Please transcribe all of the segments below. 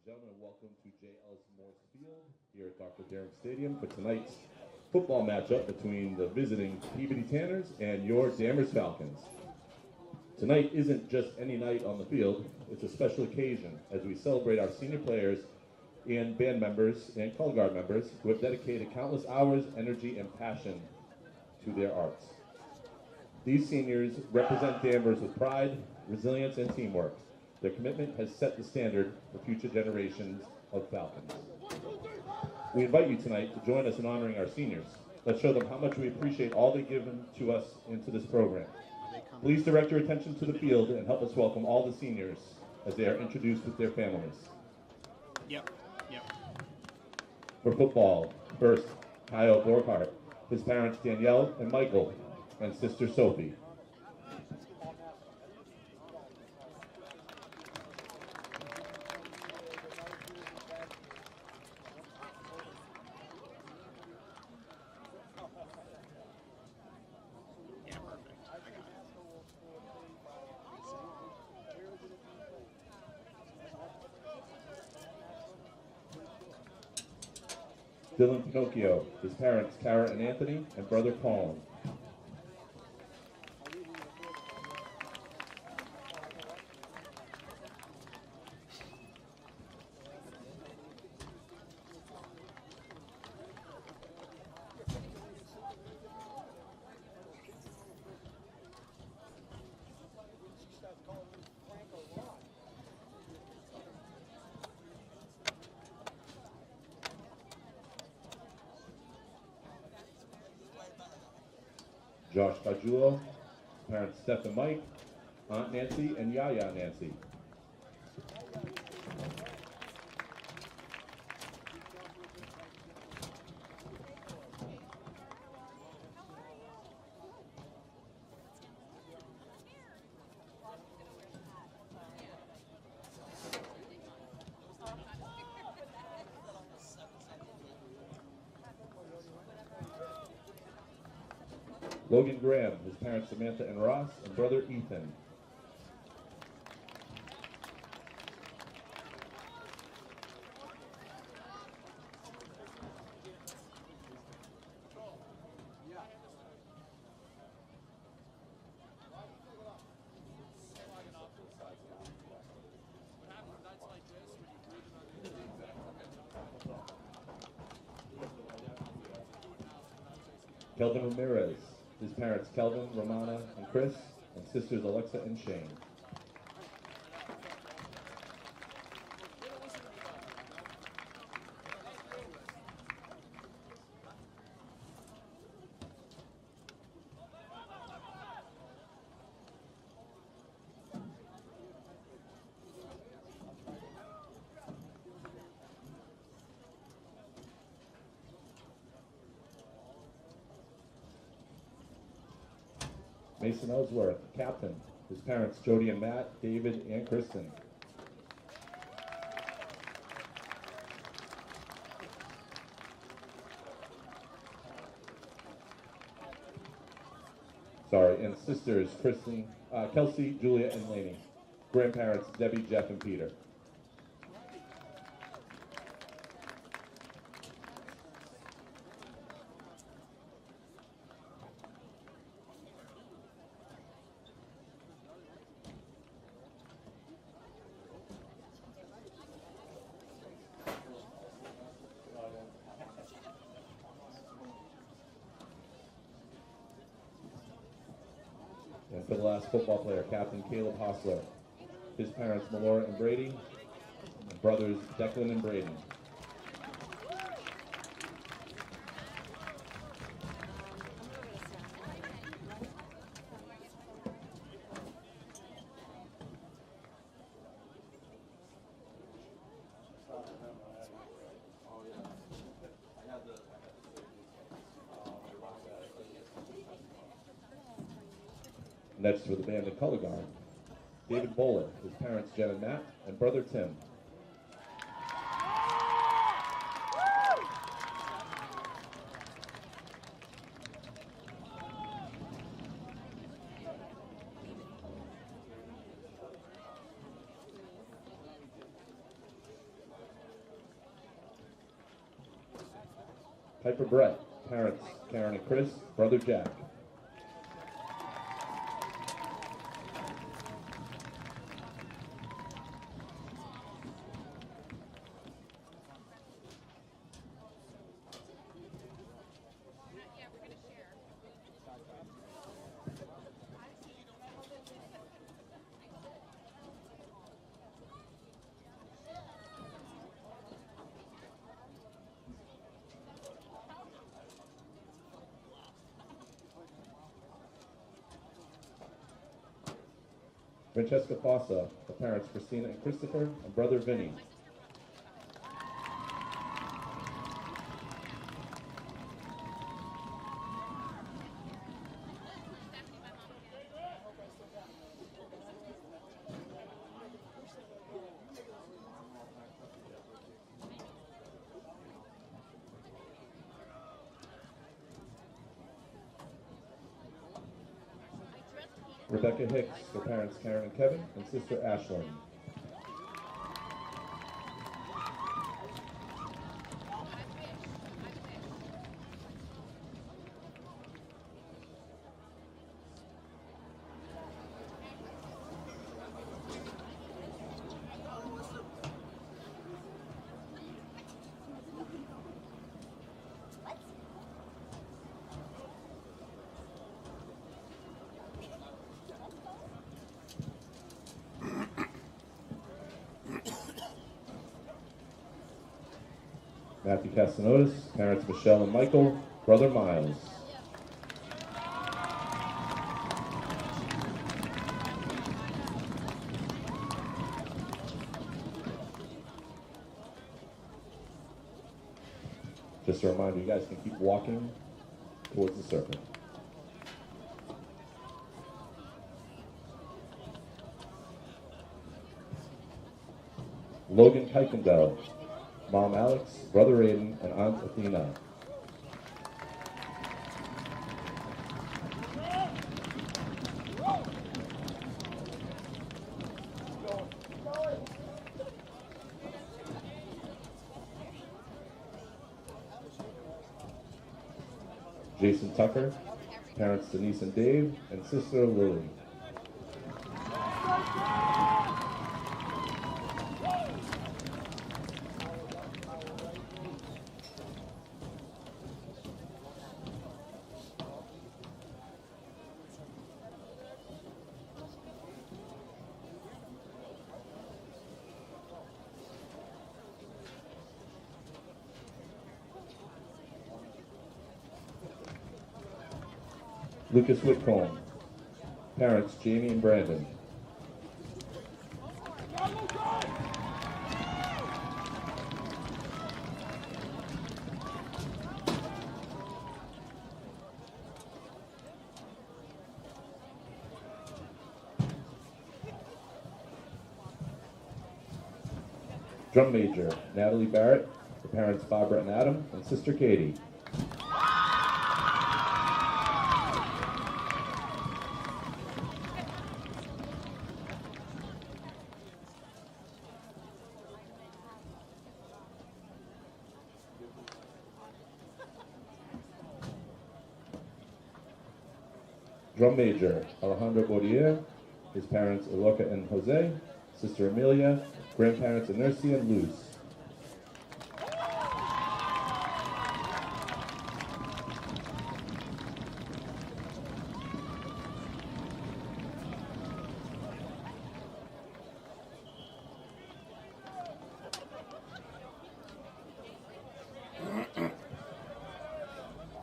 gentlemen, welcome to J. Ellis Morse Field here at Dr. Darren Stadium for tonight's football matchup between the visiting Peabody Tanners and your Dammers Falcons. Tonight isn't just any night on the field, it's a special occasion as we celebrate our senior players and band members and color guard members who have dedicated countless hours, energy, and passion to their arts. These seniors represent Danvers with pride, resilience, and teamwork. Their commitment has set the standard for future generations of Falcons. We invite you tonight to join us in honoring our seniors. Let's show them how much we appreciate all they've given to us into this program. Please direct your attention to the field and help us welcome all the seniors as they are introduced with their families. Yep. For football, first, Kyle Borghardt, his parents Danielle and Michael, and sister Sophie. Dylan Pinocchio, his parents Kara and Anthony, and brother Colin. Josh Fajulo, parents Steph and Mike, Aunt Nancy and Yaya Nancy. Logan Graham, his parents Samantha and Ross, and brother Ethan. Kelvin Ramirez, his parents Kelvin, Romana, and Chris, and sisters Alexa and Shane. Mason Ellsworth, captain, his parents Jody and Matt, David, and Kristen. And sisters Kelsey, Julia, and Lainey. Grandparents Debbie, Jeff, and Peter. And for the last football player, Captain Caleb Hostler, his parents Melora and Brady, and brothers Declan and Braden. Next for the band and color guard, David Bowler, his parents Jen and Matt, and brother Tim. Piper Brett, parents Karen and Chris, brother Jack. Francesca Fossa, the parents Christina and Christopher, and brother Vinny. Rebecca Hicks, her parents Karen and Kevin, and sister Ashlyn. Matthew Castanotis, parents Michelle and Michael, brother Miles. Just a reminder, you guys can keep walking towards the circle. Logan Kuykendall, Mom Alex, brother Aiden, and Aunt Athena. Jason Tucker, parents Denise and Dave, and sister Lily. Lucas Whitcomb, parents Jamie and Brandon. Drum major Natalie Barrett, her parents Barbara and Adam, and sister Katie. Drum major Alejandro Bodier, his parents Eloka and Jose, sister Amelia, grandparents Inercia and Luz.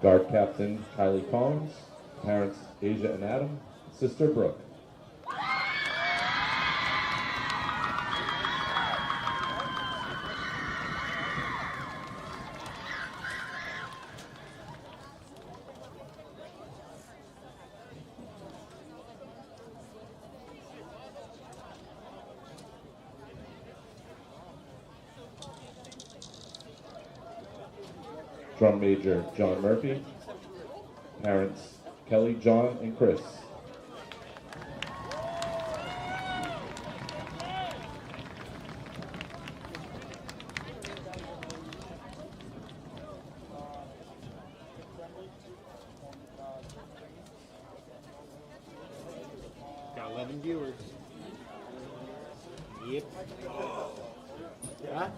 Guard captain Kylie Collins, parents Asia and Adam, sister Brooke. Drum major John Murphy, parents Kelly, John, and Chris. 11 viewers. Yep. Huh?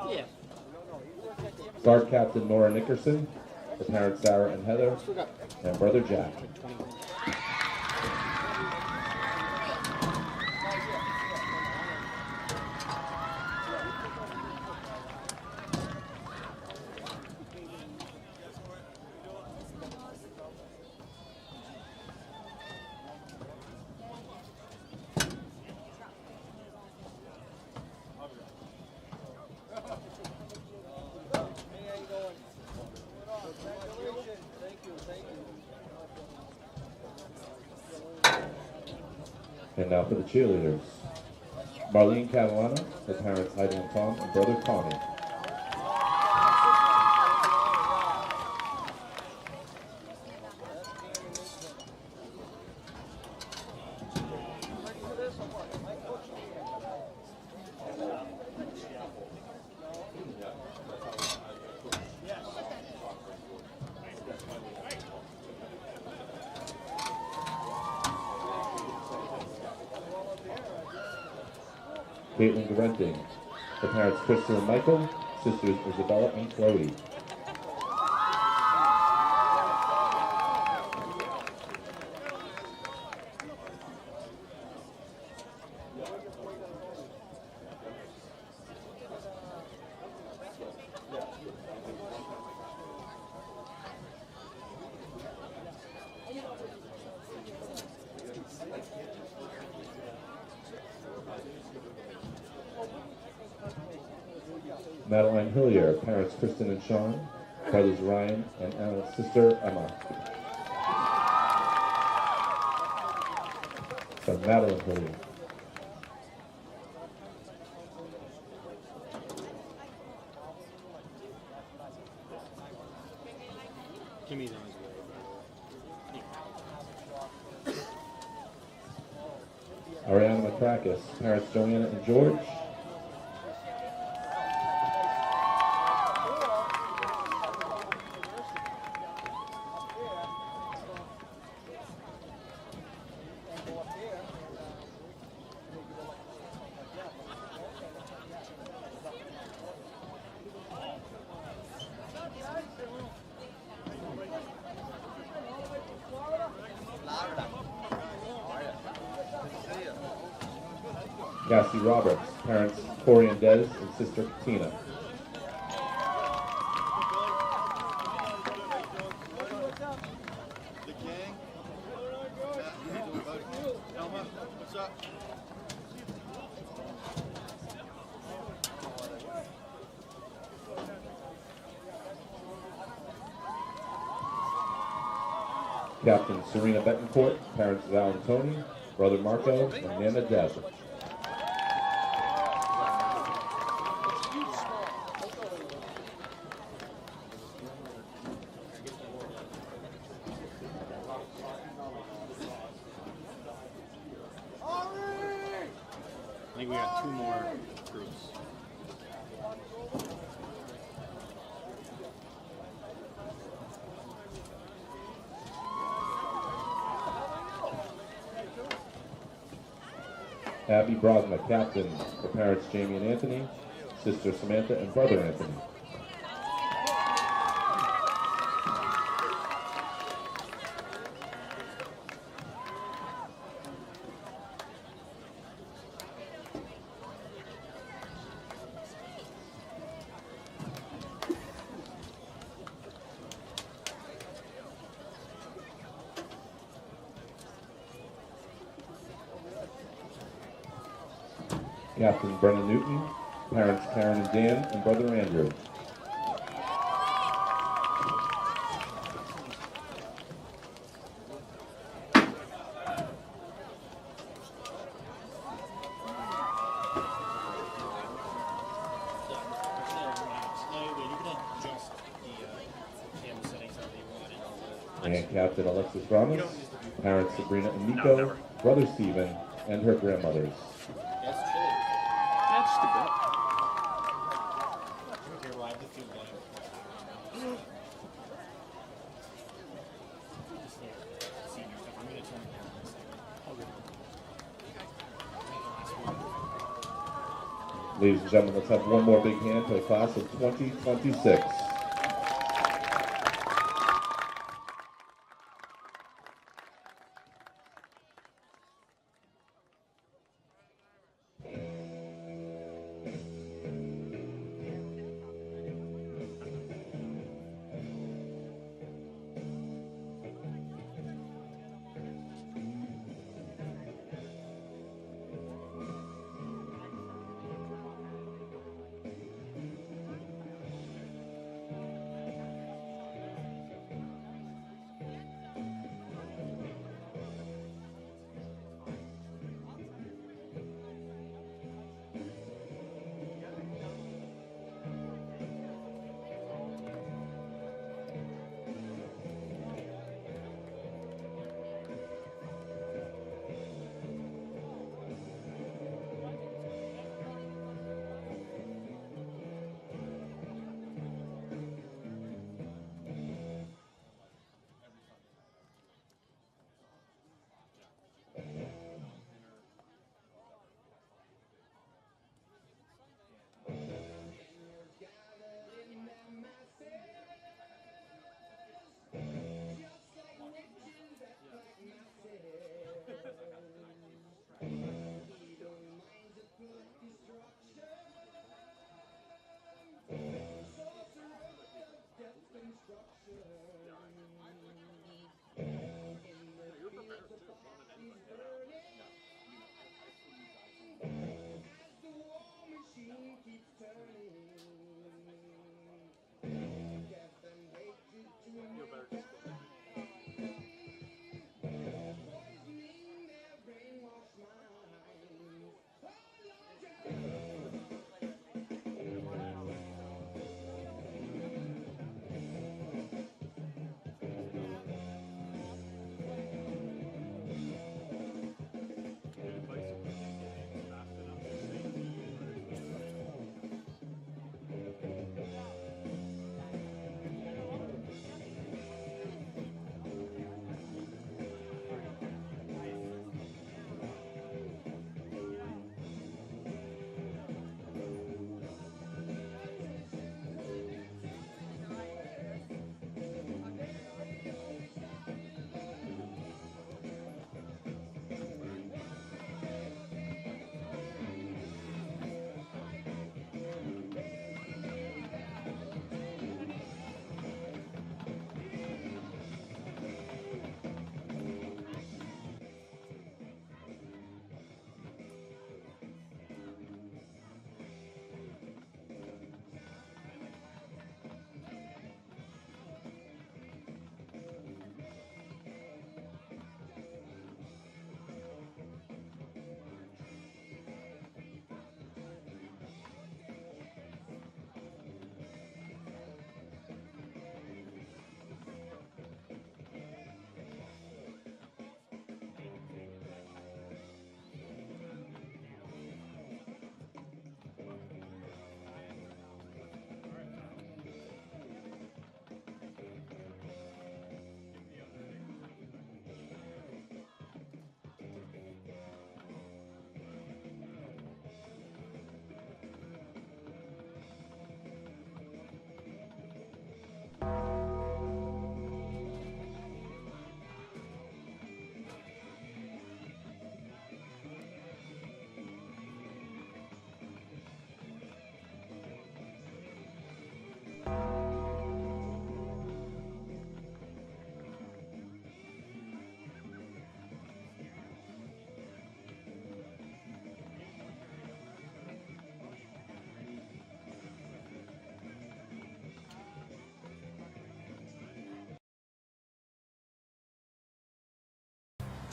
Yeah. Guard Captain Nora Nickerson, her parents Sarah and Heather, and brother Jack. And now for the cheerleaders. Marlene Catalana, her parents Heidi and Tom, and brother Tommy. Caitlin Garenting, her parents Krista and Michael, sisters Isabella and Chloe. Madeline Hillier, parents Kristen and Sean, brothers Ryan and Anna's sister Emma. So Madeline Hillier. Kimmy's on his way. Ariana McCrackis, parents Joanna and George. Cassie Roberts, parents Corey and Des, and sister Katina. Captain Serena Betancourt, parents Val and Tony, brother Marco, and Nana Deb. I think we got 2 more groups. Abby Brosma, captain, her parents Jamie and Anthony, sister Samantha, and brother Anthony. Captain Brennan Newton, parents Karen and Dan, and brother Andrew. And Captain Alexis Ramos, parents Sabrina and Nico, brother Stephen, and her grandmothers. That's the bit. Ladies and gentlemen, let's have one more big hand for the class of 2026.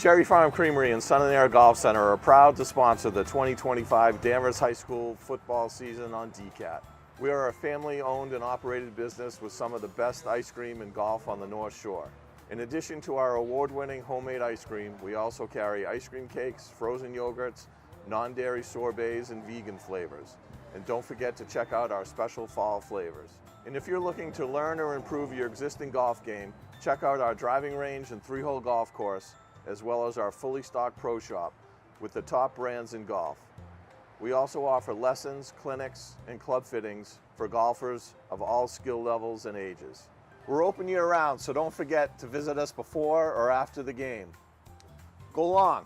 Cherry Farm Creamery and Sun and Air Golf Center are proud to sponsor the 2025 Danvers High School football season on DCAT. We are a family-owned and operated business with some of the best ice cream and golf on the North Shore. In addition to our award-winning homemade ice cream, we also carry ice cream cakes, frozen yogurts, non-dairy sorbets, and vegan flavors. And don't forget to check out our special fall flavors. And if you're looking to learn or improve your existing golf game, check out our driving range and 3-hole golf course, as well as our fully stocked pro shop with the top brands in golf. We also offer lessons, clinics, and club fittings for golfers of all skill levels and ages. We're open year-round, so don't forget to visit us before or after the game. Go long!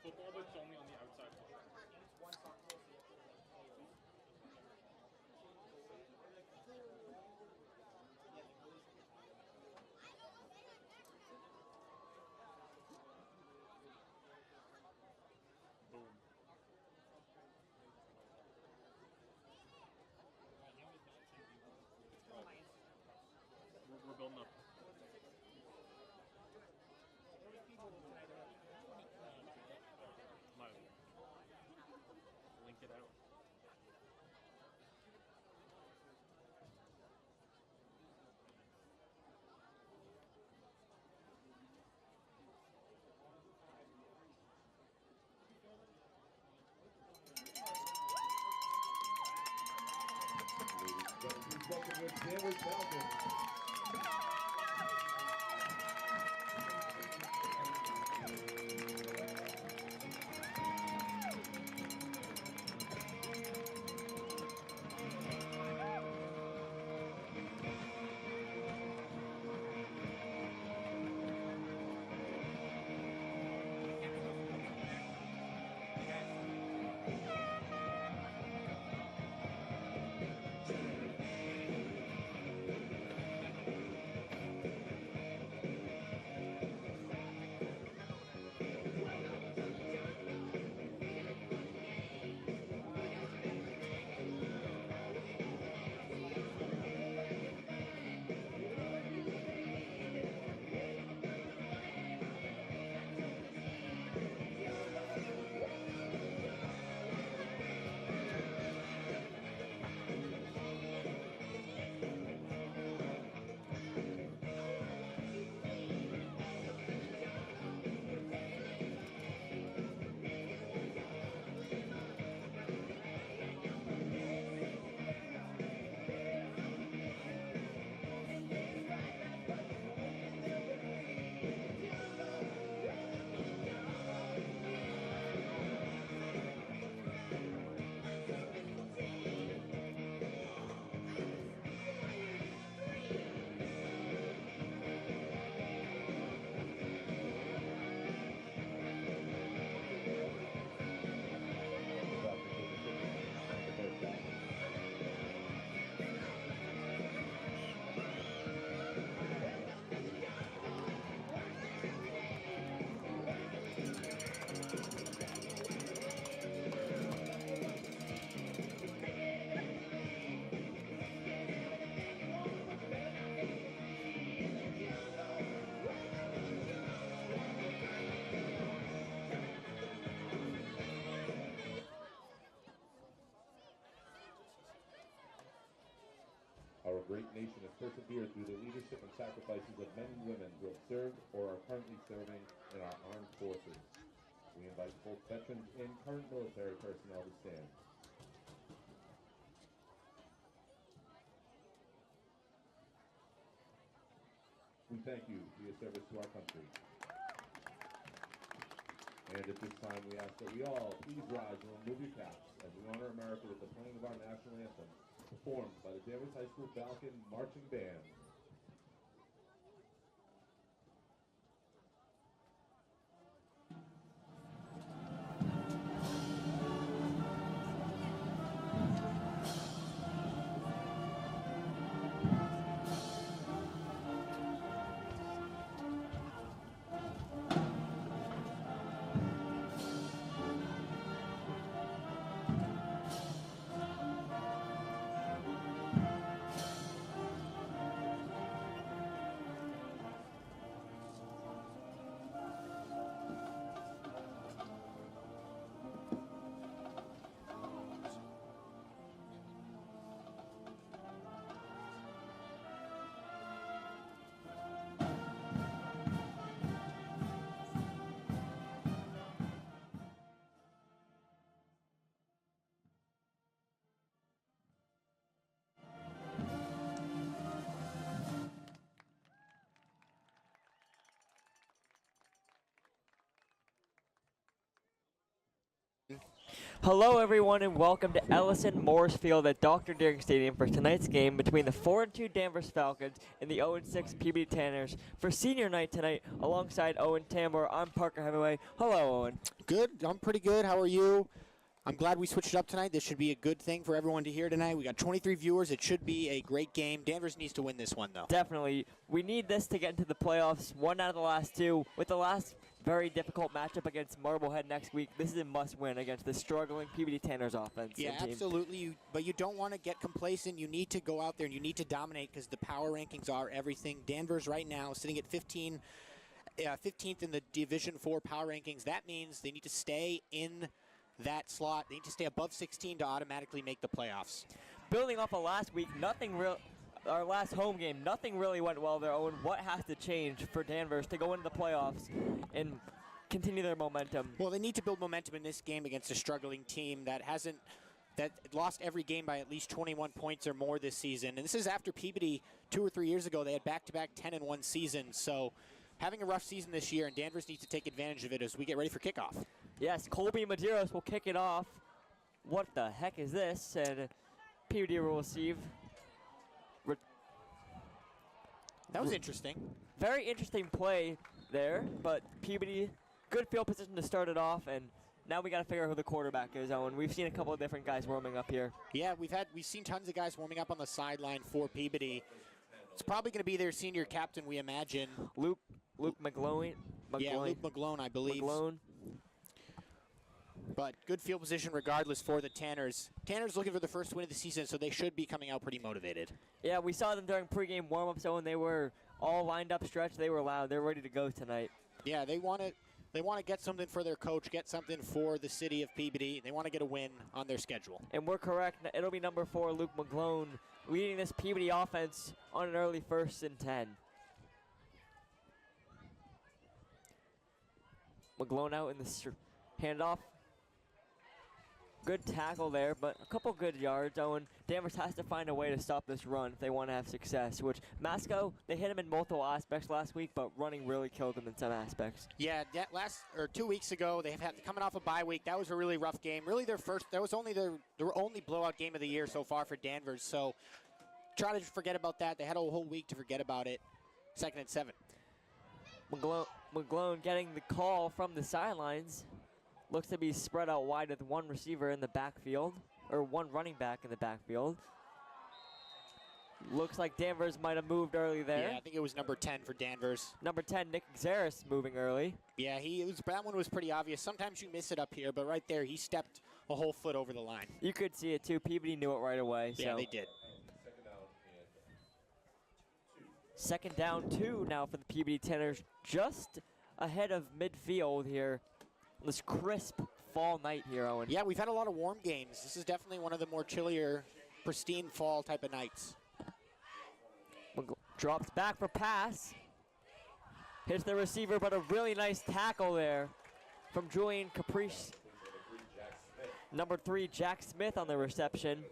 Football, but it's only on the outside. Boom. We're building up. My it out. Please welcome your Danvers Falcons. Our great nation has persevered through the leadership and sacrifices of men and women who have served or are currently serving in our armed forces. We invite both veterans and current military personnel to stand. We thank you for your service to our country. And at this time, we ask that we all please rise and remove your caps as we honor America with the playing of our national anthem, performed by the Danvers High School Falcon Marching Band. Hello everyone and welcome to Ellison Morris Field at Dr. Deering Stadium for tonight's game between the 4-2 Danvers Falcons and the 0-6 Peabody Tanners. For senior night tonight, alongside Owen Tambor, I'm Parker Hemingway. Hello, Owen. Good. I'm pretty good. How are you? I'm glad we switched it up tonight. This should be a good thing for everyone to hear tonight. We got 23 viewers. It should be a great game. Danvers needs to win this one, though. Definitely. We need this to get into the playoffs. One out of the last two. With the last very difficult matchup against Marblehead next week, this is a must-win against the struggling Peabody Tanners offense. Yeah, absolutely. But you don't want to get complacent. You need to go out there and you need to dominate because the power rankings are everything. Danvers right now sitting at 15th in the Division IV power rankings. That means they need to stay in that slot. They need to stay above 16 to automatically make the playoffs. Building off of last week, our last home game, nothing really went well there, Owen. What has to change for Danvers to go into the playoffs and continue their momentum? Well, they need to build momentum in this game against a struggling team that lost every game by at least 21 points or more this season. And this is after Peabody 2 or 3 years ago. They had back-to-back 10-1 seasons. So having a rough season this year, and Danvers needs to take advantage of it as we get ready for kickoff. Yes, Colby Medeiros will kick it off. What the heck is this? And Peabody will receive. That was interesting. Very interesting play there, but Peabody, good field position to start it off, and now we got to figure out who the quarterback is, Owen. We've seen a couple of different guys warming up here. Yeah, we've seen tons of guys warming up on the sideline for Peabody. It's probably going to be their senior captain, we imagine. Luke McGlone. Yeah, Luke McGlone, I believe. McGlone. But good field position regardless for the Tanners. Tanners looking for the first win of the season, so they should be coming out pretty motivated. Yeah, we saw them during pregame warm-ups, Owen. They were all lined up stretch. They were loud. They're ready to go tonight. Yeah, they want to get something for their coach, get something for the city of Peabody. They want to get a win on their schedule. And we're correct. It'll be number 4, Luke McGlone, leading this Peabody offense on an early 1st and 10. McGlone out in the handoff. Good tackle there, but a couple good yards. Owen, Danvers has to find a way to stop this run if they want to have success, which Masco, they hit him in multiple aspects last week, but running really killed them in some aspects. Yeah, 2 weeks ago, coming off a bye week. That was a really rough game. Really that was only their only blowout game of the year so far for Danvers, so try to forget about that. They had a whole week to forget about it. 2nd and 7. McGlone getting the call from the sidelines. Looks to be spread out wide with one receiver in the backfield, or one running back in the backfield. Looks like Danvers might have moved early there. Yeah, I think it was number 10 for Danvers. Number 10, Nick Xeris, moving early. Yeah, that one was pretty obvious. Sometimes you miss it up here, but right there, he stepped a whole foot over the line. You could see it too. Peabody knew it right away. Yeah, they did. 2nd down 2 now for the Peabody Tanners, just ahead of midfield here. This crisp fall night here, Owen. Yeah, we've had a lot of warm games. This is definitely one of the more chillier, pristine fall type of nights. Drops back for pass. Hits the receiver, but a really nice tackle there from Julian Caprice. Number 3, Jack Smith on the reception.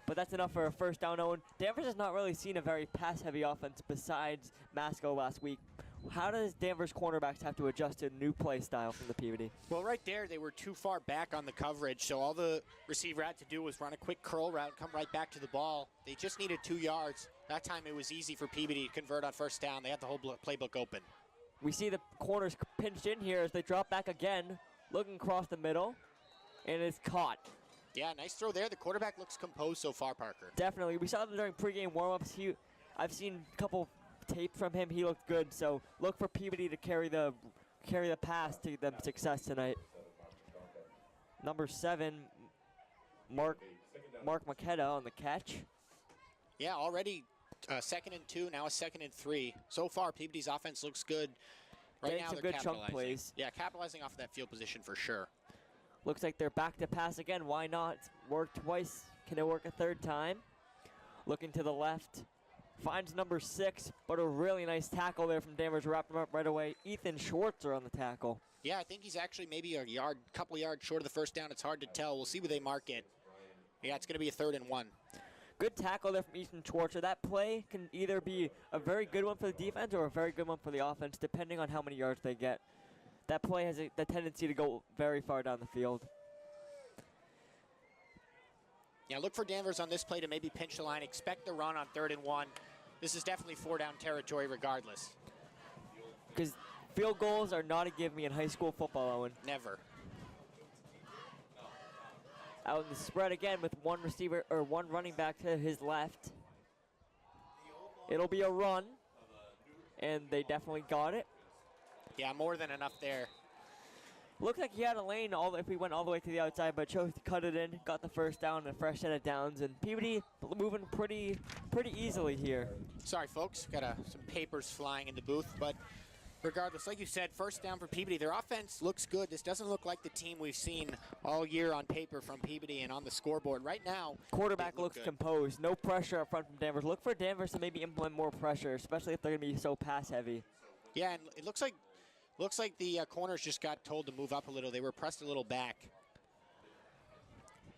But that's enough for a 1st down, Owen. Danvers has not really seen a very pass-heavy offense besides Masco last week. How does Danvers cornerbacks have to adjust to a new play style from the Peabody? Well, right there, they were too far back on the coverage, so all the receiver had to do was run a quick curl route and come right back to the ball. They just needed 2 yards. That time it was easy for Peabody to convert on 1st down. They had the whole playbook open. We see the corners pinched in here as they drop back again, looking across the middle, and it's caught. Yeah, nice throw there. The quarterback looks composed so far, Parker. Definitely. We saw them during pregame warm-ups. I've seen a couple tape from him. He looked good. So look for Peabody to carry the pass to them success tonight. Number 7, Mark Makeda on the catch. Yeah, already 2nd and 2, now a 2nd and 3. So far, Peabody's offense looks good. Right now, they're good chunk capitalizing. plays. Yeah, capitalizing off of that field position for sure. Looks like they're back to pass again. Why not? It's worked twice. Can it work a 3rd time? Looking to the left. Finds number 6, but a really nice tackle there from Danvers. Wrapped him up right away. Ethan Schwartzer on the tackle. Yeah, I think he's actually maybe a couple yards short of the 1st down. It's hard to tell. We'll see where they mark it. Yeah, it's going to be a 3rd and 1. Good tackle there from Ethan Schwartzer. That play can either be a very good one for the defense or a very good one for the offense, depending on how many yards they get. That play has the tendency to go very far down the field. Yeah, look for Danvers on this play to maybe pinch the line. Expect the run on 3rd and 1. This is definitely 4-down territory regardless. Because field goals are not a give me in high school football, Owen. Never. Out in the spread again with one receiver or one running back to his left. It'll be a run, and they definitely got it. Yeah, more than enough there. Looked like he had a lane if we went all the way to the outside, but chose to cut it in, got the 1st down, and a fresh set of downs, and Peabody moving pretty easily here. Sorry, folks, got some papers flying in the booth, but regardless, like you said, first down for Peabody. Their offense looks good. This doesn't look like the team we've seen all year on paper from Peabody and on the scoreboard. Right now, Quarterback they look looks good. composed. No pressure up front from Danvers. Look for Danvers to maybe implement more pressure, especially if they're going to be so pass heavy. Yeah, and it looks like the corners just got told to move up a little. They were pressed a little back.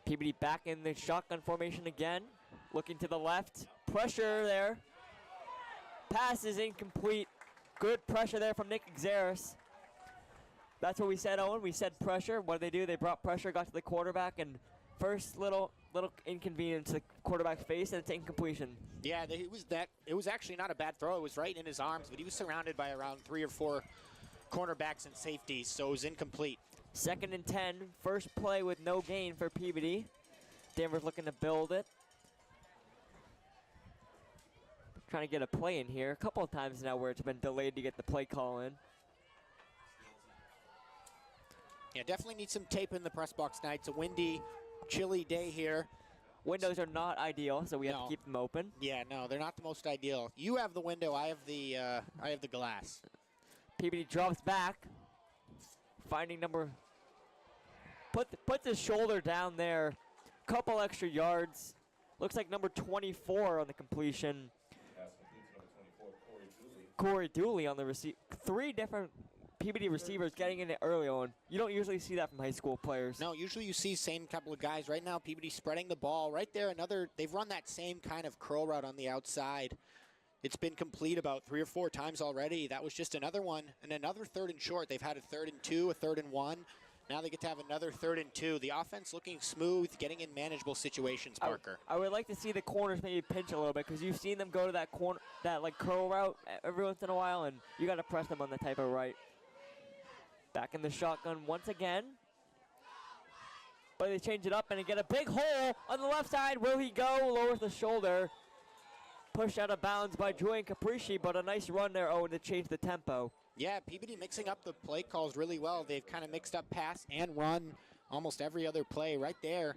Peabody back in the shotgun formation again. Looking to the left. Pressure there. Pass is incomplete. Good pressure there from Nick Xeris. That's what we said, Owen. We said pressure. What did they do? They brought pressure, got to the quarterback, and first little inconvenience to the quarterback's face, and it's incompletion. Yeah, it was actually not a bad throw. It was right in his arms, but he was surrounded by around 3 or 4 cornerbacks and safeties, so it was incomplete. 2nd and 10. First play with no gain for Peabody. Danvers looking to build it. Trying to get a play in here. A couple of times now where it's been delayed to get the play call in. Yeah, definitely need some tape in the press box tonight. It's a windy, chilly day here. Windows are not ideal, so we have to keep them open. Yeah, no, they're not the most ideal. You have the window, I have the glass. Peabody drops back, finding number. Puts his shoulder down there. Couple extra yards. Looks like number 24 on the completion. Corey Dooley on the receive. 3 different Peabody receivers getting in it early on. You don't usually see that from high school players. No, usually you see same couple of guys. Right now, Peabody spreading the ball. Right there, they've run that same kind of curl route on the outside. It's been complete about 3 or 4 times already. That was just another one. And another 3rd and short. They've had a 3rd and 2, a 3rd and 1. Now they get to have another 3rd and 2. The offense looking smooth, getting in manageable situations, Parker. I would like to see the corners maybe pinch a little bit, because you've seen them go to that corner, that like curl route every once in a while, and you got to press them on the type of right. Back in the shotgun once again. But they change it up and they get a big hole on the left side. Will he go? Lowers the shoulder. Pushed out of bounds by Julian Capricci, but a nice run there, Owen, to change the tempo. Yeah, Peabody mixing up the play calls really well. They've kind of mixed up pass and run almost every other play right there.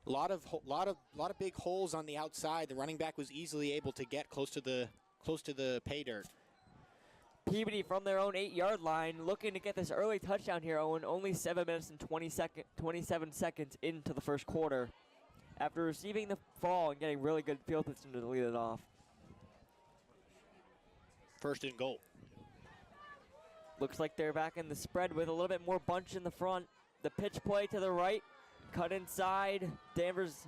A lot of big holes on the outside. The running back was easily able to get close to the pay dirt. Peabody from their own 8-yard line, looking to get this early touchdown here, Owen. Only 7 minutes and 27 seconds into the first quarter. After receiving the ball and getting really good field position to lead it off. 1st and goal. Looks like they're back in the spread with a little bit more bunch in the front. The pitch play to the right, cut inside. Danvers,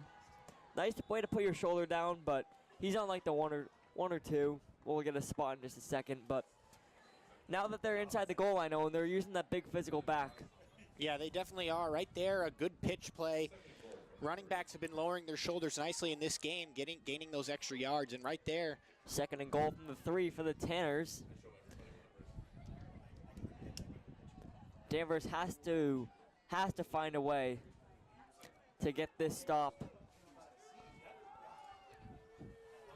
nice way to put your shoulder down, but he's on like the one or two. We'll get a spot in just a second, but now that they're inside the goal line, Owen, they're using that big physical back. Yeah, they definitely are. Right there, a good pitch play. Running backs have been lowering their shoulders nicely in this game, gaining those extra yards, and right there. 2nd and goal from the 3 for the Tanners. Danvers has to find a way to get this stop.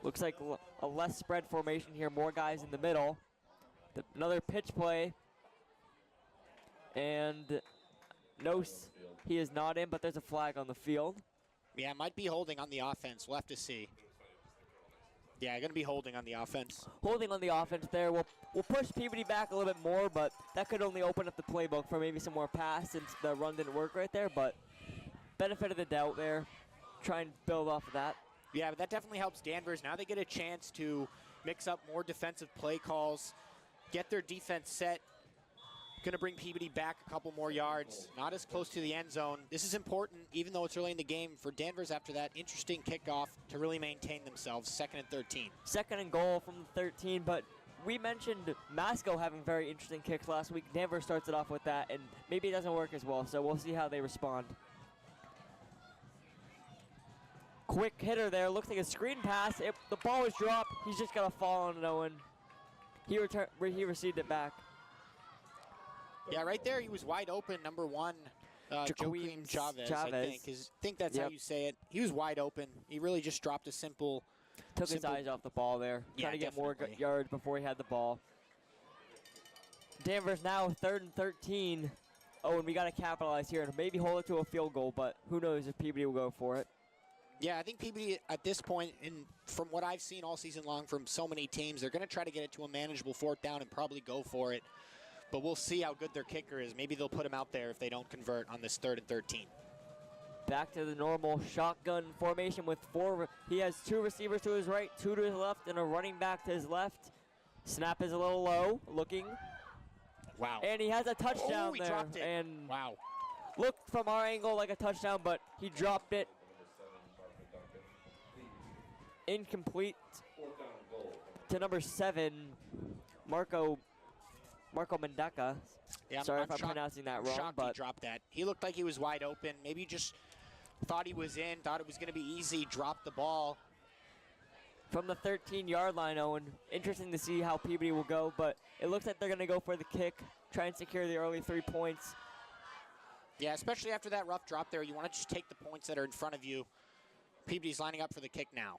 Looks like a less spread formation here, more guys in the middle. Another pitch play. And no, he is not in, but there's a flag on the field. Yeah, might be holding on the offense. We'll have to see. Yeah, going to be holding on the offense. Holding on the offense there. We'll push Peabody back a little bit more, but that could only open up the playbook for maybe some more pass since the run didn't work right there, but benefit of the doubt there. Try and build off of that. Yeah, but that definitely helps Danvers. Now they get a chance to mix up more defensive play calls, get their defense set. Going to bring Peabody back a couple more yards. Not as close to the end zone. This is important, even though it's early in the game, for Danvers after that interesting kickoff to really maintain themselves. 2nd and 13. 2nd and goal from the 13, but we mentioned Masco having very interesting kicks last week. Danvers starts it off with that, and maybe it doesn't work as well, so we'll see how they respond. Quick hitter there. Looks like a screen pass. The ball was dropped. He's just got to fall on it, Owen. He received it back. Yeah, right there he was wide open, number 1, Joaquin Chavez, I think that's how you say it. He was wide open. He really just dropped a simple... Took his eyes off the ball there. Trying to get more yards before he had the ball. Danvers now 3rd and 13. Oh, and we got to capitalize here and maybe hold it to a field goal, but who knows if Peabody will go for it. Yeah, I think Peabody at this point, from what I've seen all season long from so many teams, they're going to try to get it to a manageable 4th down and probably go for it. But we'll see how good their kicker is. Maybe they'll put him out there if they don't convert on this 3rd and 13. Back to the normal shotgun formation with 4. He has 2 receivers to his right, 2 to his left, and a running back to his left. Snap is a little low, looking. Wow. And he has a touchdown he there. dropped it. And wow. looked from our angle like a touchdown, but he dropped it. Incomplete to number 7, Marco Mendaca. Yeah, Sorry if I'm shocked- pronouncing that I'm wrong, shocked but he dropped that. He looked like he was wide open. Maybe just thought he was in, thought it was going to be easy, dropped the ball. from the 13-yard line, Owen. Interesting to see how Peabody will go, but it looks like they're going to go for the kick, try and secure the early 3 points. Yeah, especially after that rough drop there, you want to just take the points that are in front of you. Peabody's lining up for the kick now.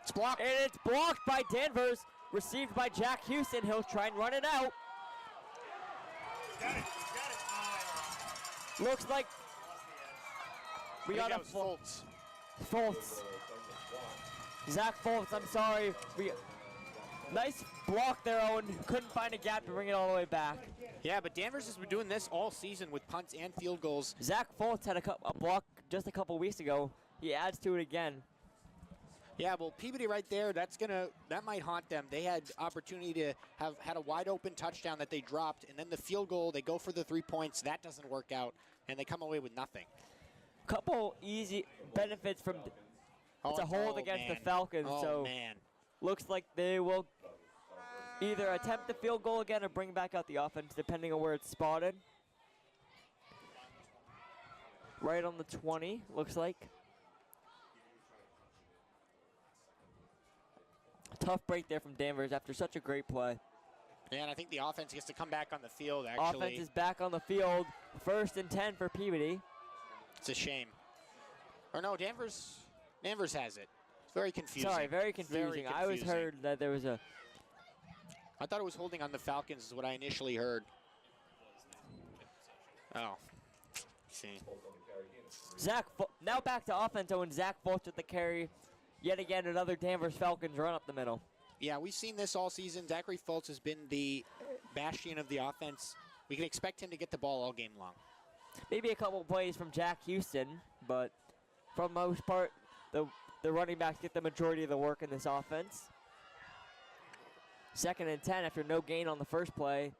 It's blocked. And it's blocked by Danvers, received by Jack Houston. He'll try and run it out. Looks like we got a Fultz. Fultz. Zach Fultz, I'm sorry. Nice block there, Owen. Couldn't find a gap to bring it all the way back. Yeah, but Danvers has been doing this all season with punts and field goals. Zach Fultz had a block just a couple weeks ago. He adds to it again. Yeah, well, Peabody right there, that might haunt them. They had opportunity to have had a wide open touchdown that they dropped, and then the field goal, they go for the 3 points. That doesn't work out, and they come away with nothing. Couple easy benefits from it's a hold against the Falcons, so looks like they will either attempt the field goal again or bring back out the offense, depending on where it's spotted. Right on the 20, looks like. Tough break there from Danvers after such a great play. Yeah, and I think the offense gets to come back on the field, actually. Offense is back on the field. 1st and 10 for Peabody. It's a shame. Or no, Danvers has it. It's very confusing. Sorry, very confusing. I always heard that there was a... I thought it was holding on the Falcons is what I initially heard. Oh. See. Now back to offense, and Zach Fultz with the carry. Yet again, another Danvers Falcons run up the middle. Yeah, we've seen this all season. Zachary Fultz has been the bastion of the offense. We can expect him to get the ball all game long. Maybe a couple plays from Jack Houston, but for the most part, the running backs get the majority of the work in this offense. 2nd and 10 after no gain on the first play.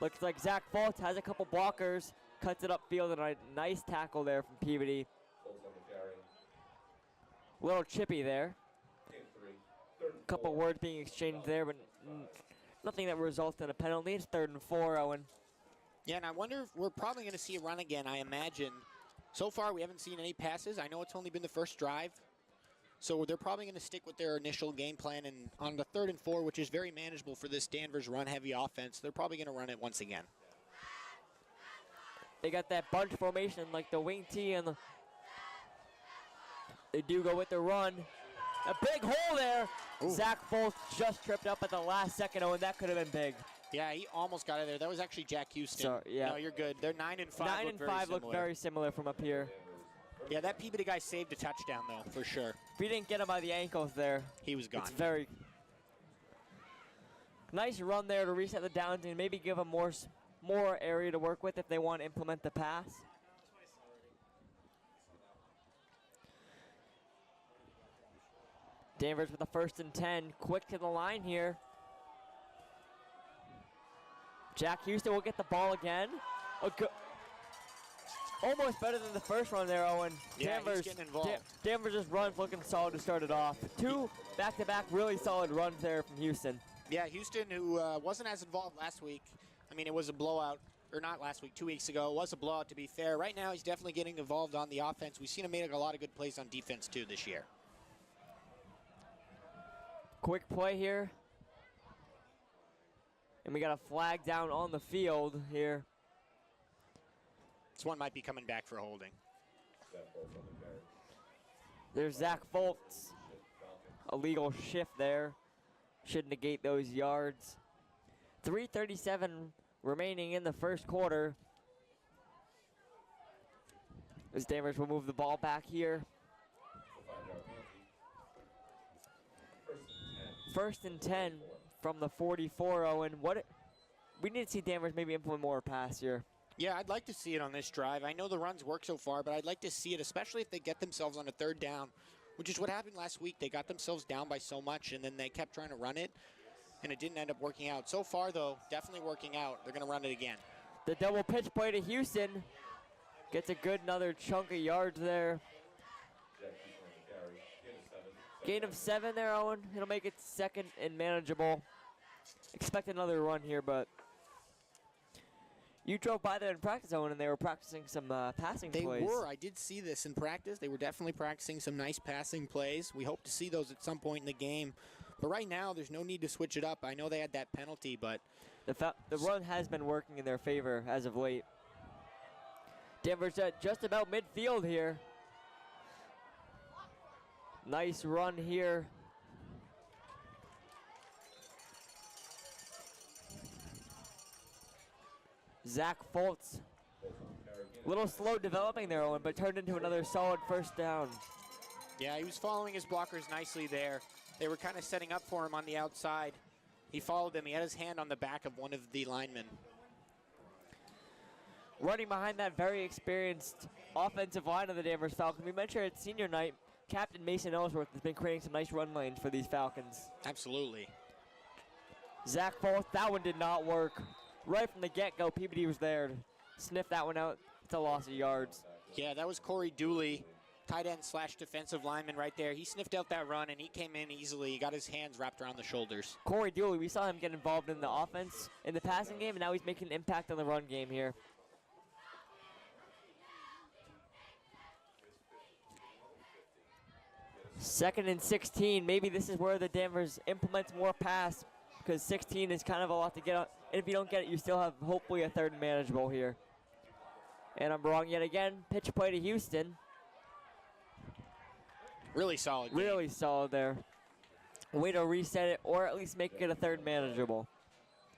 Looks like Zach Fultz has a couple blockers, cuts it upfield, and a nice tackle there from Peabody. Little chippy there. Couple words being exchanged there, but nothing that results in a penalty. It's 3rd and 4, Owen. Yeah, and I wonder if we're probably going to see a run again, I imagine. So far, we haven't seen any passes. I know it's only been the first drive. So they're probably going to stick with their initial game plan. And on the 3rd and 4, which is very manageable for this Danvers run-heavy offense, they're probably going to run it once again. They got that bunch formation like the wing T and they do go with the run. A big hole there. Ooh. Zach Fultz just tripped up at the last second, and that could have been big. Yeah, he almost got it there. That was actually Jack Houston. Sorry, yeah. No, you're good. They're 9 and 5. 9 and 5 look very similar from up here. Yeah, that Peabody guy saved a touchdown, though, for sure. If he didn't get him by the ankles there, he was gone. It's very nice run there to reset the downs and maybe give them more area to work with if they want to implement the pass. Danvers with the 1st and 10, quick to the line here. Jack Houston will get the ball again. Almost better than the first run there, Owen. Yeah, he's getting involved. Danvers just runs looking solid to start it off. 2 back-to-back really solid runs there from Houston. Yeah, Houston, who wasn't as involved last week. I mean, it was a blowout, or not last week, 2 weeks ago. It was a blowout, to be fair. Right now, he's definitely getting involved on the offense. We've seen him make a lot of good plays on defense, too, this year. Quick play here. And we got a flag down on the field here. This one might be coming back for holding. There's Zach Fultz. A legal shift there. Should negate those yards. 3:37 remaining in the first quarter. As Danvers will move the ball back here. First and 10 from the 44, Owen. We need to see Danvers maybe implement more pass here. Yeah, I'd like to see it on this drive. I know the runs work so far, but I'd like to see it, especially if they get themselves on a third down, which is what happened last week. They got themselves down by so much, and then they kept trying to run it, and it didn't end up working out. So far, though, definitely working out. They're going to run it again. The double pitch play to Houston. Gets a good another chunk of yards there. Gain of 7 there, Owen. It'll make it second and manageable. Expect another run here, but you drove by there in practice, Owen, and they were practicing some passing plays. They were. I did see this in practice. They were definitely practicing some nice passing plays. We hope to see those at some point in the game. But right now, there's no need to switch it up. I know they had that penalty, but the run has been working in their favor as of late. Denver's at just about midfield here. Nice run here. Zach Foltz. A little slow developing there, Owen, but turned into another solid first down. Yeah, he was following his blockers nicely there. They were kind of setting up for him on the outside. He followed them. He had his hand on the back of one of the linemen. Running behind that very experienced offensive line of the Danvers Falcons. We mentioned at senior night, Captain Mason Ellsworth has been creating some nice run lanes for these Falcons. Absolutely. Zach Foltz, that one did not work. Right from the get-go, Peabody was there to sniff that one out. It's a loss of yards. Yeah, that was Corey Dooley, tight end / defensive lineman right there. He sniffed out that run, and he came in easily. He got his hands wrapped around the shoulders. Corey Dooley, we saw him get involved in the offense, in the passing game, and now he's making an impact on the run game here. Second and 16. Maybe this is where the Danvers implements more pass, because 16 is kind of a lot to get on. And if you don't get it, you still have hopefully a third and manageable here. And I'm wrong yet again. Pitch play to Houston. Really solid game. Really solid there. Way to reset it, or at least make it a third manageable.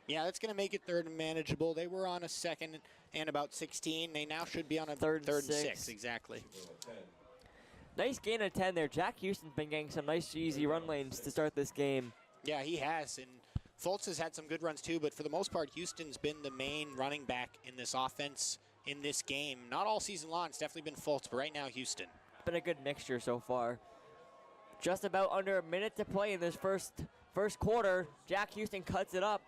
Yeah, that's going to make it third and manageable. They were on a second and about 16. They now should be on a third and 6. Exactly. Nice gain of 10 there. Jack Houston's been getting some nice, easy run lanes to start this game. Yeah, he has. And Foltz has had some good runs too, but for the most part, Houston's been the main running back in this offense in this game. Not all season long. It's definitely been Foltz, but right now, Houston. It's been a good mixture so far. Just about under a minute to play in this first quarter. Jack Houston cuts it up.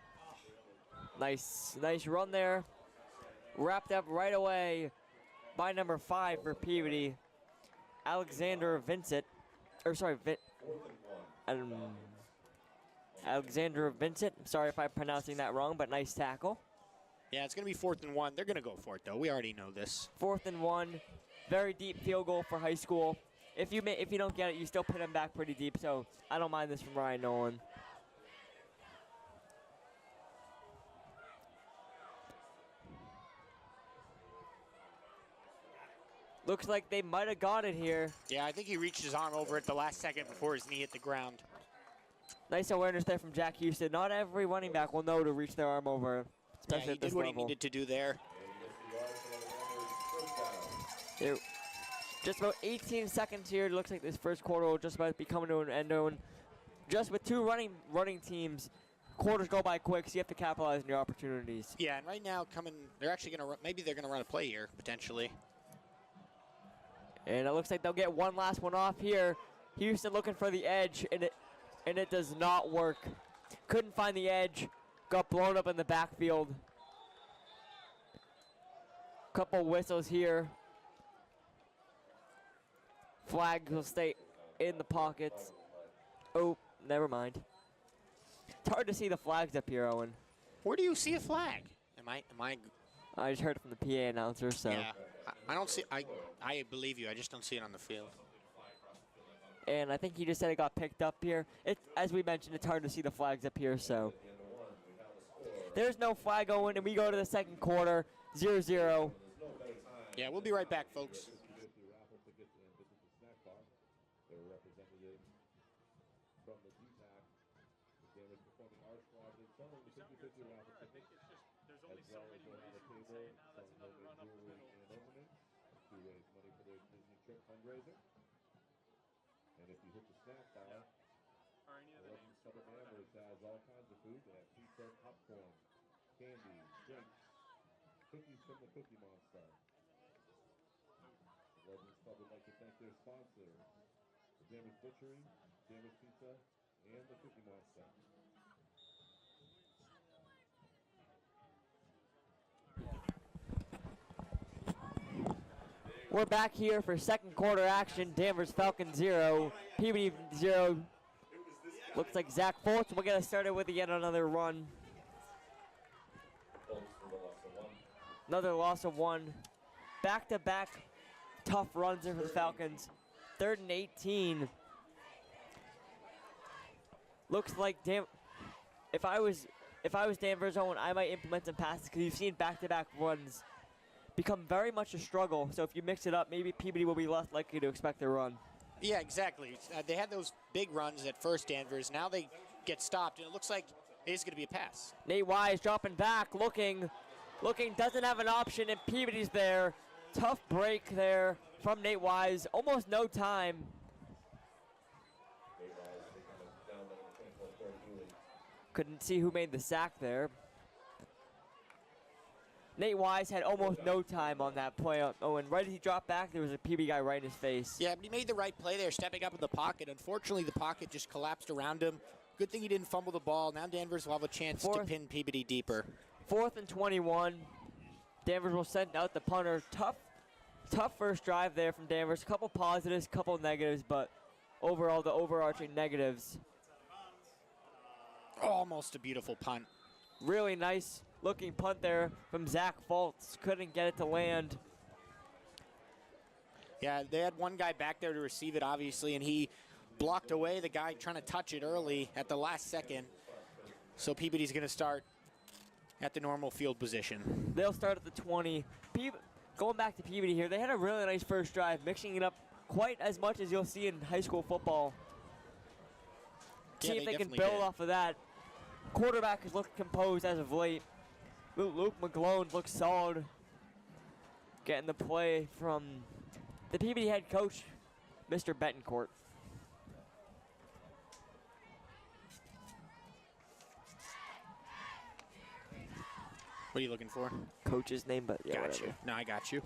Nice run there. Wrapped up right away by number 5 for Peabody, Alexander Vincent. Alexander Vincent. Sorry if I'm pronouncing that wrong, but nice tackle. Yeah, it's going to be 4th and 1. They're going to go for it, though. We already know this. 4th and 1. Very deep field goal for high school. If you don't get it, you still put him back pretty deep, so I don't mind this from Ryan Nolan. Looks like they might have got it here. Yeah, I think he reached his arm over at the last second before his knee hit the ground. Nice awareness there from Jack Houston. Not every running back will know to reach their arm over, especially he at this did what level. he needed to do there. Just about 18 seconds here. It looks like this first quarter will just about be coming to an end. And just with two running teams, quarters go by quick, so you have to capitalize on your opportunities. Yeah, and right now they're actually going to maybe they're going to run a play here potentially. And it looks like they'll get one last one off here. Houston looking for the edge, and it does not work. Couldn't find the edge. Got blown up in the backfield. Couple whistles here. Flag will stay in the pockets. Oh, never mind. It's hard to see the flags up here, Owen. Where do you see a flag? I just heard it from the PA announcer, so. Yeah, I don't see. I believe you. I just don't see it on the field. And I think he just said it got picked up here. As we mentioned, it's hard to see the flags up here, so. There's no flag, Owen, and we go to the second quarter, 0-0. Yeah, we'll be right back, folks. There's only so many ways you can say it now. That's another run up the middle. trip fundraiser. And if you hit the snack bar, Are any of the names? Southern Amherst has all kinds of food. They have pizza, popcorn, candy, drinks, cookies from the Cookie Monster. The Legends Club would like to thank their sponsors, the Danvers Butchery, Danvers Pizza, and the Cookie Monster. We're back here for second quarter action. Danvers Falcons 0, Peabody 0. Looks like Zach Foltz will get us started with yet another run. Another loss of 1. Back-to-back tough runs there for the Falcons. 3rd and 18. Looks like if I was Danvers' own, I might implement some passes because you've seen back-to-back runs become very much a struggle. So if you mix it up, maybe Peabody will be less likely to expect a run. Yeah, exactly. They had those big runs at first, Danvers. Now they get stopped, and it looks like it is going to be a pass. Nate Wise dropping back, looking, doesn't have an option, and Peabody's there. Tough break there from Nate Wise. Almost no time. Couldn't see who made the sack there. Nate Wise had almost no time on that play. Oh, and right as he dropped back, there was a PB guy right in his face. Yeah, but he made the right play there, stepping up in the pocket. Unfortunately, the pocket just collapsed around him. Good thing he didn't fumble the ball. Now Danvers will have a chance to pin Peabody deeper. 4th and 21. Danvers will send out the punter. Tough first drive there from Danvers. A couple positives, couple negatives, but overall the overarching negatives. Almost a beautiful punt. Really nice looking punt there from Zach Foltz. Couldn't get it to land. Yeah, they had one guy back there to receive it, obviously, and he blocked away the guy trying to touch it early at the last second. So Peabody's going to start at the normal field position. They'll start at the 20. Going back to Peabody here, they had a really nice first drive, mixing it up quite as much as you'll see in high school football. Yeah, See if they can build did. off of that. Quarterback has looked composed as of late. Luke McGlone looks solid. Getting the play from the Peabody head coach, Mr. Betancourt. What are you looking for? Coach's name, but yeah, Got whatever. you. No, I got you.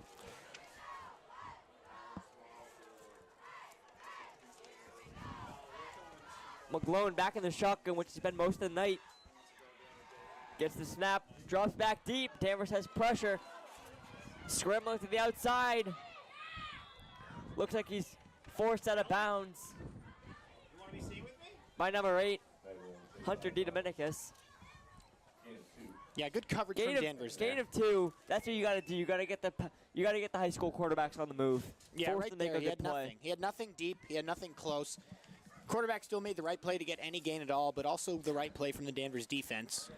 McGlone back in the shotgun, which has been most of the night. Gets the snap, drops back deep. Danvers has pressure. Scrambling to the outside. Looks like he's forced out of bounds. By number 8, Hunter DiDominicus. Yeah, good coverage from Danvers there. Gain of 2. That's what you got to do. You got to get the high school quarterbacks on the move. Yeah, Force right to make there. a He good had play. nothing. He had nothing deep. He had nothing close. Quarterback still made the right play to get any gain at all, but also the right play from the Danvers defense.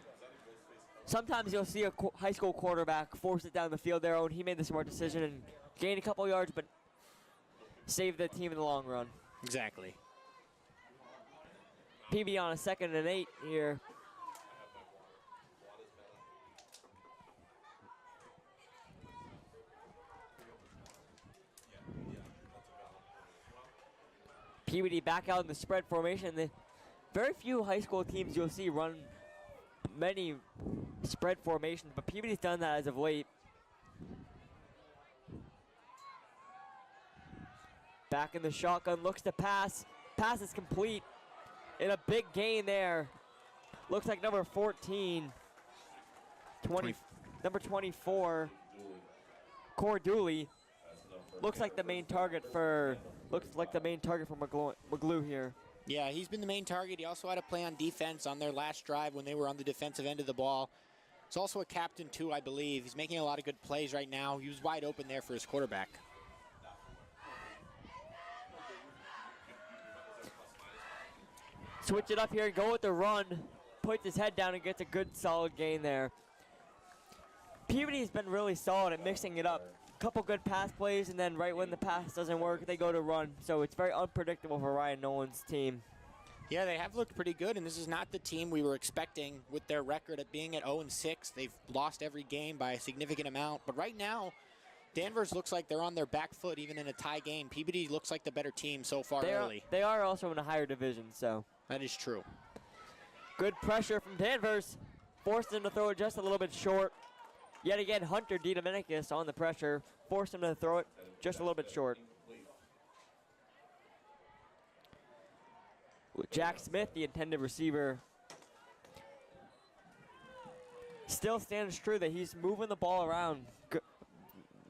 Sometimes you'll see a high school quarterback force it down the field their own. He made the smart decision and gained a couple yards, but saved the team in the long run. Exactly. PB on a 2nd and 8 here. Peabody back out in the spread formation. Very few high school teams you'll see run many spread formations, but Peabody's done that as of late. Back in the shotgun, looks to pass. Pass is complete. In a big gain there. Looks like number 14. Number 24. Core Dooley. Looks like the main target for McGlue here. Yeah, he's been the main target. He also had a play on defense on their last drive when they were on the defensive end of the ball. He's also a captain, too, I believe. He's making a lot of good plays right now. He was wide open there for his quarterback. Switch it up here and go with the run. Puts his head down and gets a good, solid gain there. Peabody has been really solid at mixing it up. Couple good pass plays, and then right when the pass doesn't work, they go to run. So it's very unpredictable for Ryan Nolan's team. Yeah, they have looked pretty good, and this is not the team we were expecting with their record at being at 0-6. They've lost every game by a significant amount. But right now, Danvers looks like they're on their back foot even in a tie game. Peabody looks like the better team so far early. They are also in a higher division, so. That is true. Good pressure from Danvers. Forced him to throw it just a little bit short. Yet again, Hunter DiDomenicus on the pressure. Forced him to throw it just a little bit short. Jack Smith, the intended receiver, still stands true that he's moving the ball around.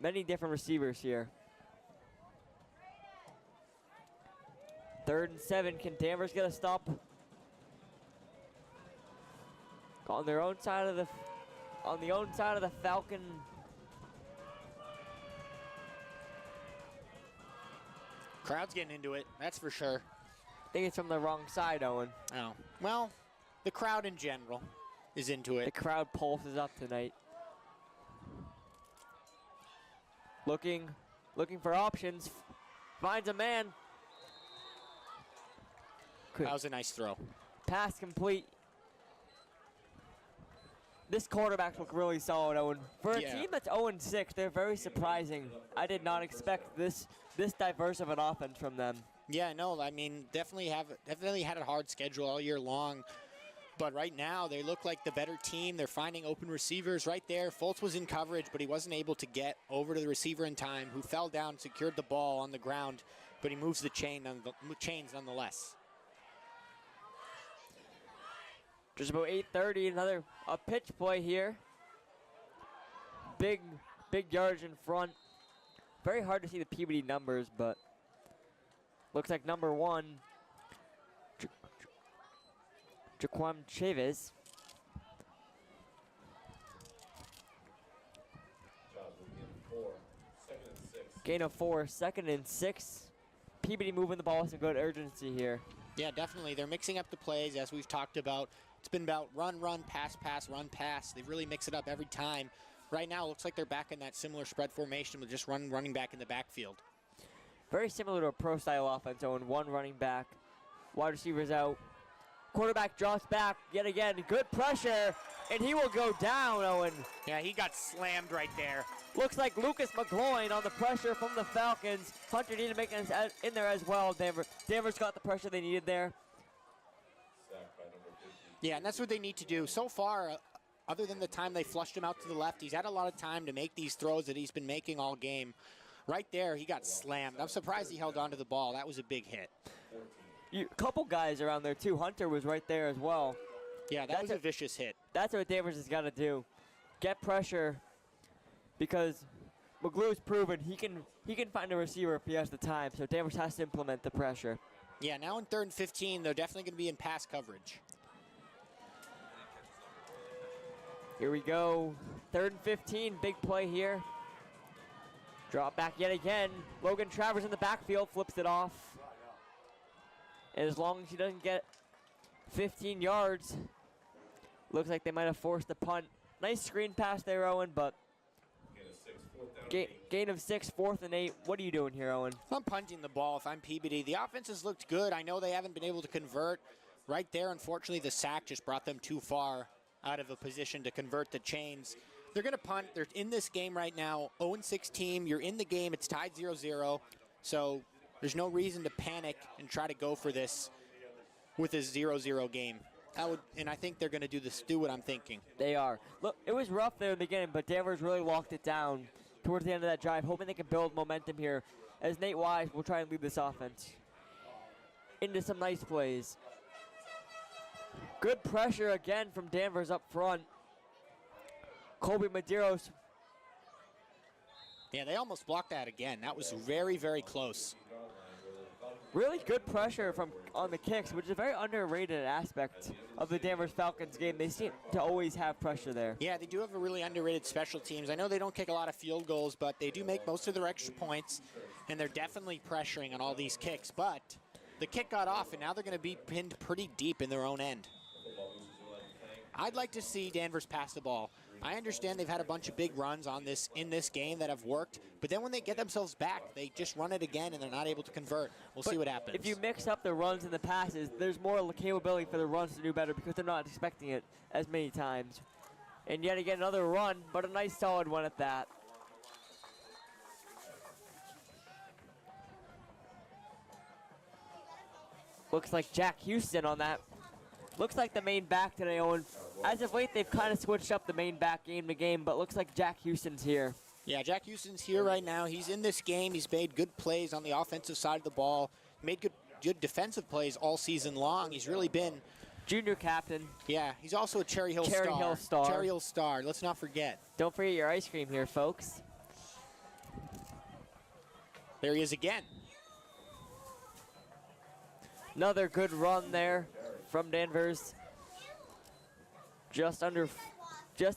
Many different receivers here. 3rd and 7. Can Danvers get a stop? On their own side of the Falcon. Crowd's getting into it, that's for sure. I think it's from the wrong side, Owen. Oh, well, the crowd in general is into it. The crowd pulses up tonight. Looking for options. Finds a man. That was a nice throw. Pass complete. This quarterback look really solid, Owen. For a team that's 0-6, they're very surprising. I did not expect this diverse of an offense from them. Yeah, no, I mean, definitely had a hard schedule all year long. But right now, they look like the better team. They're finding open receivers right there. Fultz was in coverage, but he wasn't able to get over to the receiver in time, who fell down, secured the ball on the ground, but he moves the chains nonetheless. Just about 8:30, another pitch play here. Big yards in front. Very hard to see the Peabody numbers, but looks like number 1, Jaquan Chavez. Gain of 4, 2nd and 6. Peabody moving the ball with some good urgency here. Yeah, definitely. They're mixing up the plays, as we've talked about. It's been about run, pass, run, pass. They really mix it up every time. Right now, it looks like they're back in that similar spread formation with just running back in the backfield. Very similar to a pro-style offense, Owen. 1 running back, wide receivers out. Quarterback drops back yet again. Good pressure, and he will go down, Owen. Yeah, he got slammed right there. Looks like Lucas McGloin on the pressure from the Falcons. Hunter needed to make it in there as well. Danvers got the pressure they needed there. Yeah, and that's what they need to do. So far, other than the time they flushed him out to the left, he's had a lot of time to make these throws that he's been making all game. Right there, he got slammed. I'm surprised he held on to the ball. That was a big hit. A couple guys around there, too. Hunter was right there as well. Yeah, that was a vicious hit. That's what Danvers has got to do. Get pressure, because McGlue's proven he can find a receiver if he has the time, so Danvers has to implement the pressure. Yeah, now in 3rd and 15, they're definitely going to be in pass coverage. Here we go. 3rd and 15, big play here. Drop back yet again. Logan Travers in the backfield, flips it off. And as long as he doesn't get 15 yards, looks like they might have forced the punt. Nice screen pass there, Owen, but gain of 6, 4th and 8. What are you doing here, Owen? I'm punting the ball if I'm Peabody. The offense has looked good. I know they haven't been able to convert. Right there, unfortunately, the sack just brought them too far out of a position to convert the chains. They're going to punt. They're in this game right now. 0-6 team. You're in the game. It's tied 0-0. So there's no reason to panic and try to go for this with a 0-0 game. And I think they're going to do what I'm thinking. They are. Look, it was rough there in the beginning, but Danvers really locked it down towards the end of that drive, hoping they can build momentum here as Nate Wise will try and lead this offense into some nice plays. Good pressure again from Danvers up front. Colby Medeiros. Yeah, they almost blocked that again. That was very, very close. Really good pressure on the kicks, which is a very underrated aspect of the Danvers Falcons game. They seem to always have pressure there. Yeah, they do have a really underrated special teams. I know they don't kick a lot of field goals, but they do make most of their extra points, and they're definitely pressuring on all these kicks. But the kick got off, and now they're going to be pinned pretty deep in their own end. I'd like to see Danvers pass the ball. I understand they've had a bunch of big runs in this game that have worked, but then when they get themselves back, they just run it again and they're not able to convert. We'll see what happens. If you mix up the runs and the passes, there's more capability for the runs to do better because they're not expecting it as many times. And yet again, another run, but a nice solid one at that. Looks like Jack Houston on that. Looks like the main back today, Owen. As of late, they've kind of switched up the main back game to game, but looks like Jack Houston's here. Yeah, Jack Houston's here right now. He's in this game. He's made good plays on the offensive side of the ball. Made good defensive plays all season long. He's really been junior captain. Yeah, he's also a Cherry Hill Cherry star. Hill star. Cherry Hill star. Let's not forget. Don't forget your ice cream here, folks. There he is again. Another good run there from Danvers. Just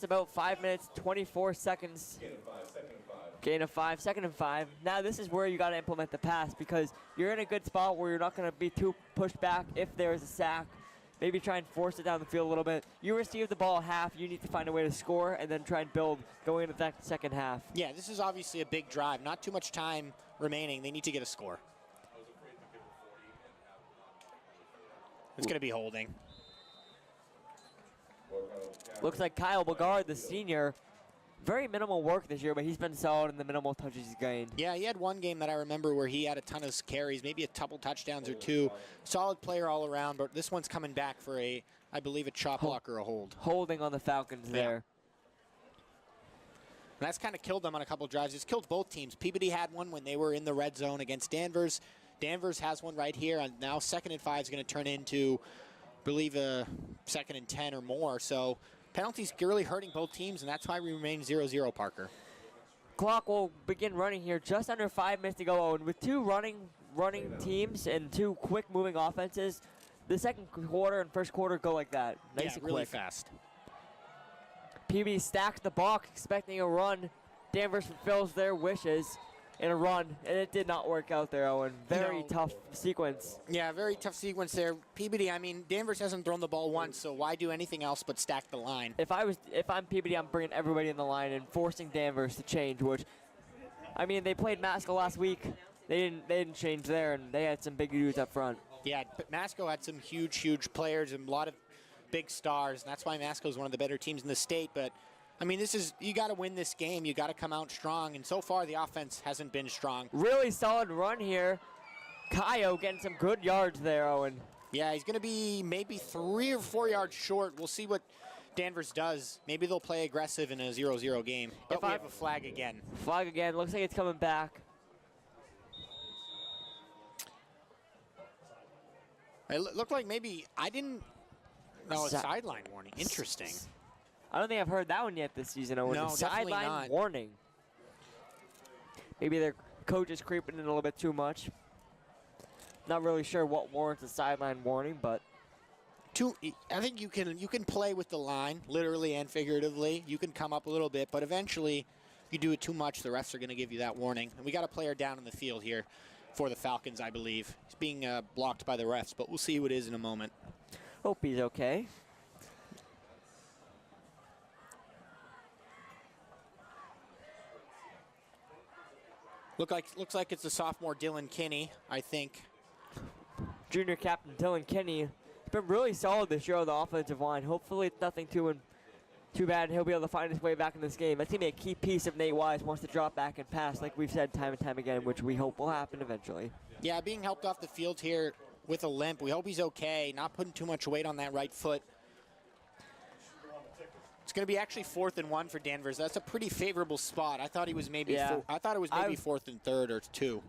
about 5 minutes, 24 seconds. Gain of 5, second and 5. Now this is where you got to implement the pass because you're in a good spot where you're not going to be too pushed back if there is a sack. Maybe try and force it down the field a little bit. You receive the ball half, you need to find a way to score and then try and build going into that second half. Yeah, this is obviously a big drive. Not too much time remaining. They need to get a score. It's going to be holding. Looks like Kyle Bogard, the senior, very minimal work this year, but he's been solid in the minimal touches he's gained. Yeah, he had one game that I remember where he had a ton of carries, maybe a couple touchdowns or two. Solid player all around, but this one's coming back for I believe, a chop block or a hold. Holding on the Falcons there. And that's kind of killed them on a couple drives. It's killed both teams. Peabody had one when they were in the red zone against Danvers. Danvers has one right here, and now 2nd and 5 is going to turn into, I believe, a 2nd and 10 or more. So penalties really hurting both teams, and that's why we remain 0-0, Parker. Clock will begin running here just under 5 minutes to go, and with two running teams and two quick-moving offenses, the second quarter and first quarter go like that. Nice and really quick. fast. Peabody stacks the box, expecting a run. Danvers fulfills their wishes in a run, and it did not work out there, Owen. Very tough sequence. Yeah, very tough sequence there. Peabody, I mean, Danvers hasn't thrown the ball once, so why do anything else but stack the line? If I'm Peabody, I'm bringing everybody in the line and forcing Danvers to change, which, I mean, they played Masco last week. They didn't change there, and they had some big dudes up front. Yeah, but Masco had some huge players and a lot of big stars, and that's why Masco is one of the better teams in the state, but I mean, you got to win this game. You got to come out strong, and so far the offense hasn't been strong. Really solid run here. Kayo getting some good yards there, Owen. Yeah, he's going to be maybe 3 or 4 yards short. We'll see what Danvers does. Maybe they'll play aggressive in a 0-0 game. But we have a flag again. Flag again. Looks like it's coming back. It looked like maybe no, it's sideline warning. Interesting. I don't think I've heard that one yet this season, Owen. No, definitely sideline not. warning. Maybe their coach is creeping in a little bit too much. Not really sure what warrants a sideline warning, but I think you can play with the line, literally and figuratively. You can come up a little bit, but eventually, if you do it too much, the refs are going to give you that warning. And we got a player down in the field here for the Falcons, I believe. He's being blocked by the refs, but we'll see who it is in a moment. Hope he's okay. Looks like it's the sophomore Dylan Kinney, I think. Junior captain Dylan Kinney has been really solid this year on the offensive line. Hopefully it's nothing too bad. He'll be able to find his way back in this game. That's going to be a key piece if Nate Wise wants to drop back and pass, like we've said time and time again, which we hope will happen eventually. Yeah, being helped off the field here with a limp. We hope he's okay, not putting too much weight on that right foot. It's going to be actually 4th and 1 for Danvers. That's a pretty favorable spot. I thought it was maybe 4th and 3rd or 2.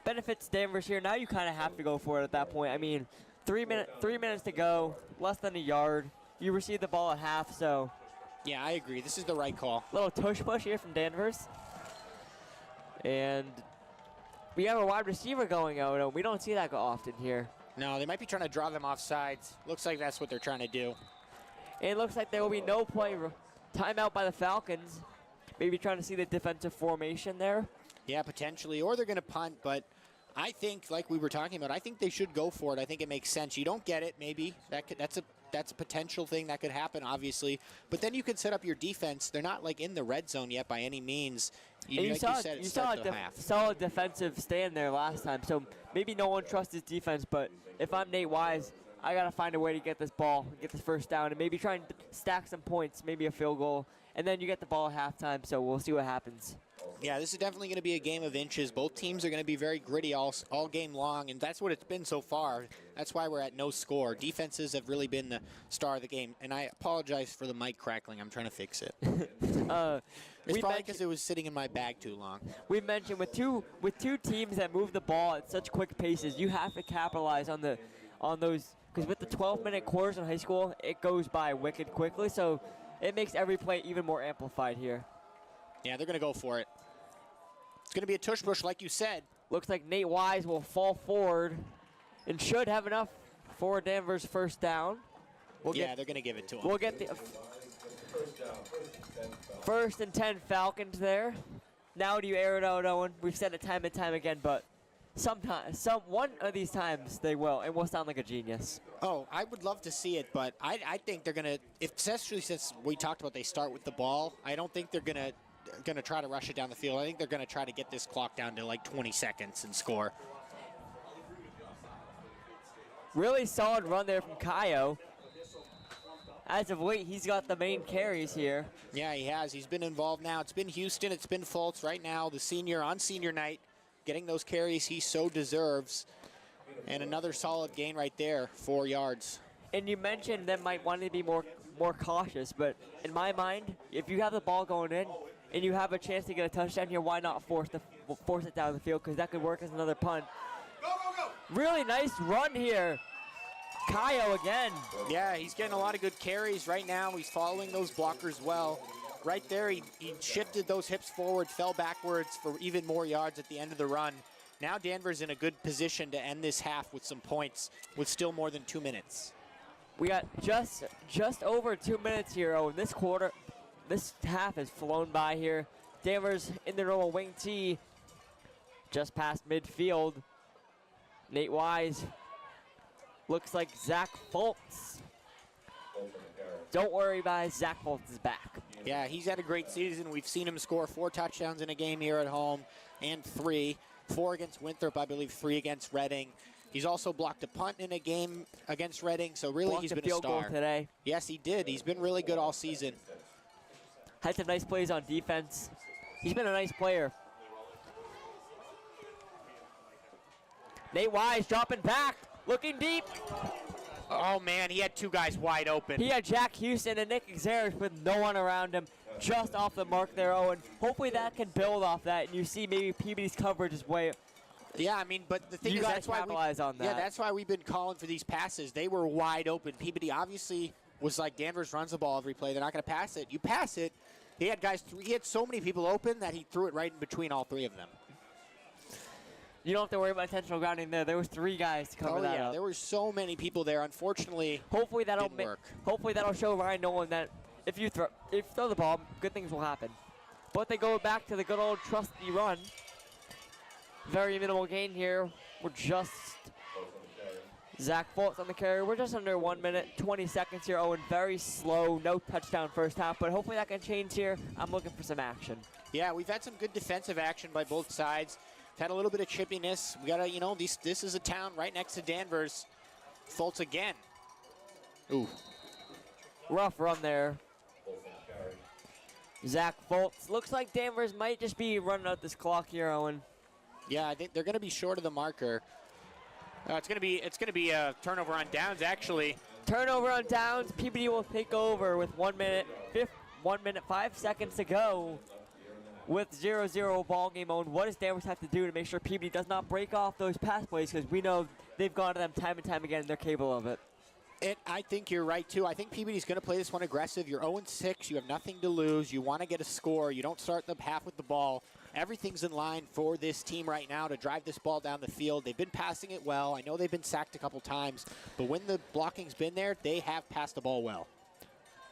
Benefits Danvers here. Now you kind of have to go for it at that point. I mean, 3 minutes to go, less than a yard. You receive the ball at half, so. Yeah, I agree. This is the right call. Little tush push here from Danvers. And we have a wide receiver going out. We don't see that often here. No, they might be trying to draw them off sides. Looks like that's what they're trying to do. And it looks like there will be no play. Timeout by the Falcons. Maybe trying to see the defensive formation there. Yeah, potentially. Or they're going to punt, but I think, like we were talking about, I think they should go for it. I think it makes sense. You don't get it, maybe. That's a potential thing that could happen, obviously. But then you can set up your defense. They're not, like, in the red zone yet by any means. You saw a solid defensive stand there last time. So maybe no one trusts his defense, but if I'm Nate Wise, I got to find a way to get this ball, get this first down, and maybe try and stack some points, maybe a field goal, and then you get the ball at halftime, so we'll see what happens. Yeah, this is definitely going to be a game of inches. Both teams are going to be very gritty all game long, and that's what it's been so far. That's why we're at no score. Defenses have really been the star of the game, and I apologize for the mic crackling. I'm trying to fix it. It's probably because it was sitting in my bag too long. We mentioned with two teams that move the ball at such quick paces, you have to capitalize on those, because with the 12-minute quarters in high school, it goes by wicked quickly, so it makes every play even more amplified here. Yeah, they're going to go for it. It's going to be a tush push, like you said. Looks like Nate Wise will fall forward and should have enough for Danvers' first down. They're going to give it to him. We'll get the first and 10 Falcons there. Now do you air it out, Owen? We've said it time and time again, but one of these times they will, and we'll sound like a genius. Oh, I would love to see it, but I think they're going to, especially since we talked about they start with the ball, I don't think they're going to try to rush it down the field. I think they're going to try to get this clock down to like 20 seconds and score. Really solid run there from Kaio. As of late, he's got the main carries here. Yeah, he has. He's been involved now. It's been Houston. It's been Fultz right now, the senior on senior night, getting those carries he so deserves. And another solid gain right there, 4 yards. And you mentioned that might want to be more cautious, but in my mind, if you have the ball going in and you have a chance to get a touchdown here, why not force it down the field, because that could work as another punt. Go, go, go! Really nice run here. Kaio again. Yeah, he's getting a lot of good carries right now. He's following those blockers well. Right there, he shifted those hips forward, fell backwards for even more yards at the end of the run. Now Danvers in a good position to end this half with some points with still more than 2 minutes. We got just over 2 minutes here. Oh, in this quarter, this half has flown by here. Danvers in the normal wing tee, just past midfield. Nate Wise. Looks like Zach Fultz. Don't worry, guys. Zach Fultz is back. Yeah, he's had a great season. We've seen him score 4 touchdowns in a game here at home and 3. 4 against Winthrop, I believe 3 against Reading. He's also blocked a punt in a game against Reading, so really he's been a star. Blocked a field goal today. Yes, he did. He's been really good all season. Had some nice plays on defense. He's been a nice player. Nate Wise dropping back. Looking deep. Oh, man, he had 2 guys wide open. He had Jack Houston and Nick Xeris with no one around him, just off the mark there, Owen. Hopefully that can build off that, and you see maybe Peabody's coverage is way. Yeah, I mean, but the thing you is, that's why capitalize on that. Yeah, that's why we've been calling for these passes. They were wide open. Peabody obviously was like, Danvers runs the ball every play. They're not going to pass it. You pass it. He had he had so many people open that he threw it right in between all 3 of them. You don't have to worry about intentional grounding there. There was 3 guys to cover that up. There were so many people there. Unfortunately, hopefully that'll work. Hopefully that'll show Ryan Nolan that if you throw the ball, good things will happen. But they go back to the good old trusty run. Very minimal gain here. We're just Zach Fultz on the carry. We're just under 1 minute, 20 seconds here. Owen, very slow, no touchdown first half, but hopefully that can change here. I'm looking for some action. Yeah, we've had some good defensive action by both sides. Had a little bit of chippiness. We gotta, this is a town right next to Danvers. Fultz again. Ooh. Rough run there. Zach Fultz. Looks like Danvers might just be running out this clock here, Owen. Yeah, I think they're gonna be short of the marker. It's gonna be a turnover on downs, actually. Turnover on downs. Peabody will take over with 1 minute, 5 seconds to go. With 0-0 ball game owned, what does Danvers have to do to make sure Peabody does not break off those pass plays? Because we know they've gone to them time and time again, and they're capable of it. I think you're right, too. I think Peabody's going to play this one aggressive. You're 0-6. You have nothing to lose. You want to get a score. You don't start the half with the ball. Everything's in line for this team right now to drive this ball down the field. They've been passing it well. I know they've been sacked a couple times, but when the blocking's been there, they have passed the ball well.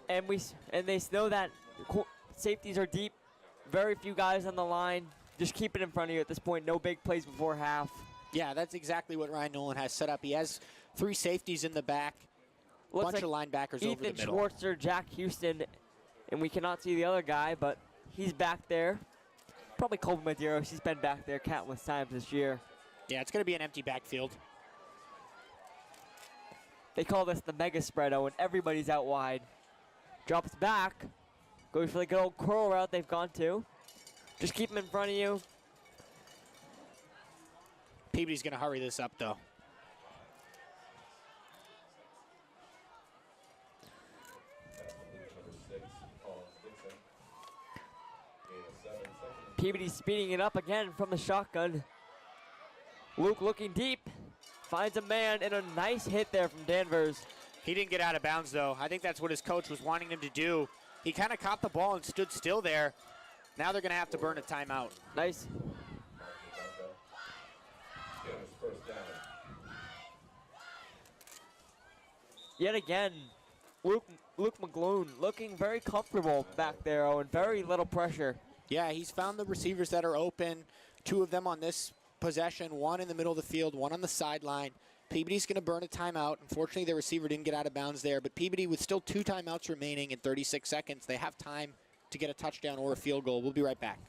And they know that safeties are deep. Very few guys on the line. Just keep it in front of you at this point. No big plays before half. Yeah, that's exactly what Ryan Nolan has set up. He has 3 safeties in the back, a bunch of linebackers over the middle. Ethan Schwartzer, Jack Houston, and we cannot see the other guy, but he's back there. Probably Colby Medeiros. He's been back there countless times this year. Yeah, it's going to be an empty backfield. They call this the mega spread, Owen. Everybody's out wide. Drops back. Goes for the good old curl route they've gone to. Just keep them in front of you. Peabody's going to hurry this up, though. Peabody speeding it up again from the shotgun. Luke looking deep, finds a man, and a nice hit there from Danvers. He didn't get out of bounds, though. I think that's what his coach was wanting him to do. He kind of caught the ball and stood still there. Now they're going to have to burn a timeout. Nice. Yet again, Luke McGloon looking very comfortable back there, Owen. Very little pressure. Yeah, he's found the receivers that are open. 2 of them on this possession, 1 in the middle of the field, 1 on the sideline. Peabody's going to burn a timeout. Unfortunately, the receiver didn't get out of bounds there, but Peabody with still 2 timeouts remaining in 36 seconds. They have time to get a touchdown or a field goal. We'll be right back.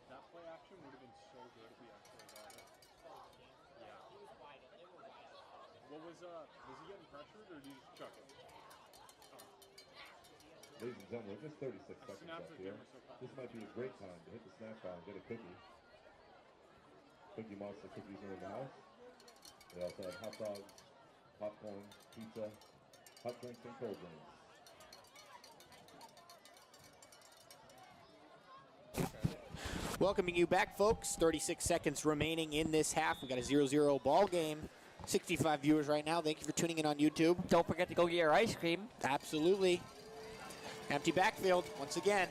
That play action would have been so good if we actually got it. Yeah. What was he getting pressured or did he just chuck it? Ladies and gentlemen, just 36 seconds Snaps left the here. camera so fast. This might be a great time to hit the snack bar and get a cookie. Cookie Monster cookies are in the house. They also have hot dogs, popcorn, pizza, hot drinks, and cold drinks. Welcoming you back, folks. 36 seconds remaining in this half. We got a 0-0 ball game. 65 viewers right now. Thank you for tuning in on YouTube. Don't forget to go get your ice cream. Absolutely. Empty backfield once again.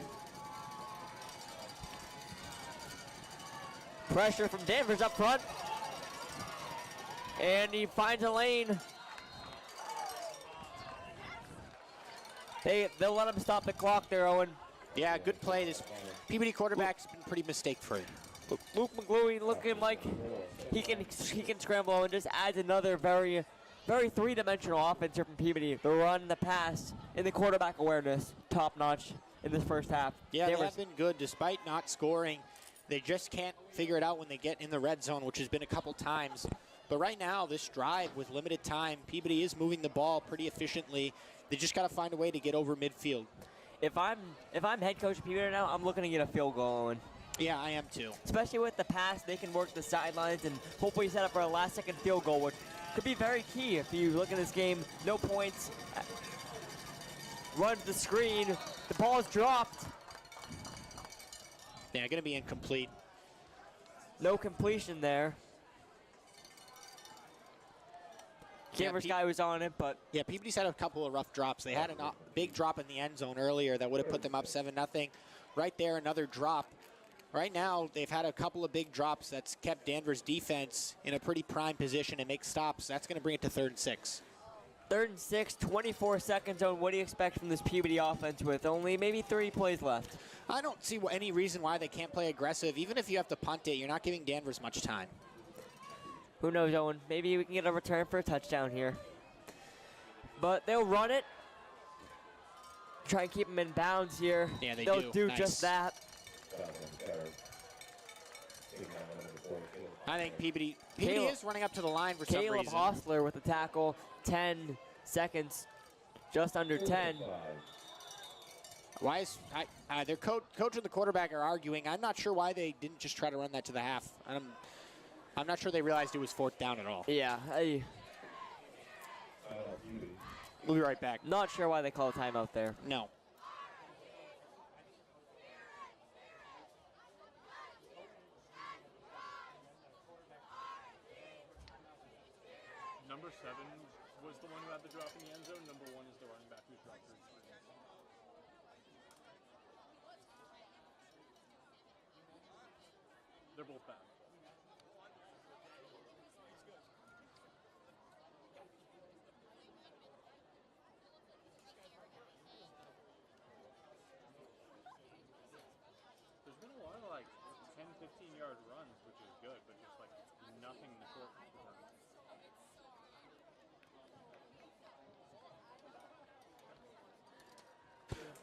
Pressure from Danvers up front. And he finds a lane. They'll let him stop the clock there, Owen. Yeah, good play. This Peabody quarterback's been pretty mistake-free. Luke McGloin looking like he can scramble and just adds another very three-dimensional offense here from Peabody. The run, the pass, and the quarterback awareness, top-notch in this first half. Yeah, they have been good despite not scoring. They just can't figure it out when they get in the red zone, which has been a couple times. But right now, this drive with limited time, Peabody is moving the ball pretty efficiently. They just got to find a way to get over midfield. If I'm head coach of Peabody now, I'm looking to get a field goal, Owen. Yeah, I am too. Especially with the pass, they can work the sidelines and hopefully set up for a last-second field goal, which could be very key if you look at this game. No points. Runs the screen. The ball is dropped. Yeah, going to be incomplete. No completion there. Camera's guy was on it, but... Yeah, Peabody's had a couple of rough drops. They had a big drop in the end zone earlier that would have put them up 7-0. Right there, another drop. Right now, they've had a couple of big drops that's kept Danvers' defense in a pretty prime position and make stops. That's going to bring it to 3rd and 6. 3rd and 6, 24 seconds on. What do you expect from this Peabody offense with only maybe 3 plays left? I don't see any reason why they can't play aggressive. Even if you have to punt it, you're not giving Danvers much time. Who knows, Owen? Maybe we can get a return for a touchdown here. But they'll run it. Try and keep them in bounds here. Yeah, They'll do nice. just that. I think Peabody is running up to the line for some Caleb reason. Hostler with the tackle. 10 seconds. Just under 10. Why is their coach and the quarterback are arguing? I'm not sure why they didn't just try to run that to the half. I'm not sure they realized it was 4th down at all. Yeah. We'll be right back. Not sure why they call a timeout there. No. Number 7 was the one who had the drop in the end zone. Number 1 is the running back who's dropped through. They're both bad. There's been a lot of like 10, 15-yard runs, which is good, but just like nothing in the short term.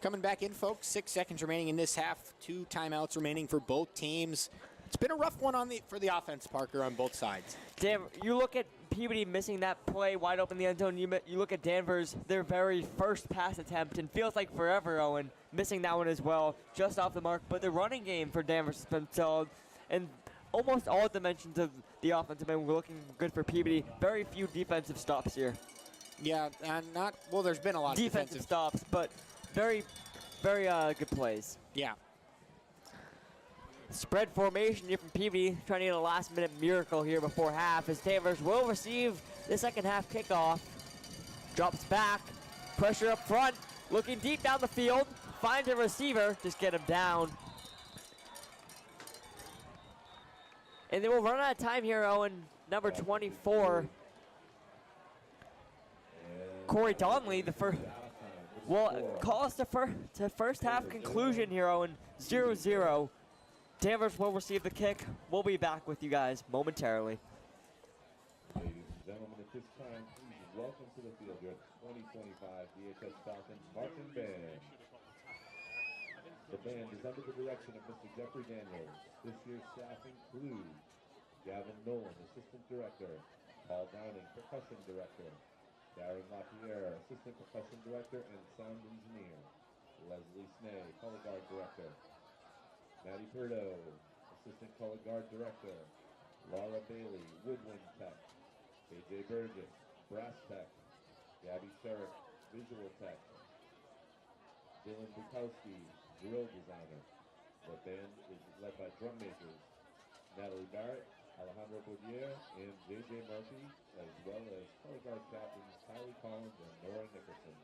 Coming back in, folks. 6 seconds remaining in this half. 2 timeouts remaining for both teams. It's been a rough one for the offense, Parker, on both sides. Damn, you look at Peabody missing that play wide open in the end zone, you look at Danvers, their very first pass attempt, and feels like forever, Owen, missing that one as well, just off the mark. But the running game for Danvers has been solid, and almost all dimensions of the offensive end were looking good for Peabody. Very few defensive stops here. Yeah, and there's been a lot of Defensive stops, but very good plays. Yeah. Spread formation here from Peabody, trying to get a last-minute miracle here before half, as Danvers will receive the second half kickoff. Drops back, pressure up front, looking deep down the field, finds a receiver, just get him down. And they will run out of time here, Owen, number 24. Corey Donnelly, the first, will call us to first half conclusion here, Owen, 0-0. Danvers will receive the kick. We'll be back with you guys momentarily. Ladies and gentlemen, at this time, please welcome to the field your 2025 DHS Falcons Marching Band. The band is under the direction of Mr. Jeffrey Daniels. This year's staff includes Gavin Nolan, Assistant Director, Paul Downing, Percussion Director, Darren LaPierre, Assistant Percussion Director and Sound Engineer, Leslie Snay, Color Guard Director, Maddie Perdo, Assistant Color Guard Director, Laura Bailey, Woodwind Tech, KJ Burgess, Brass Tech, Gabby Sherrick, Visual Tech, Dylan Bukowski, Drill Designer. The band is led by drum makers Natalie Barrett, Alejandro Boudier, and JJ Murphy, as well as Color Guard captains Kylie Collins and Nora Nicholson.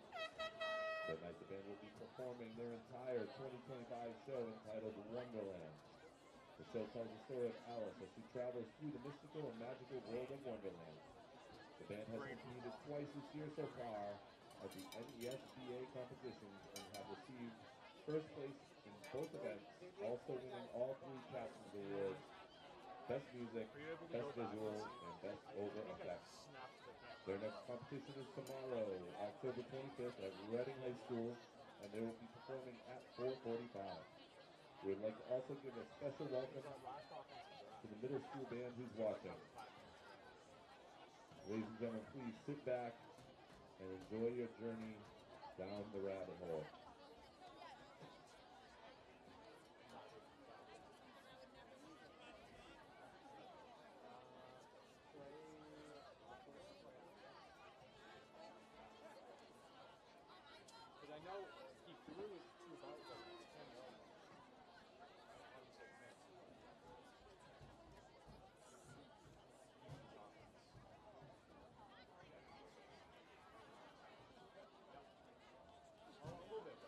Tonight, the band will be performing their entire 2025 show entitled Wonderland. The show tells the story of Alice as she travels through the mystical and magical world of Wonderland. The band has competed twice this year so far at the NESBA competitions and have received first place in both events, also winning all three captains awards: Best Music, Best Visual, and Best Over Effects. Their next competition is tomorrow, October 25th at Reading High School, and they will be performing at 4:45. We would like to also give a special welcome to the middle school band who's watching. Ladies and gentlemen, please sit back and enjoy your journey down the rabbit hole. I know he threw it to about 10 yards. A little bit.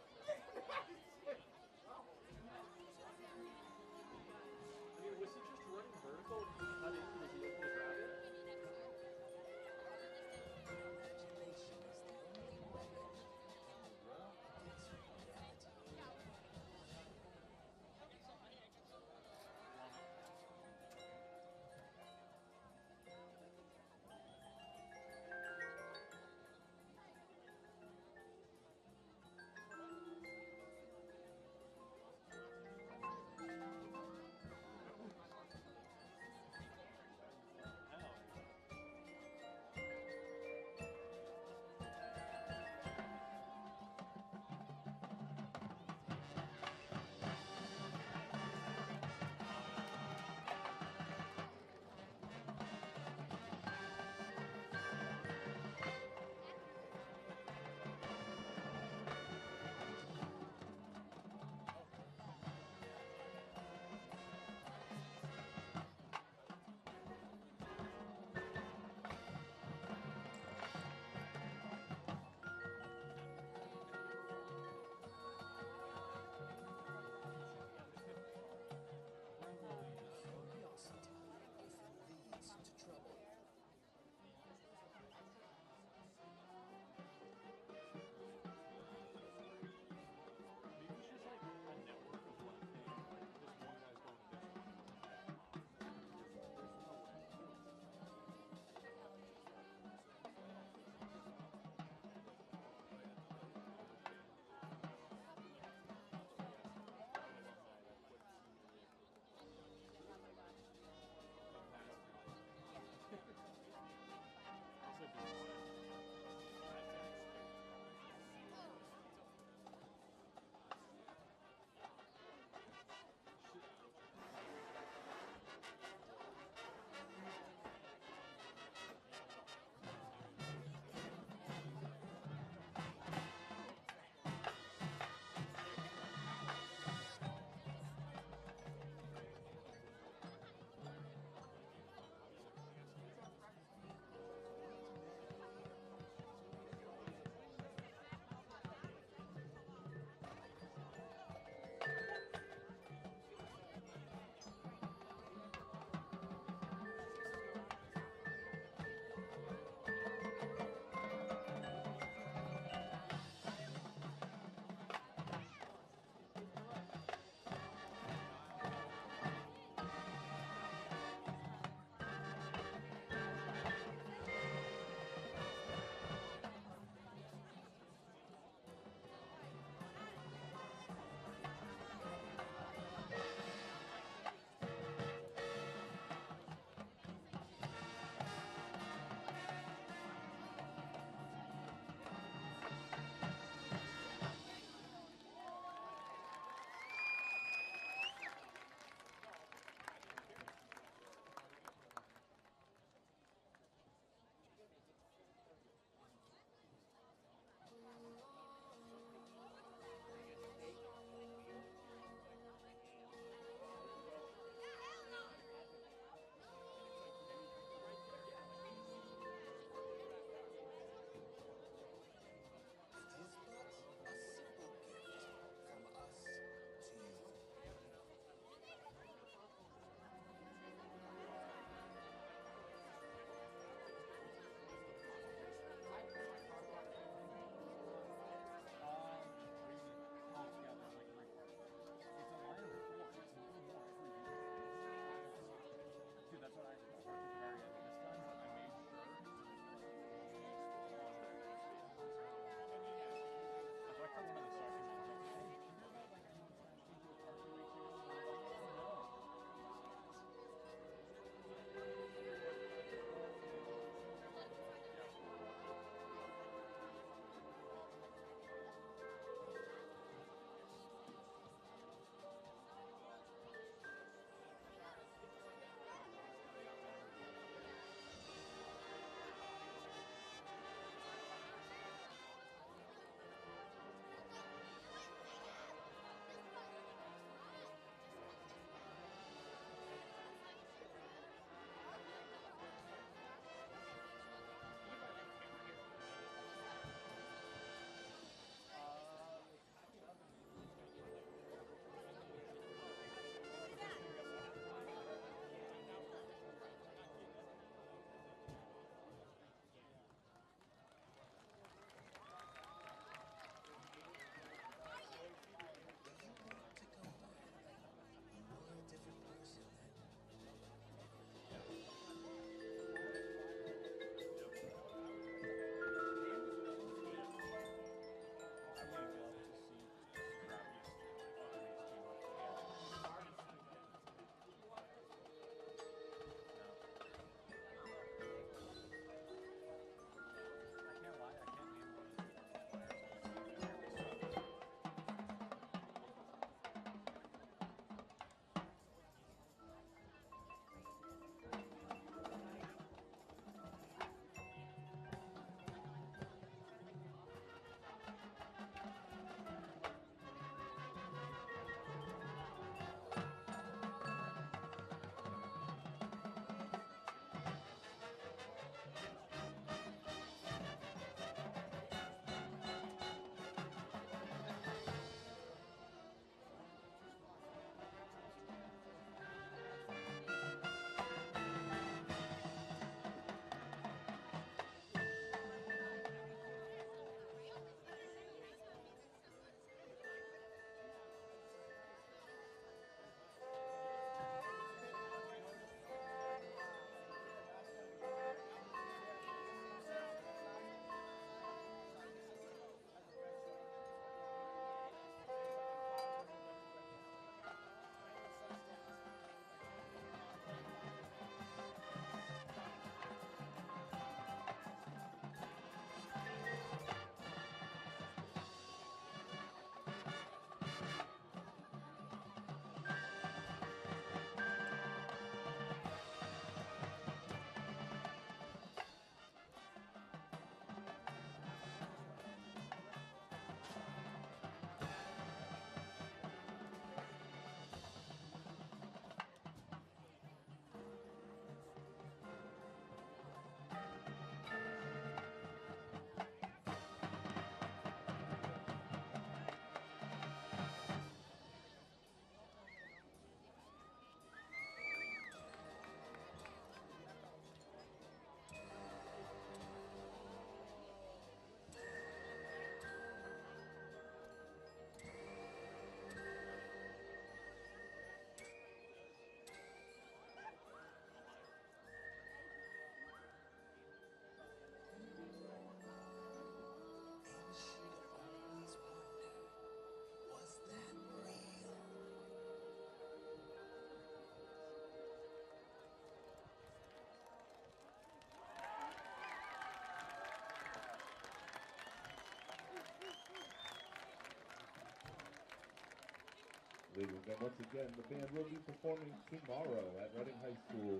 Ladies and gentlemen, once again, the band will be performing tomorrow at Reading High School,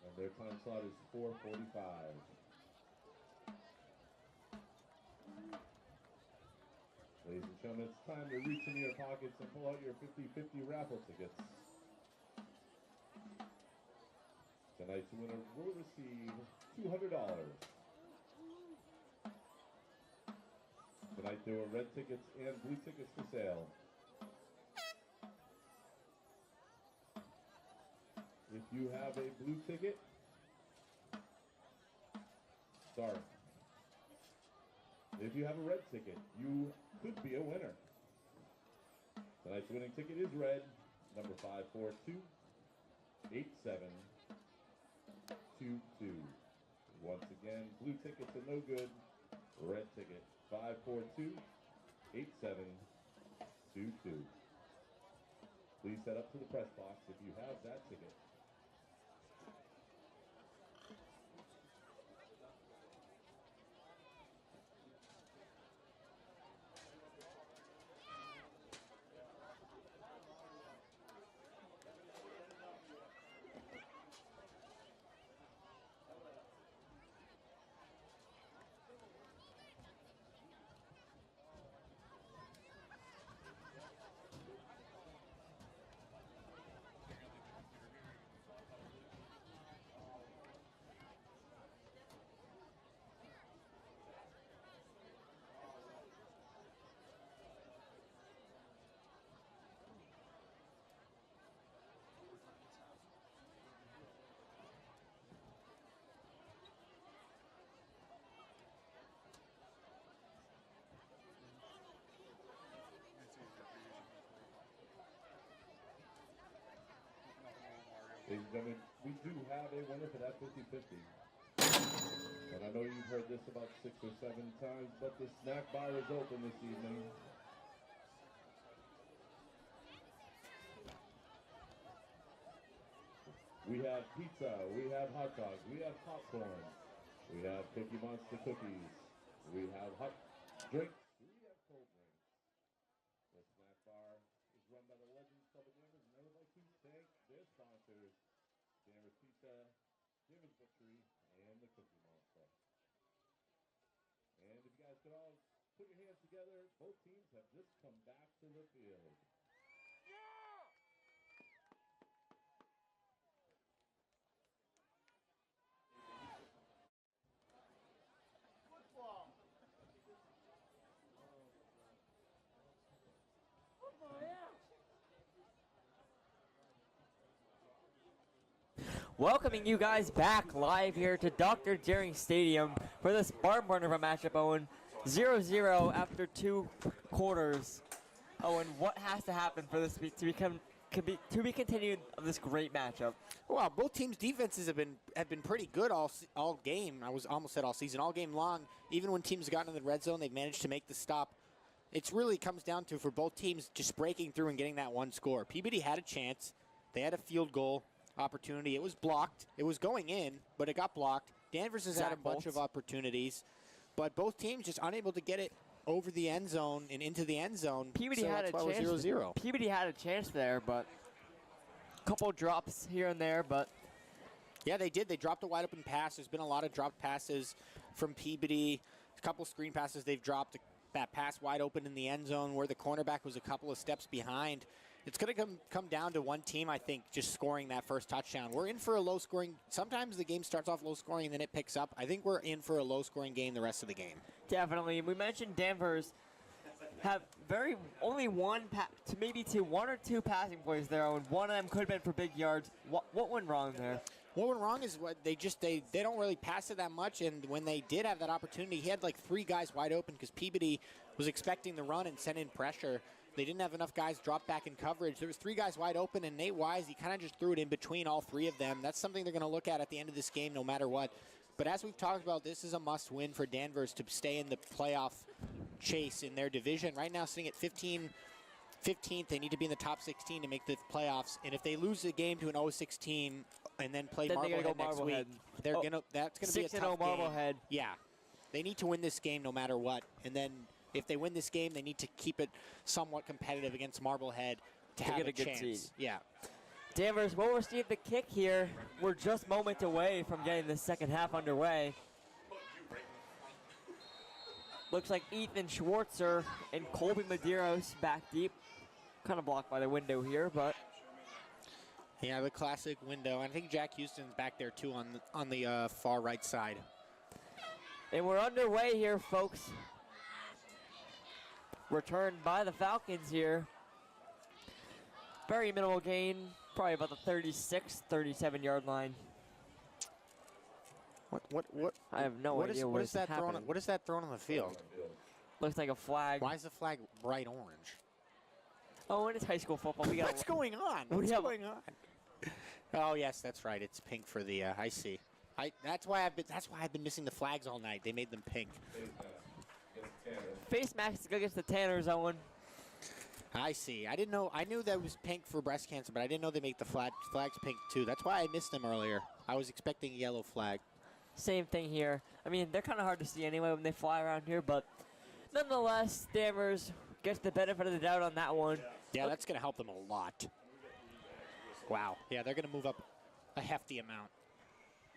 and their time slot is 4:45. Ladies and gentlemen, it's time to reach into your pockets and pull out your 50-50 raffle tickets. Tonight's winner will receive $200. Tonight there were red tickets and blue tickets for sale. If you have a blue ticket, sorry. If you have a red ticket, you could be a winner. Tonight's winning ticket is red, number 542-8722. Once again, blue tickets are no good, red ticket 542-8722. Please head up to the press box if you have that ticket. Ladies and gentlemen, we do have a winner for that 50-50. And I know you've heard this about 6 or 7 times, but the snack bar is open this evening. We have pizza, we have hot dogs, we have popcorn, we have Cookie Monster cookies, we have hot drinks, we have cold drinks. The snack bar is run by the Legends Club of Danvers, and I would like to thank their sponsors, Danvers Pizza, Danvers Butchery, and the Cookie Monster. And if you guys could all put your hands together, both teams have just come back to the field. Welcoming you guys back live here to Dr. Deering Stadium for this barn burner of a matchup, Owen. 0-0 after 2 quarters. Owen, what has to happen for this to be continued of this great matchup? Well, both teams' defenses have been pretty good all game. I was almost said all season, all game long. Even when teams have gotten in the red zone, they've managed to make the stop. It really comes down to, for both teams, just breaking through and getting that one score. Peabody had a chance. They had a field goal opportunity. It was blocked. It was going in, but it got blocked. Danvers has had a bunch of opportunities, but both teams just unable to get it over the end zone and into the end zone. Peabody had a chance. 0-0. Peabody had a chance there, but a couple drops here and there, but yeah, they did. They dropped a wide open pass. There's been a lot of dropped passes from Peabody. A couple screen passes they've dropped. That pass wide open in the end zone where the cornerback was a couple of steps behind. It's going to come down to one team, I think, just scoring that first touchdown. We're in for a low-scoring. Sometimes the game starts off low-scoring and then it picks up. I think we're in for a low-scoring game the rest of the game. Definitely. We mentioned Danvers have only one to maybe one or two passing plays there, and one of them could have been for big yards. What went wrong there? What went wrong is they don't really pass it that much, and when they did have that opportunity, he had like 3 guys wide open because Peabody was expecting the run and sent in pressure. They didn't have enough guys drop back in coverage. There was 3 guys wide open, and Nate Wise, he kind of just threw it in between all 3 of them. That's something they're going to look at the end of this game no matter what. But as we've talked about, this is a must-win for Danvers to stay in the playoff chase in their division. Right now, sitting at 15th, they need to be in the top 16 to make the playoffs. And if they lose the game to an 0-16 and then play Marblehead next week, that's going to be a tough 6-0 Marblehead. Yeah. They need to win this game no matter what. And then if they win this game, they need to keep it somewhat competitive against Marblehead to have get a a good chance. seed. Yeah. Danvers will receive the kick here. We're just moments away from getting the second half underway. Looks like Ethan Schwartzer and Colby Medeiros back deep. Kind of blocked by the window here, but Yeah, the classic window. I think Jack Houston's back there too on the far right side. and we're underway here, folks. Returned by the Falcons here. Very minimal gain, probably about the 36, 37-yard line. What? I have no idea what is that happening. thrown? What is that thrown on the field? Looks like a flag. Why is the flag bright orange? Oh, and it's high school football. We got What's going on? We What's have- going on? Oh yes, that's right. It's pink for the. I see. That's why I've been missing the flags all night. They made them pink. face mask against the Tanners, Owen. I see. I didn't know. I knew that was pink for breast cancer, but I didn't know they make the flags pink too. That's why I missed them earlier. I was expecting a yellow flag. Same thing here. I mean, they're kind of hard to see anyway when they fly around here, but nonetheless, Danvers gets the benefit of the doubt on that one. Yeah, that's going to help them a lot. Wow. Yeah, they're going to move up a hefty amount.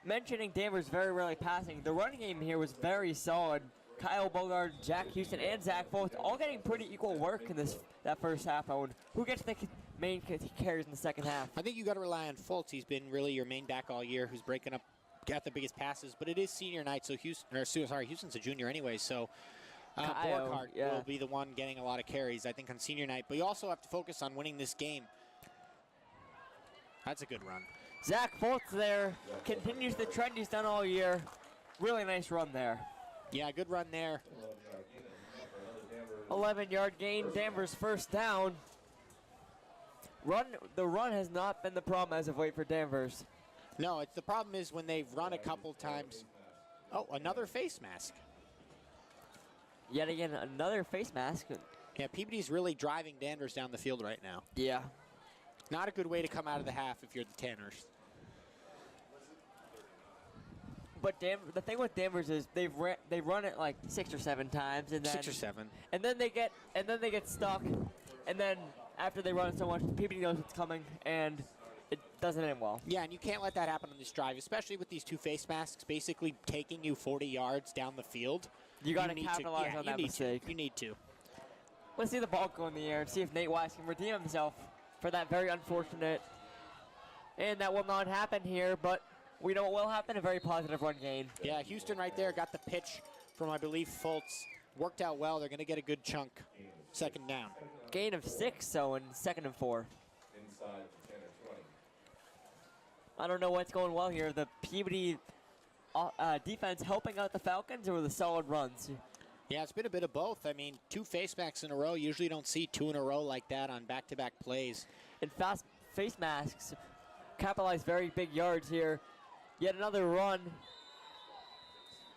Mentioning Danvers very rarely passing, the running game here was very solid. Kyle Bogard, Jack Houston, and Zach Foltz all getting pretty equal work in that first half, Owen. Who gets the main carries in the second half? I think you got to rely on Foltz. He's been really your main back all year, who's breaking up, got the biggest passes. But it is senior night, so Houston's a junior anyway, so Kyle, Borghardt yeah. will be the one getting a lot of carries, I think, on senior night. But you also have to focus on winning this game. That's a good run. Zach Foltz there continues the trend he's done all year. Really nice run there. Yeah, good run there. 11-yard gain, Danvers first down. The run has not been the problem as of late for Danvers. No, the problem is when they've run a couple times. Oh, another face mask. Yet again, another face mask. Yeah, Peabody's really driving Danvers down the field right now. Yeah. Not a good way to come out of the half if you're the Tanners. But the thing with Danvers is they run it like 6 or 7 times, and then 6 or 7. and then they get stuck, and then after they run it so much, Peabody knows what's coming, and it doesn't end well. Yeah, and you can't let that happen on this drive, especially with these two face masks basically taking you 40 yards down the field. You got to need capitalize on that mistake. You need to. Let's see the ball go in the air and see if Nate Wise can redeem himself for that very unfortunate. And that will not happen here, but we know what will happen, a very positive run gain. Yeah, Houston right there got the pitch from, I believe, Foltz. Worked out well. They're going to get a good chunk. Second down. Gain of 6, so in 2nd and 4. Inside the 10 or 20. I don't know what's going well here. The Peabody defense helping out the Falcons or the solid runs? Yeah, it's been a bit of both. I mean, 2 face masks in a row. Usually don't see 2 in a row like that on back-to-back plays. And fast face masks capitalize very big yards here. Yet another run.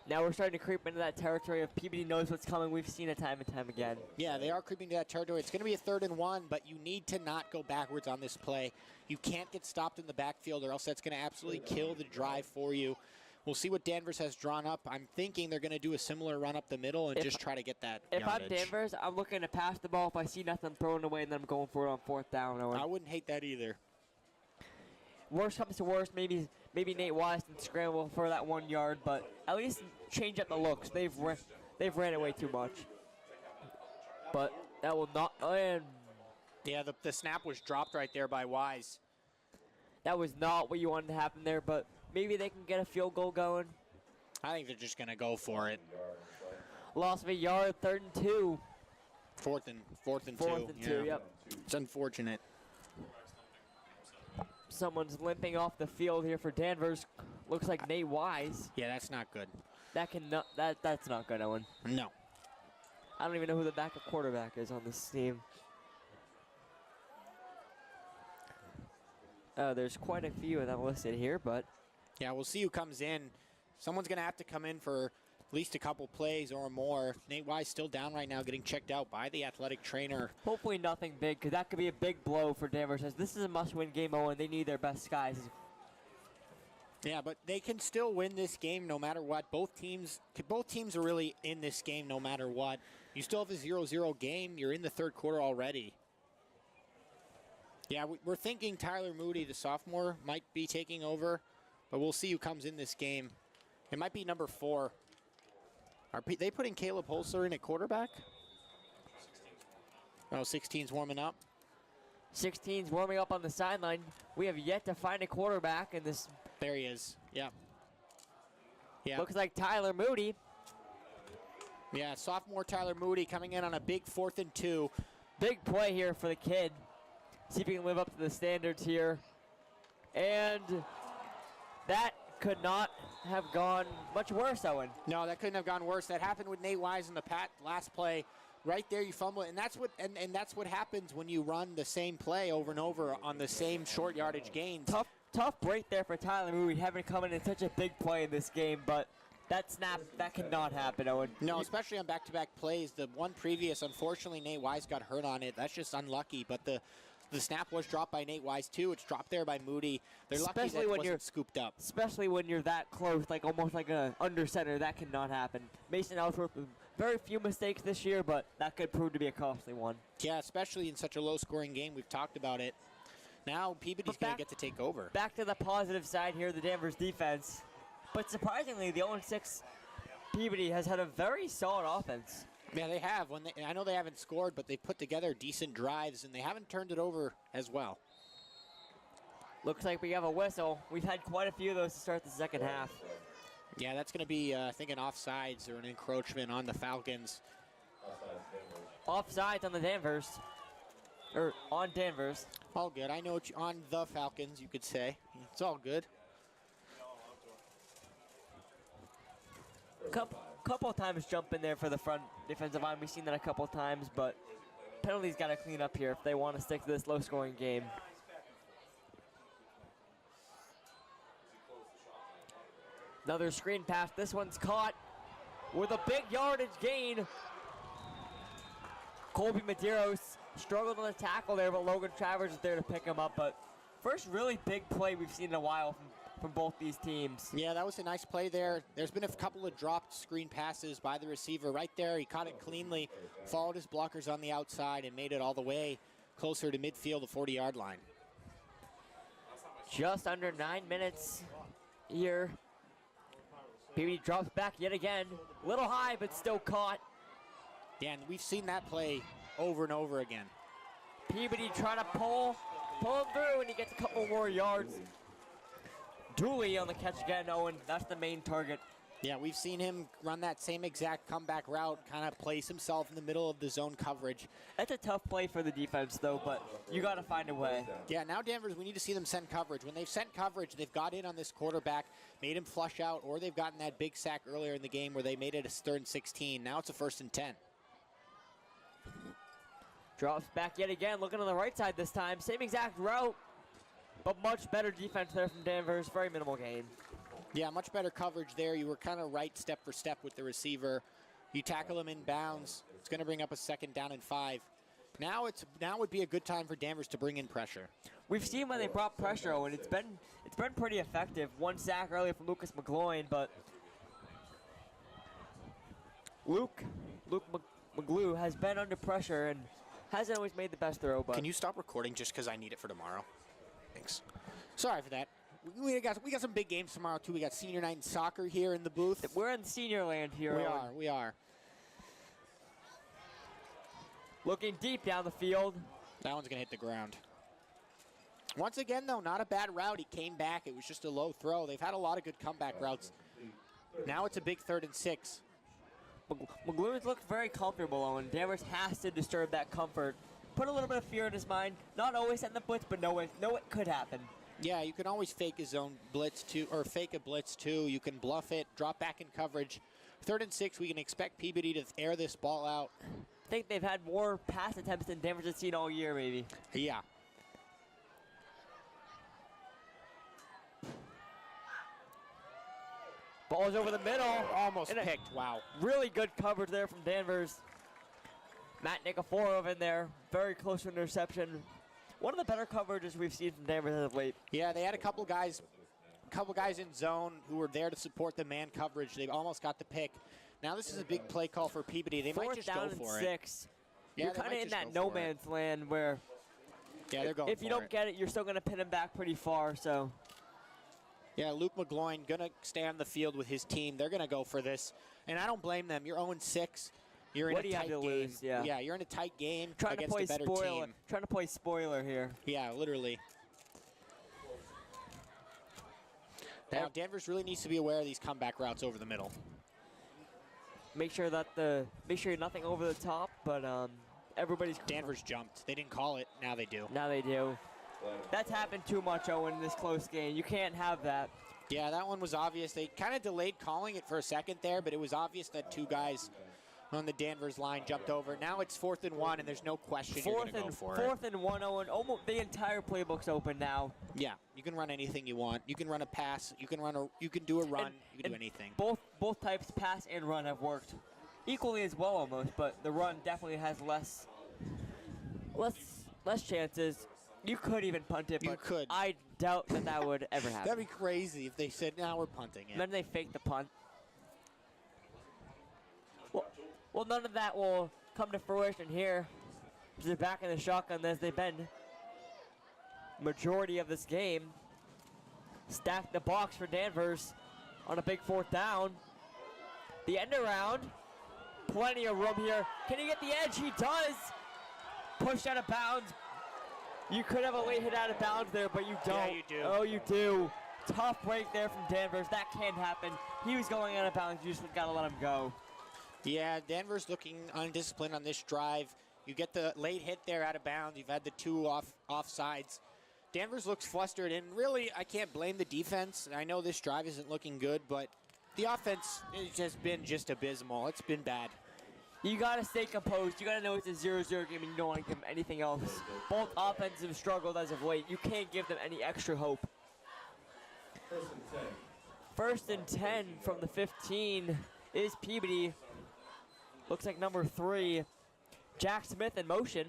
Now we're starting to creep into that territory of Peabody knows what's coming. We've seen it time and time again. Yeah, they are creeping to that territory. It's going to be a 3rd and 1, but you need to not go backwards on this play. You can't get stopped in the backfield or else that's going to absolutely kill the drive for you. We'll see what Danvers has drawn up. I'm thinking they're going to do a similar run up the middle and just try to get that If yardage. I'm Danvers, I'm looking to pass the ball. If I see nothing, I'm throwing it away, and then I'm going for it on 4th down. I wouldn't hate that either. Worst comes to worst, maybe Nate Wise can scramble for that 1 yard, but at least change up the looks. They've ran away too much. But that will not end. Yeah, the snap was dropped right there by Wise. That was not what you wanted to happen there, but maybe they can get a field goal going. I think they're just going to go for it. Loss of a yard, 3rd and 2. Fourth and 2. 4th and 2, yep. It's unfortunate. Someone's limping off the field here for Danvers. Looks like Nate Wise. Yeah, that's not good. That's not good, Owen. No. I don't even know who the backup quarterback is on this team. There's quite a few of them listed here, but Yeah, we'll see who comes in. Someone's going to have to come in for at least a couple plays or more. Nate Wise still down right now, getting checked out by the athletic trainer. hopefully nothing big, because that could be a big blow for Danvers. As this is a must-win game, Owen. They need their best guys. Yeah, but they can still win this game no matter what. Both teams are really in this game no matter what. You still have a 0-0 game. You're in the 3rd quarter already. Yeah, we're thinking Tyler Moody, the sophomore, might be taking over, but we'll see who comes in this game. It might be number 4. Are they putting Caleb Holzer in at quarterback? Oh, 16's warming up. 16's warming up on the sideline. We have yet to find a quarterback in this. There he is. Yeah. Yeah. Looks like Tyler Moody. Yeah, sophomore Tyler Moody coming in on a big 4th and 2. Big play here for the kid. See if he can live up to the standards here. And that could not have gone much worse, Owen. No, that couldn't have gone worse. That happened with Nate Wise in the last play. Right there, you fumble it, and that's what happens when you run the same play over and over on the same short yardage gains. Tough break there for Tyler Moody, having to come in such a big play in this game, but that snap, that cannot happen, Owen. No, especially on back-to-back plays. The one previous, unfortunately, Nate Wise got hurt on it. That's just unlucky, but the snap was dropped by Nate Wise, too. It's dropped there by Moody. They're lucky that it wasn't scooped up. Especially when you're that close, like almost like a under center, that cannot happen. Mason Ellsworth with very few mistakes this year, but that could prove to be a costly one. Yeah, especially in such a low-scoring game. We've talked about it. Now Peabody's going to get to take over. Back to the positive side here, the Danvers defense. But surprisingly, the 0-6 Peabody has had a very solid offense. Yeah, they have. I know they haven't scored, but they've put together decent drives, and they haven't turned it over as well. Looks like we have a whistle. We've had quite a few of those to start the second half. Yeah, that's going to be, I think, an offsides or an encroachment on the Falcons. Offsides on the Danvers. Or on Danvers. All good. I know what on the Falcons, you could say. It's all good. Couple times jump in there for the front defensive line. We've seen that a couple times, but penalties got to clean up here if they want to stick to this low-scoring game. Another screen pass. This one's caught with a big yardage gain. Colby Medeiros struggled on the tackle there, but Logan Travers is there to pick him up. But first really big play we've seen in a while from both these teams. Yeah, that was a nice play there. There's been a couple of dropped screen passes by the receiver right there. He caught it cleanly, followed his blockers on the outside, and made it all the way closer to midfield, the 40-yard line. Just under 9 minutes here. Peabody drops back yet again. A little high, but still caught. Yeah, and we've seen that play over and over again. Peabody trying to pull him through, and he gets a couple more yards. Dooley on the catch again, Owen. That's the main target. Yeah, we've seen him run that same exact comeback route, kind of place himself in the middle of the zone coverage. That's a tough play for the defense, though, but you got to find a way. Yeah, now Danvers, we need to see them send coverage. When they've sent coverage, they've got in on this quarterback, made him flush out, or they've gotten that big sack earlier in the game where they made it a 3rd and 16. Now it's a 1st and 10. Drops back yet again, looking on the right side this time. Same exact route, but much better defense there from Danvers. Very minimal gain. Yeah, much better coverage there. You were kind of right step for step with the receiver. You tackle him in bounds. It's going to bring up a 2nd down and 5. Now would be a good time for Danvers to bring in pressure. We've seen when they brought pressure, and it's been pretty effective. 1 sack earlier from Lucas McGloin, but Luke McGlue has been under pressure and hasn't always made the best throw. But can you stop recording just because I need it for tomorrow? Thanks. Sorry for that. We got some big games tomorrow too. We got senior night in soccer here in the booth. We're in senior land here. We are. Looking deep down the field. That one's gonna hit the ground. Once again, though, not a bad route. He came back. It was just a low throw. They've had a lot of good comeback routes. Now it's a big 3rd and 6. McGlue's looked very comfortable, Owen. Danvers has to disturb that comfort. Put a little bit of fear in his mind. Not always send the blitz, but know it could happen. Yeah, you can always fake a zone blitz too, or fake a blitz too. You can bluff it, drop back in coverage. 3rd and 6, we can expect Peabody to air this ball out. I think they've had more pass attempts than Danvers has seen all year, maybe. Yeah. Ball's over the middle. Almost picked, wow. Really good coverage there from Danvers. Matt Nikiforov in there, very close to interception. One of the better coverages we've seen from Danvers as of late. Yeah, they had a couple guys in zone who were there to support the man coverage. They almost got the pick. Now this is a big play call for Peabody. They might just go for it. 4th down and 6. Yeah, you're kind of in that no man's land where Yeah, they're going If you for don't it. get it, you're still going to pin him back pretty far. So Yeah, Luke McGloin going to stay on the field with his team. They're going to go for this. And I don't blame them. You're 0-6. You're in What do a you have tight to game. lose? Yeah. You're in a tight game trying to against play a better spoiler. team. Trying to play spoiler here. Yeah, literally. Now, Danvers really needs to be aware of these comeback routes over the middle. Make sure you're nothing over the top, but everybody's. Danvers jumped. They didn't call it. Now they do. Now they do. That's happened too much, Owen, in this close game. You can't have that. Yeah, that one was obvious. They kind of delayed calling it for a second there, but it was obvious that two guys on the Danvers line jumped over. Now it's 4th and 1, and there's no question you're going to go for it. 4th and 1, Owen. Almost the entire playbook's open now. Yeah, you can run anything you want. You can run a pass. You can do a run. You can do anything. Both types, pass and run, have worked equally as well almost, but the run definitely has less chances. You could even punt it, You but could. I doubt that would ever happen. That'd be crazy if they said, "Now we're punting it." And then they fake the punt. Well, none of that will come to fruition here. They're back in the shotgun as they've been majority of this game. Stack the box for Danvers on a big 4th down. The end around. Plenty of room here. Can he get the edge? He does. Pushed out of bounds. You could have a late hit out of bounds there, but you don't. Yeah, you do. Oh, you do. Tough break there from Danvers. That can't happen. He was going out of bounds. You just got to let him go. Yeah, Denver's looking undisciplined on this drive. You get the late hit there out of bounds. You've had the 2 offsides. Danvers looks flustered, and really, I can't blame the defense. I know this drive isn't looking good, but the offense has just been abysmal. It's been bad. You got to stay composed. You got to know it's a 0-0 game, and you don't want to give them anything else. Both offenses have struggled as of late. You can't give them any extra hope. 1st and 10 from the 15 is Peabody. Looks like number 3, Jack Smith in motion.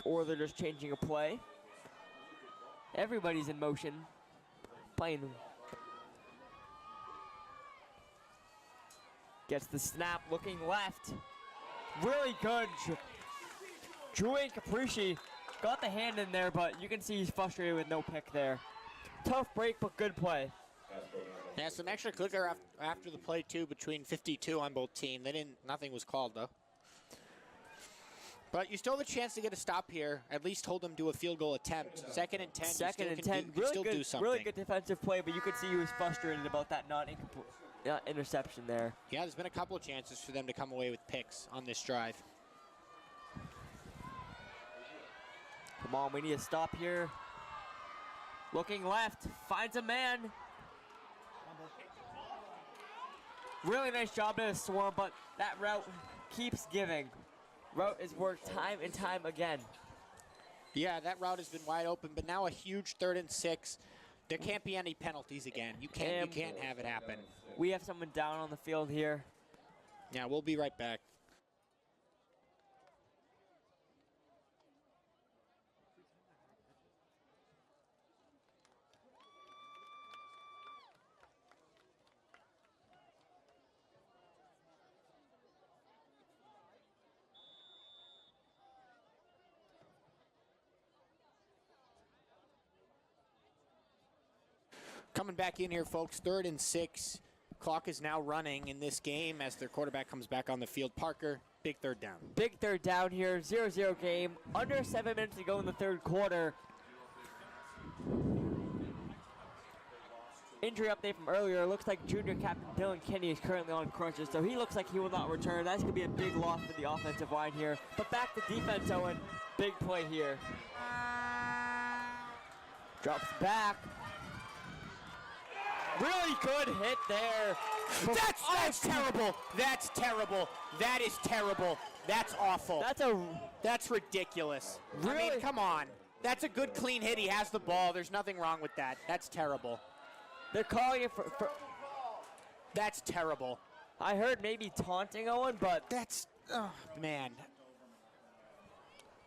Or they're just changing a play. Everybody's in motion. Playing. Gets the snap, looking left. Really good. Julian Capricci got the hand in there, but you can see he's frustrated with no pick there. Tough break, but good play. Yeah, some extra clicker after the play, too, between 52 on both teams. Nothing was called, though. But you still have a chance to get a stop here. At least hold them to a field goal attempt. 2nd and 10. 2nd and 10. Do something. Really good defensive play, but you could see he was frustrated about that interception there. Yeah, there's been a couple of chances for them to come away with picks on this drive. Come on, we need a stop here. Looking left, finds a man. Really nice job to swarm, but that route keeps giving. Route is worked time and time again. Yeah, that route has been wide open, but now a huge 3rd and 6. There can't be any penalties again. You can't have it happen. We have someone down on the field here. Yeah, we'll be right back. Coming back in here, folks, 3rd and 6. Clock is now running in this game as their quarterback comes back on the field. Parker, big 3rd down. Big 3rd down here, 0-0 game. Under 7 minutes to go in the 3rd quarter. Injury update from earlier. Looks like junior captain Dylan Kinney is currently on crutches, so he looks like he will not return. That's going to be a big loss for the offensive line here. But back to defense, Owen. Big play here. Drops back. Really good hit there. That's terrible. That's terrible. That is terrible. That's awful. That's ridiculous. Really? I mean, come on. That's a good clean hit. He has the ball. There's nothing wrong with that. That's terrible. They're calling it for That's terrible. I heard maybe taunting, Owen, but That's, oh, man.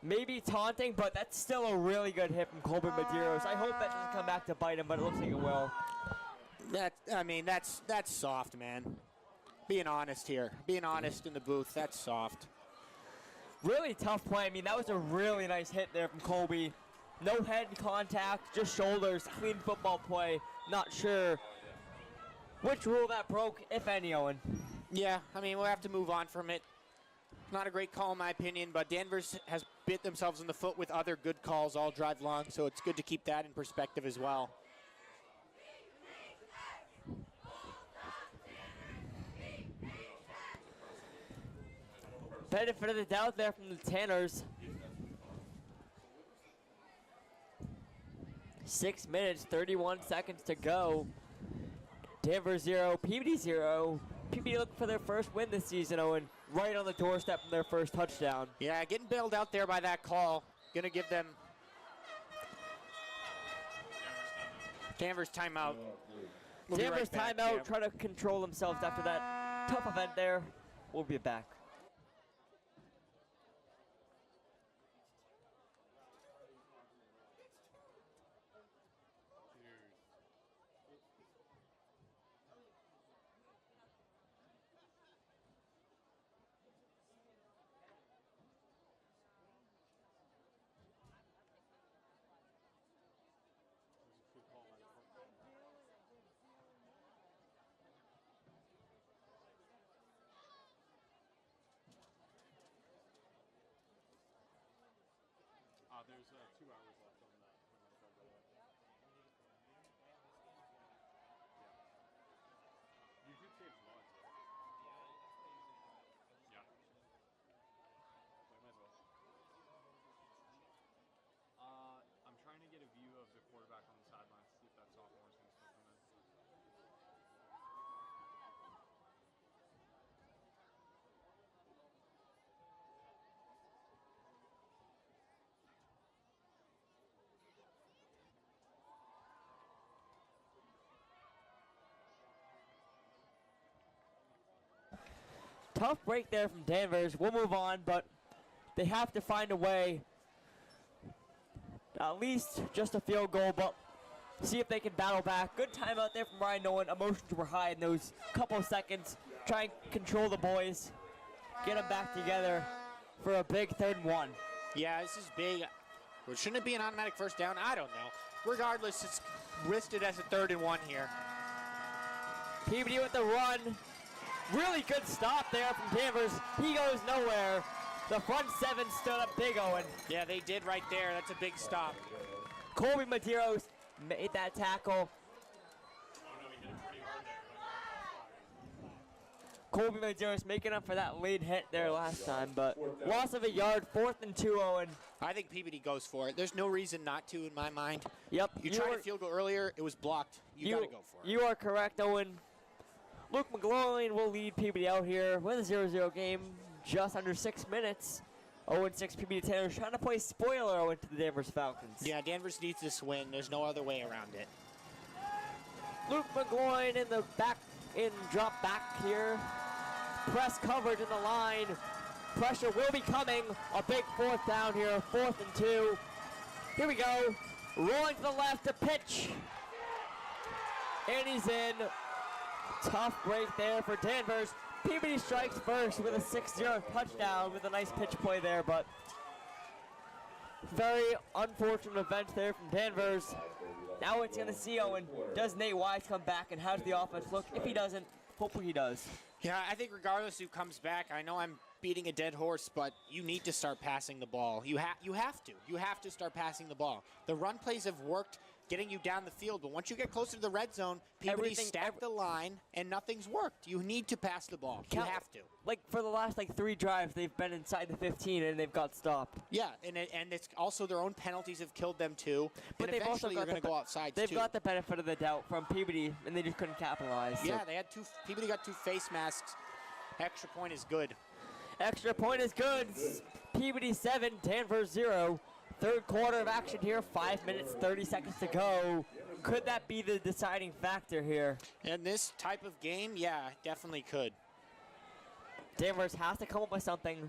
maybe taunting, but that's still a really good hit from Colbert Medeiros. I hope that doesn't come back to bite him, but it looks like it will. That's soft, man. Being honest here. Being honest in the booth, that's soft. Really tough play. I mean, that was a really nice hit there from Colby. No head contact, just shoulders. Clean football play. Not sure which rule that broke, if any, Owen. Yeah, I mean, we'll have to move on from it. Not a great call in my opinion, but Danvers has bit themselves in the foot with other good calls all drive long, so it's good to keep that in perspective as well. Benefit of the doubt there from the Tanners. 6 minutes, 31 seconds to go. Denver 0, Peabody 0. Peabody looking for their first win this season, Owen. Right on the doorstep from their first touchdown. Yeah, getting bailed out there by that call. Gonna give them Danvers timeout. We'll be Danvers right back, timeout, yeah. trying to control themselves after that tough event there. We'll be back. There's 2 hours left on that. Yeah. YouTube saves logs, right? Yeah. Might as well. I'm trying to get a view of the quarterback on the sidelines to see if that sophomore is going to still come in. Tough break there from Danvers. We'll move on, but they have to find a way. At least just a field goal, but see if they can battle back. Good time out there from Ryan Nolan. Emotions were high in those couple of seconds. Try and control the boys. Get them back together for a big 3rd and 1. Yeah, this is big. Well, shouldn't it be an automatic first down? I don't know. Regardless, it's listed as a 3rd and 1 here. Peabody with the run. Really good stop there from Danvers. He goes nowhere. The front 7 stood up big, Owen. Yeah, they did right there. That's a big stop. Colby Medeiros made that tackle. Colby Medeiros making up for that late hit there last time, but loss of a yard, 4th and 2, Owen. I think Peabody goes for it. There's no reason not to in my mind. Yep. You tried a field goal earlier. It was blocked. You got to go for it. You are correct, Owen. Luke McGloin will lead Peabody out here with a 0-0 game, just under 6 minutes. 0-6 Peabody Tanners trying to play spoiler Owen to the Danvers Falcons. Yeah, Danvers needs this win. There's no other way around it. Luke McGloin in the back, drop back here. Press coverage in the line. Pressure will be coming. A big 4th down here, 4th and 2. Here we go. Rolling to the left to pitch. And he's in. Tough break there for Danvers. Peabody strikes first with a 6-0 touchdown with a nice pitch play there, but very unfortunate event there from Danvers. Now it's going to see, Owen, does Nate Wise come back and how does the offense look? If he doesn't, hopefully he does. Yeah, I think regardless who comes back, I know I'm beating a dead horse, but you need to start passing the ball. You have to. You have to start passing the ball. The run plays have worked getting you down the field, but once you get closer to the red zone, Peabody stacked the line, and nothing's worked. You need to pass the ball. You have to. Like, for the last, 3 drives, they've been inside the 15, and they've got stopped. Yeah, and it's also their own penalties have killed them, too. But and they've also eventually you're going to go outside, They've too. got the benefit of the doubt from Peabody, and they just couldn't capitalize. Yeah, they had 2. Peabody got 2 face masks. Extra point is good. Extra point is good. Peabody 7, Danvers 0. 3rd quarter of action here, 5 minutes, 30 seconds to go. Could that be the deciding factor here? In this type of game, yeah, definitely could. Danvers has to come up with something.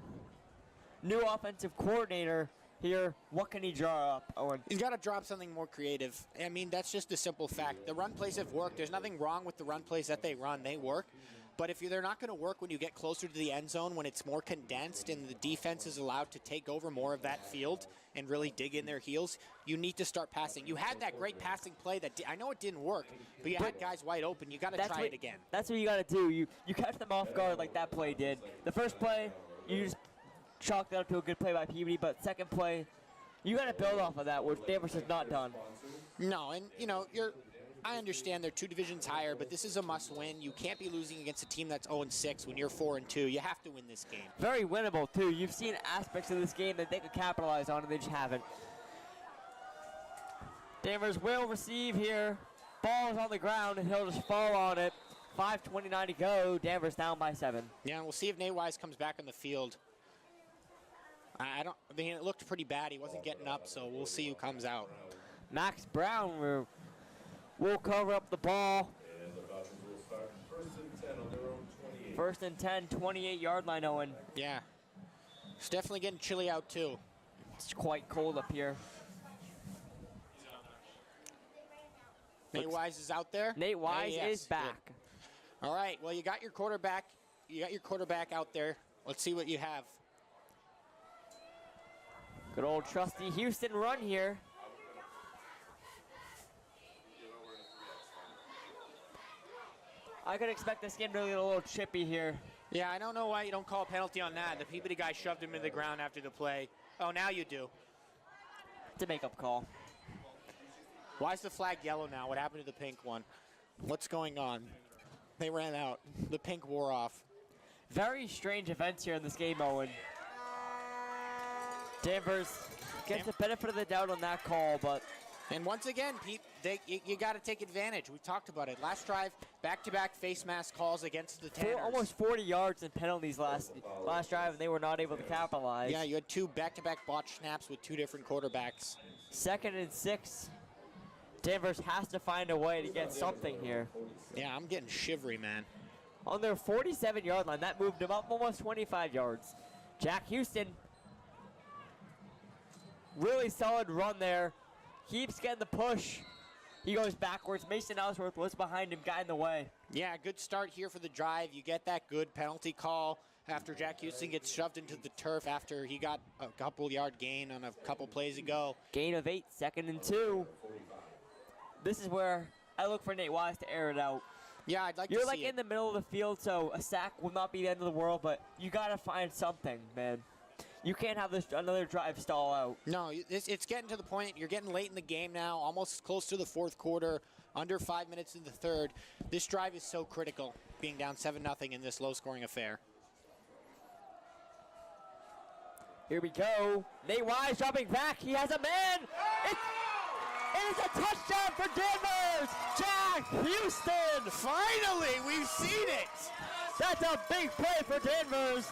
New offensive coordinator here. What can he draw up, Owen? He's got to drop something more creative. I mean, that's just a simple fact. The run plays have worked. There's nothing wrong with the run plays that they run. They work. But if they're not going to work when you get closer to the end zone, when it's more condensed and the defense is allowed to take over more of that field and really dig in their heels, you need to start passing. You had that great passing play that I know it didn't work, but you had guys wide open. You got to try it again. That's what you got to do. You catch them off guard like that play did. The first play, you just chalked it up to a good play by Peabody, but second play, you got to build off of that, which Danvers has not done. No, and I understand they're 2 divisions higher, but this is a must-win. You can't be losing against a team that's 0-6 when you're 4-2. You have to win this game. Very winnable, too. You've seen aspects of this game that they could capitalize on, and they just haven't. Danvers will receive here. Ball is on the ground, and he'll just fall on it. 5:29 to go. Danvers down by 7. Yeah, and we'll see if Nate Wise comes back on the field. I mean, it looked pretty bad. He wasn't getting up, so we'll see who comes out. Max Brown will cover up the ball. And the Falcons will start 1st and 10 on their own 28. 1st and 10, 28-yard line, Owen. Yeah. It's definitely getting chilly out, too. It's quite cold up here. Nate Wise is out there? Nate Wise yes, is back. Good. All right, well, you got your quarterback. You got your quarterback out there. Let's see what you have. Good old trusty Houston run here. I could expect this game to get a little chippy here. Yeah, I don't know why you don't call a penalty on that. The Peabody guy shoved him into the ground after the play. Oh, now you do. It's a make-up call. Why is the flag yellow now? What happened to the pink one? What's going on? They ran out. The pink wore off. Very strange events here in this game, Owen. Danvers gets the benefit of the doubt on that call, but... And once again, Pete, you got to take advantage. We talked about it. Last drive, back-to-back face mask calls against the Tanners. Almost 40 yards in penalties last drive, and they were not able to capitalize. Yeah, you had 2 back-to-back botch snaps with 2 different quarterbacks. 2nd and 6. Danvers has to find a way to get something here. Yeah, I'm getting shivery, man. On their 47-yard line, that moved them up almost 25 yards. Jack Houston, really solid run there. Keeps getting the push. He goes backwards. Mason Ellsworth was behind him, got in the way. Yeah, good start here for the drive. You get that good penalty call after Jack Houston gets shoved into the turf after he got a couple-yard gain on a couple plays ago. Gain of 8, 2nd and 2. This is where I look for Nate Wise to air it out. Yeah, I'd like to see You're like in the middle of the field, so a sack will not be the end of the world, but you got to find something, man. You can't have this another drive stall out. No, it's getting to the point. You're getting late in the game now, almost close to the 4th quarter, under 5 minutes in the 3rd. This drive is so critical, being down 7-0 in this low-scoring affair. Here we go. Nate Wise dropping back. He has a man. It is a touchdown for Danvers. Jack Houston. Finally, we've seen it. That's a big play for Danvers.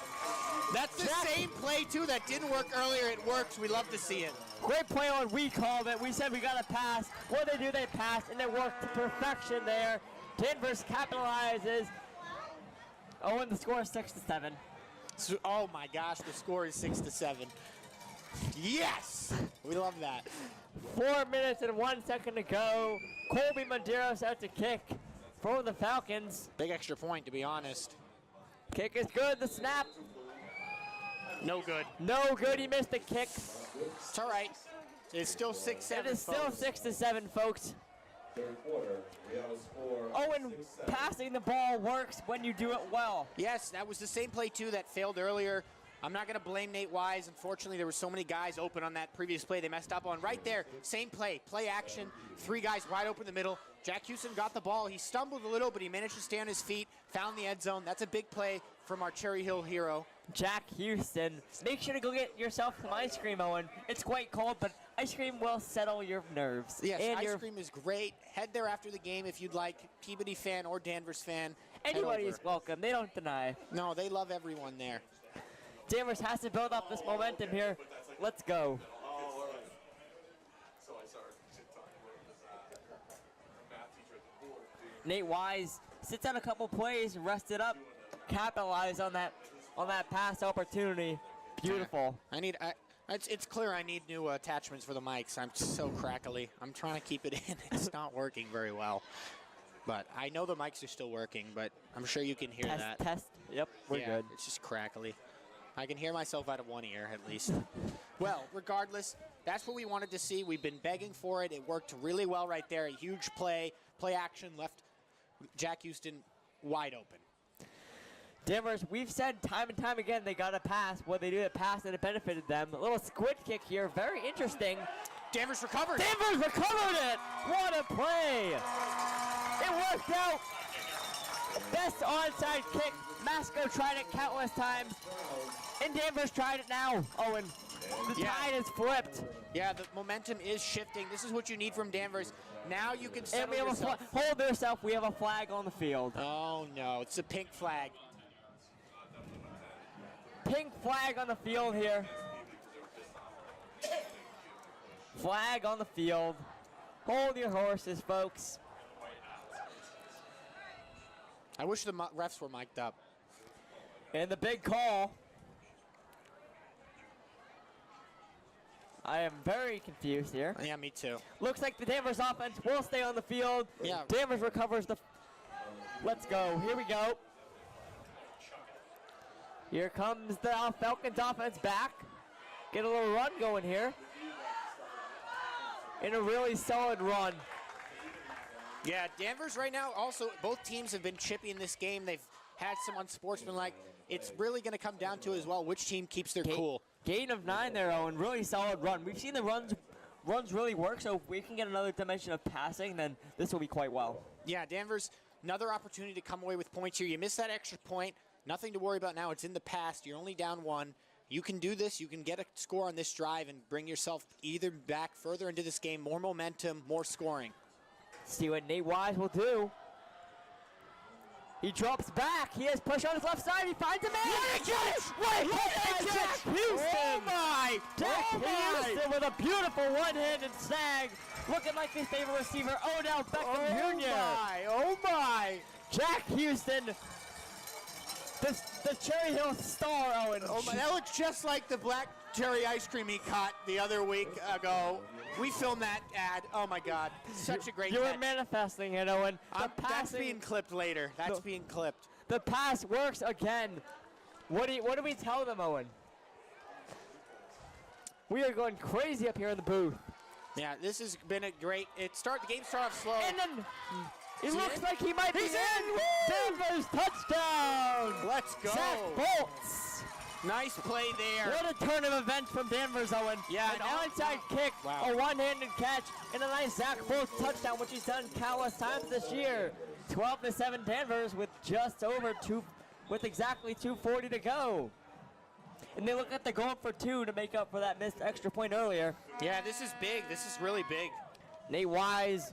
That's the same play, too, that didn't work earlier. It works. We love to see it. Great play on we called it. We said we got to pass. What they do, they pass, and it worked to perfection there. Danvers capitalizes. Oh, and the score is 6-7. So, oh, my gosh, the score is 6-7. Yes! We love that. 4 minutes and 1 second to go. Colby Medeiros out to kick for the Falcons. Big extra point, to be honest. Kick is good. The snap. No good. No good. He missed the kick. It's all right. It's still 6-7. It is still 6-7, folks. 3rd quarter, we have a score. Owen, passing the ball works when you do it well. Yes, that was the same play, too, that failed earlier. I'm not going to blame Nate Wise. Unfortunately, there were so many guys open on that previous play they messed up on. Right there, same play action, 3 guys wide open in the middle. Jack Houston got the ball. He stumbled a little, but he managed to stay on his feet, found the end zone. That's a big play from our Cherry Hill hero. Jack Houston. Make sure to go get yourself some ice cream, Owen. It's quite cold, but ice cream will settle your nerves. Yes, and ice cream is great. Head there after the game if you'd like. Peabody fan or Danvers fan. Anybody is welcome. They don't deny. No, they love everyone there. Danvers has to build up this momentum here. Let's go. Nate Wise sits out a couple plays, rested up, capitalized on that pass opportunity. Beautiful. It's clear I need new attachments for the mics. I'm so crackly. I'm trying to keep it in. It's not working very well. But I know the mics are still working, but I'm sure you can hear that. Test. Yep, we're Yeah, good. It's just crackly. I can hear myself out of one ear at least. Well, regardless, that's what we wanted to see. We've been begging for it. It worked really well right there. A huge play action left Jack Houston wide open. Danvers, we've said time and time again they got a pass. What they do the pass and it benefited them. A little squid kick here, very interesting. Danvers recovered. Danvers recovered it. What a play! It worked out. Best onside kick. Masco tried it countless times, and Danvers tried it now. Owen, the tide is flipped. Yeah, the momentum is shifting. This is what you need from Danvers. Now you can And settle we have yourself. hold yourself. We have a flag on the field. Oh no, it's a pink flag. Pink flag on the field here. Flag on the field. Hold your horses, folks. I wish the refs were mic'd up. And the big call. I am very confused here. Yeah, me too. Looks like the Danvers offense will stay on the field. Yeah. Danvers recovers the... Let's go. Here we go. Here comes the Falcons offense back. Get a little run going here. In a really solid run. Yeah, Danvers right now also, both teams have been chippy in this game. They've had some unsportsmanlike. It's really going to come down to as well which team keeps their cool. Gain of 9 there, Owen. Really solid run. We've seen the runs really work, so if we can get another dimension of passing, then this will be quite well. Yeah, Danvers, another opportunity to come away with points here. You missed that extra point. Nothing to worry about now. It's in the past. You're only down 1. You can do this. You can get a score on this drive and bring yourself either back further into this game, more momentum, more scoring. See what Nate Wise will do. He drops back. He has push on his left side. He finds a man. What a catch! What a Jack catch! Houston! Oh my! Jack Oh my! Houston with a beautiful one-handed snag. Looking like his favorite receiver, Odell Beckham Jr. Oh my! Jack Houston, the Cherry Hill star, Owen. Oh my! That looks just like the black cherry ice cream he caught the other week ago. We filmed that ad. Oh my God! Such a great You were catch. manifesting it, Owen. That's being clipped later. That's being clipped. The pass works again. What do we tell them, Owen? We are going crazy up here in the booth. Yeah, this has been a great. The game started off slow. And then it he looks in? like he might be He's in! in. Danvers touchdown. Let's go. Zach Bolts. Nice play there. What a turn of events from Danvers, Owen. Yeah, An now- onside kick, Wow. a one-handed catch, and a nice Zach Bolts touchdown, which he's done countless times this year. 12-7 Danvers with just over with exactly 2:40 to go. And they look at the going for 2 to make up for that missed extra point earlier. Yeah, this is big. This is really big. Nate Wise,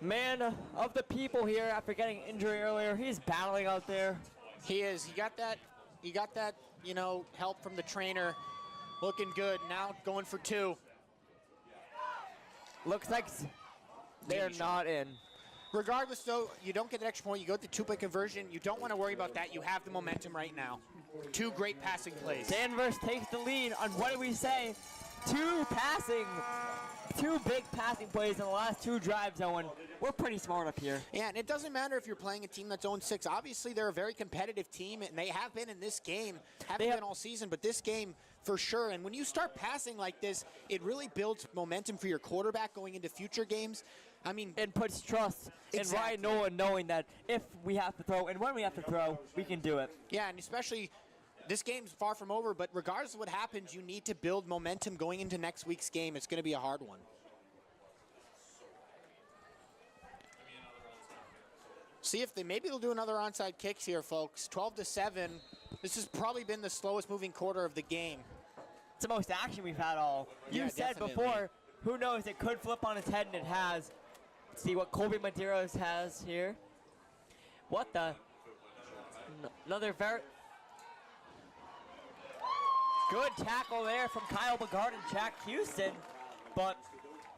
man of the people here after getting injury earlier. He's battling out there. He is. He got that, help from the trainer. Looking good. Now going for 2. Looks like they're not in. Regardless, though, you don't get an extra point. You go to 2-point conversion. You don't want to worry about that. You have the momentum right now. 2 great passing plays. Danvers takes the lead on, what did we say? 2 big passing plays in the last 2 drives, Owen. We're pretty smart up here. Yeah, and it doesn't matter if you're playing a team that's 0-6. Obviously, they're a very competitive team, and they have been in this game. Haven't been all season, but this game for sure. And when you start passing like this, it really builds momentum for your quarterback going into future games. I mean, And puts trust in Ryan Nolan, knowing that if we have to throw and when we have to throw, we can do it. yeah, and especially this game's far from over, but regardless of what happens, you need to build momentum going into next week's game. It's going to be a hard one. See if maybe they'll do another onside kicks here, folks. 12-7. This has probably been the slowest moving quarter of the game. It's the most action we've had all. You Yeah, said definitely. before, who knows, it could flip on its head, and it has. Let's see what Colby Medeiros has here. What the? Another very good tackle there from Kyle Begard and Jack Houston. But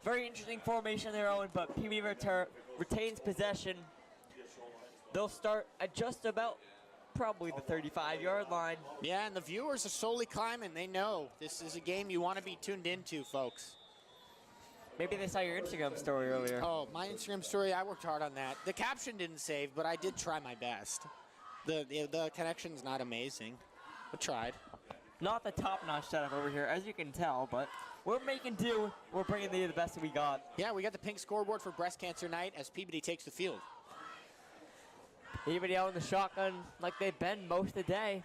very interesting formation there, Owen, but Peabody retains possession. They'll start at just about probably the 35-yard line. Yeah, and the viewers are slowly climbing. They know this is a game you want to be tuned into, folks. Maybe they saw your Instagram story earlier. Oh, my Instagram story, I worked hard on that. The caption didn't save, but I did try my best. The connection's not amazing, but tried. Not the top-notch setup over here, as you can tell, but we're making do. We're bringing you the best that we got. Yeah, we got the pink scoreboard for breast cancer night as Peabody takes the field. Peabody out in the shotgun like they've been most of the day.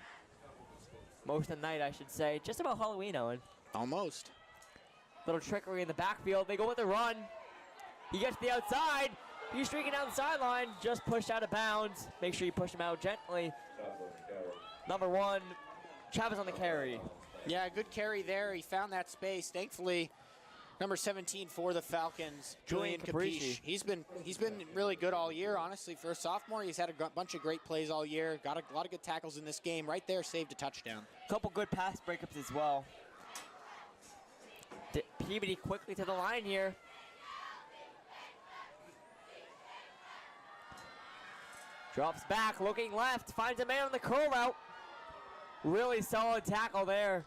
Most of the night, I should say. Just about Halloween, Owen. Almost. Little trickery in the backfield. They go with the run. He gets to the outside. He's streaking down the sideline. Just pushed out of bounds. Make sure you push him out gently. Number 1, Chavez on the carry. Yeah, good carry there. He found that space. Thankfully, number 17 for the Falcons, Julian Capiche. He's been really good all year, honestly. For a sophomore, he's had a bunch of great plays all year. Got a lot of good tackles in this game. Right there, saved a touchdown. Couple good pass breakups as well. Peabody quickly to the line here. Drops back, looking left, finds a man on the curl route. Really solid tackle there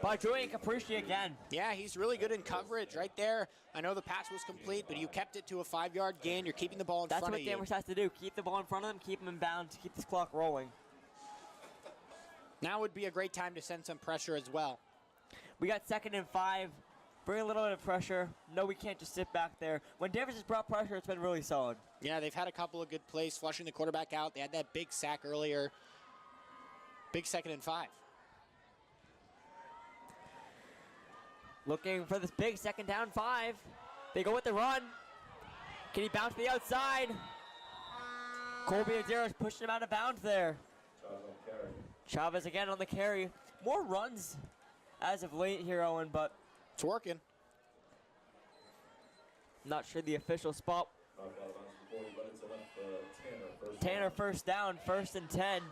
by Julian Capiche again. Yeah, he's really good in coverage right there. I know the pass was complete, but you kept it to a 5-yard gain. You're keeping the ball in front of you. That's what Danvers has to do. Keep the ball in front of them, keep them in bounds, keep this clock rolling. Now would be a great time to send some pressure as well. We got 2nd and 5. Bring a little bit of pressure. No, we can't just sit back there. When Danvers has brought pressure, it's been really solid. Yeah, they've had a couple of good plays, flushing the quarterback out. They had that big sack earlier. Big 2nd and 5. Looking for this big 2nd down 5. They go with the run. Can he bounce to the outside? Colby Azero's pushing him out of bounds there. Chavez again on the carry. More runs as of late here, Owen, but it's working. Not sure the official spot. Tanner first down, 1st and 10.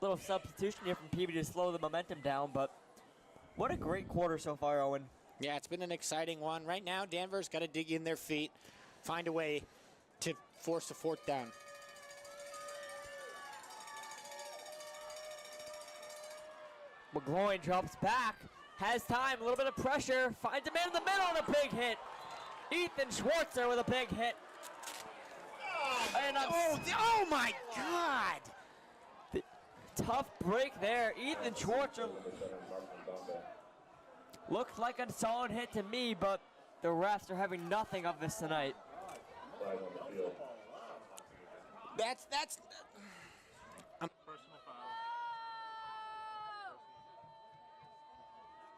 Little substitution here from Peabody to slow the momentum down, but what a great quarter so far, Owen. Yeah, it's been an exciting one. Right now, Danvers got to dig in their feet, find a way to force a 4th down. McGloin drops back, has time, a little bit of pressure, finds a man in the middle and a big hit. Ethan Schwartzer with a big hit. Oh my God! Tough break there. Ethan Schwartzer looked like a solid hit to me, but the refs are having nothing of this tonight. That's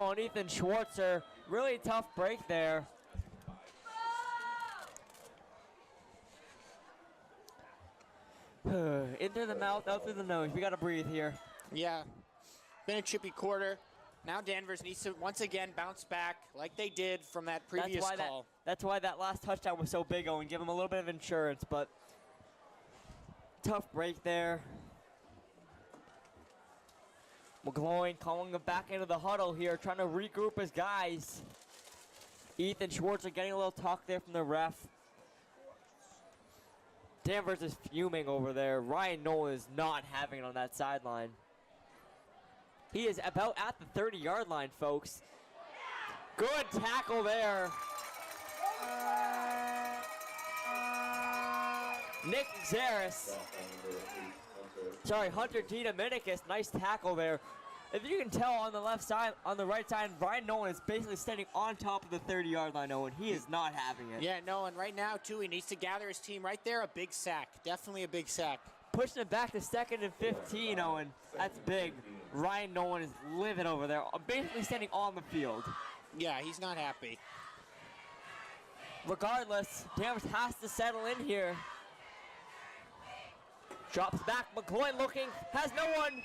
on Ethan Schwartzer, really tough break there. In through the mouth, out through the nose. We got to breathe here. Yeah, been a chippy quarter. Now Danvers needs to once again bounce back like they did from that previous call. That's why that last touchdown was so big, Owen. Give them a little bit of insurance, but tough break there. McGloin calling him back into the huddle here, trying to regroup his guys. Ethan Schwartzer getting a little talk there from the ref. Danvers is fuming over there. Ryan Nolan is not having it on that sideline. He is about at the 30-yard line, folks. Good tackle there. Nick Zaris. Sorry, Hunter D. Dominicus, nice tackle there. If you can tell on the left side, on the right side, Ryan Nolan is basically standing on top of the 30-yard line, Owen. He is not having it. Yeah, no, and right now, too, he needs to gather his team right there. A big sack. Definitely a big sack. Pushing it back to 2nd and 15, Owen. That's big. Ryan Nolan is living over there, basically standing on the field. Yeah, he's not happy. Regardless, Danvers has to settle in here. Drops back, McGloin looking, has no one.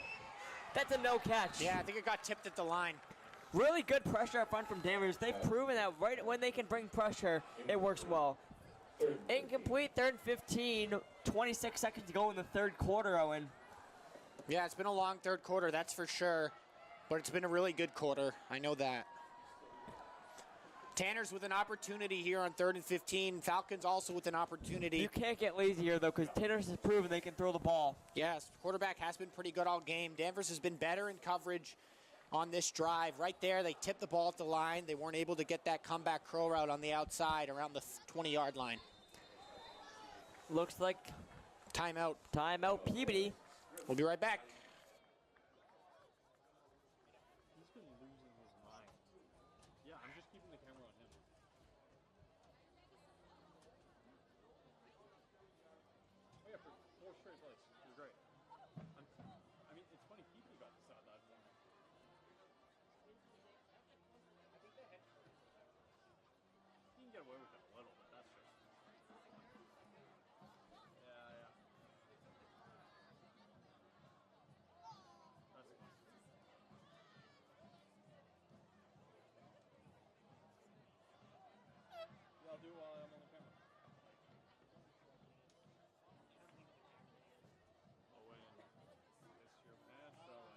That's a no catch. Yeah, I think it got tipped at the line. Really good pressure up front from Danvers. They've proven that right when they can bring pressure, it works well. Incomplete, 3rd and 15, 26 seconds to go in the 3rd quarter, Owen. Yeah, it's been a long 3rd quarter, that's for sure. But it's been a really good quarter. I know that. Tanner's with an opportunity here on 3rd and 15. Falcons also with an opportunity. You can't get lazy here, though, because Tanner's has proven they can throw the ball. Yes, quarterback has been pretty good all game. Danvers has been better in coverage on this drive. Right there, they tipped the ball at the line. They weren't able to get that comeback crow route on the outside around the 20-yard line. Looks like timeout. Timeout, Peabody. We'll be right back. He's been losing his mind. Yeah, I'm just keeping the camera on him. Oh yeah, for 4 straight plays. It was great. I mean, it's funny, Peabody got the sideline one. You can get away with it a little, but that's just... Yeah. That's fine. Yeah, I'll do it while I'm on the camera. Owen, miss your pants, Owen.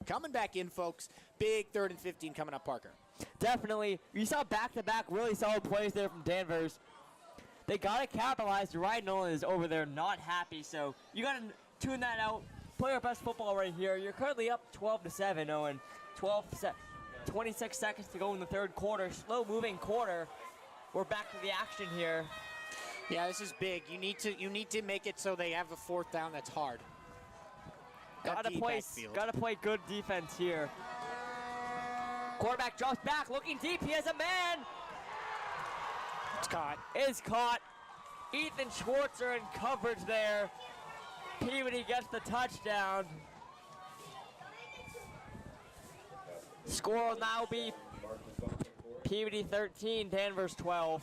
Coming back in, folks. Big 3rd and 15 coming up, Parker. Definitely. You saw back-to-back really solid plays there from Danvers. They got to capitalize. Ryan Nolan is over there not happy, so you got to tune that out. Play our best football right here. You're currently up 12-7, Owen. 26 seconds to go in the 3rd quarter. Slow-moving quarter. We're back to the action here. Yeah, this is big. You need to make it so they have a 4th down that's hard. Gotta play good defense here. Quarterback drops back, looking deep. He has a man. It's caught. Is caught. Ethan Schwartzer in coverage there. Peabody gets the touchdown. Score will now be Peabody 13, Danvers 12.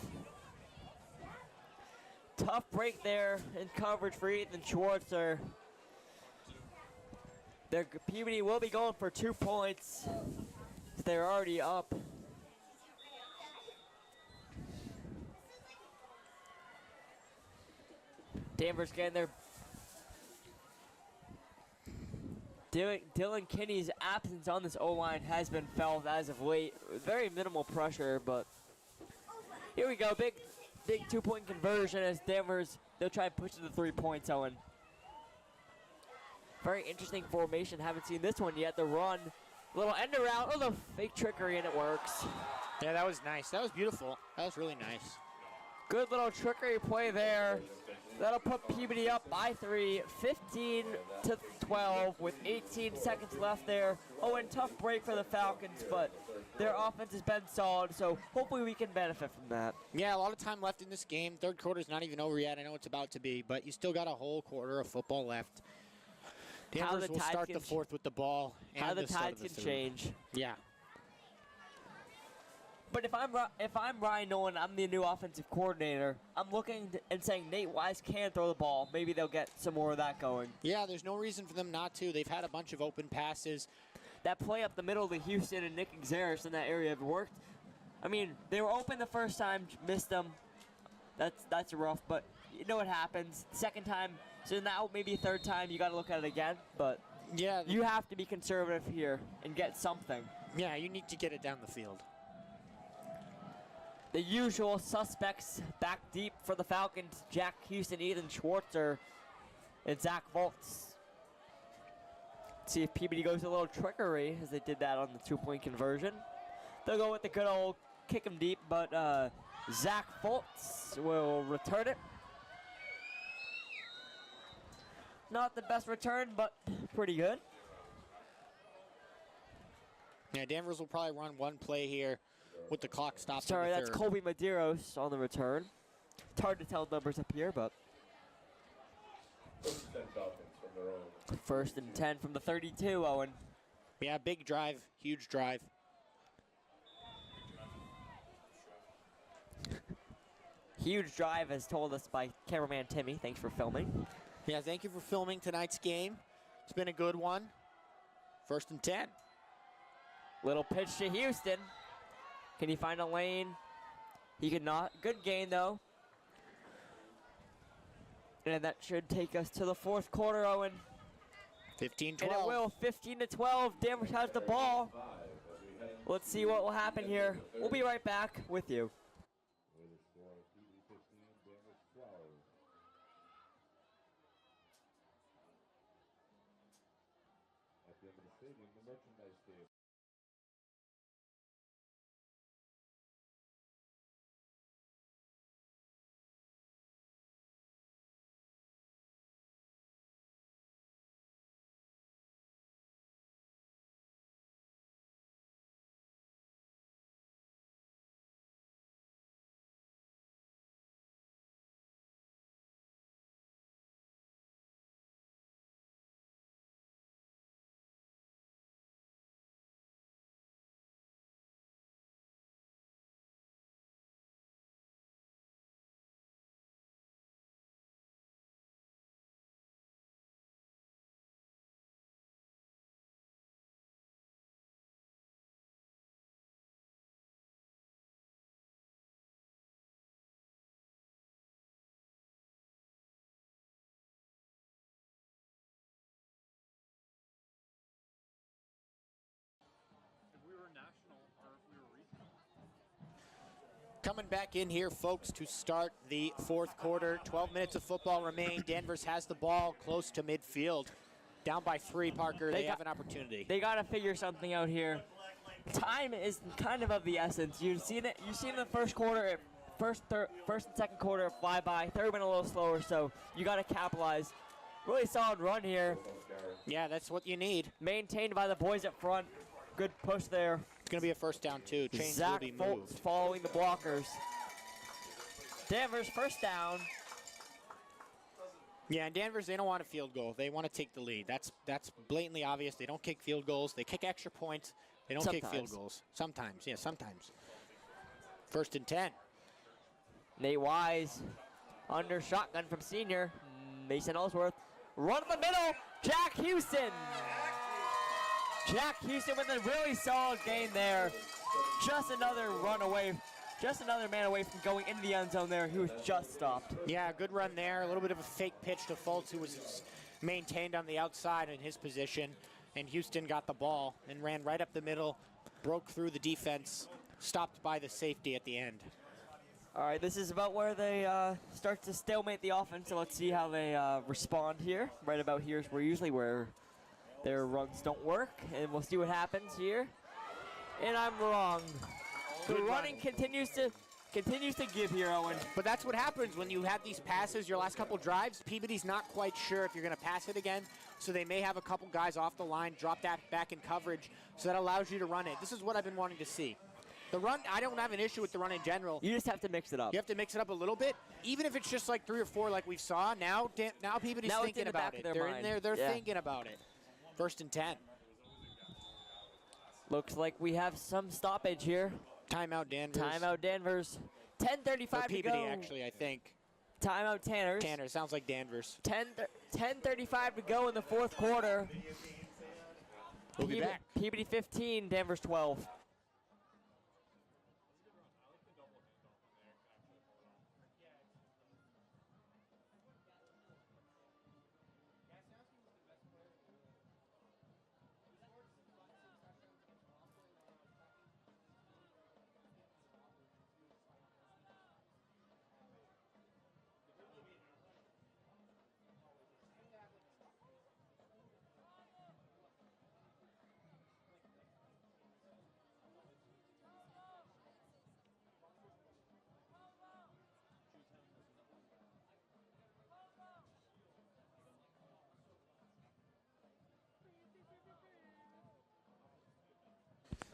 Tough break there in coverage for Ethan Schwartzer. Peabody will be going for 2 points. They're already up. Danvers getting their... Dylan Kinney's absence on this O-line has been felt as of late. Very minimal pressure, but here we go. Big 2-point conversion as Danvers, they'll try and push to the 3 points, Owen. Very interesting formation. Haven't seen this one yet. The run, little end around. Oh, the fake trickery, and it works. Yeah, that was nice. That was beautiful. That was really nice. Good little trickery play there. That'll put Peabody up by 3, 15-12 with 18 seconds left there. Oh, and tough break for the Falcons, but their offense has been solid, so hopefully we can benefit from that. Yeah, a lot of time left in this game. 3rd quarter's not even over yet. I know it's about to be, but you still got a whole quarter of football left. Danvers will start the 4th with the ball. How the tides can change. Yeah. But if I'm Ryan Nolan, I'm the new offensive coordinator, I'm looking and saying Nate Wise can throw the ball. Maybe they'll get some more of that going. Yeah, there's no reason for them not to. They've had a bunch of open passes. That play up the middle to Houston and Nick Xeris in that area have worked. I mean, they were open the first time, missed them. That's rough, but you know what happens. Second time, so now maybe 3rd time, you got to look at it again. But yeah, you have to be conservative here and get something. Yeah, you need to get it down the field. The usual suspects back deep for the Falcons: Jack Houston, Ethan Schwartzer, and Zach Volts. See if Peabody goes a little trickery as they did that on the 2-point conversion. They'll go with the good old kick 'em deep, but Zach Volts will return it. Not the best return, but pretty good. Yeah, Danvers will probably run one play here with the clock stopped. Sorry, in the that's 3rd. Colby Medeiros on the return. It's hard to tell numbers up here, but 1st and 10 from the 32, Owen. Yeah, big drive, huge drive. Huge drive as told us by cameraman Timmy. Thanks for filming. Yeah, thank you for filming tonight's game. It's been a good one. 1st and 10. Little pitch to Houston. Can he find a lane? He could not. Good gain, though. And that should take us to the fourth quarter, Owen. 15-12. And it will, 15-12. Danvers has the ball. Let's see what will happen here. We'll be right back with you. With a score of Peabody 15, Danvers 12. At the end of the stadium, the merchandise table. If we were national or if we were regional. Coming back in here, folks, to start the fourth quarter. 12 minutes of football remain. Danvers has the ball close to midfield. Down by 3, Parker. They have an opportunity. They got to figure something out here. Time is kind of the essence. You've seen it. You've seen the first quarter, first and second quarter fly by. Third went a little slower, so you got to capitalize. Really solid run here. Yeah, that's what you need. Maintained by the boys up front. Good push there. It's going to be a first down, too. Chains Zach will be Foltz moved. following the blockers. Danvers first down. Yeah, and Danvers, they don't want a field goal. They want to take the lead. That's blatantly obvious. They don't kick field goals. They kick extra points. They don't kick field goals. Sometimes, yeah, sometimes. First and 10. Nate Wise under shotgun from senior. Mason Ellsworth. Run in the middle. Jack Houston. Jack Houston with a really solid game there. Just another run away. Just another man away from going into the end zone there. He was just stopped. Yeah, good run there. A little bit of a fake pitch to Foltz, who was maintained on the outside in his position. And Houston got the ball and ran right up the middle, broke through the defense, stopped by the safety at the end. All right, this is about where they start to stalemate the offense, so let's see how they respond here. Right about here is where their runs don't work, and we'll see what happens here. And I'm wrong. The running continues to give here, Owen. But that's what happens when you have these passes, your last couple drives. Peabody's not quite sure if you're going to pass it again, so they may have a couple guys off the line, drop that back in coverage, so that allows you to run it. This is what I've been wanting to see. The run, I don't have an issue with the run in general. You just have to mix it up. You have to mix it up a little bit, even if it's just like 3 or 4 like we saw. Now Peabody's thinking about it. They're in there, they're thinking about it. First and 10. Looks like we have some stoppage here. Timeout Danvers. Timeout Danvers. 10:35 to go. Peabody, actually, I think. Timeout Tanners. Tanner, sounds like Danvers. 10:35 to go in the fourth quarter. We'll be back. Peabody 15, Danvers 12.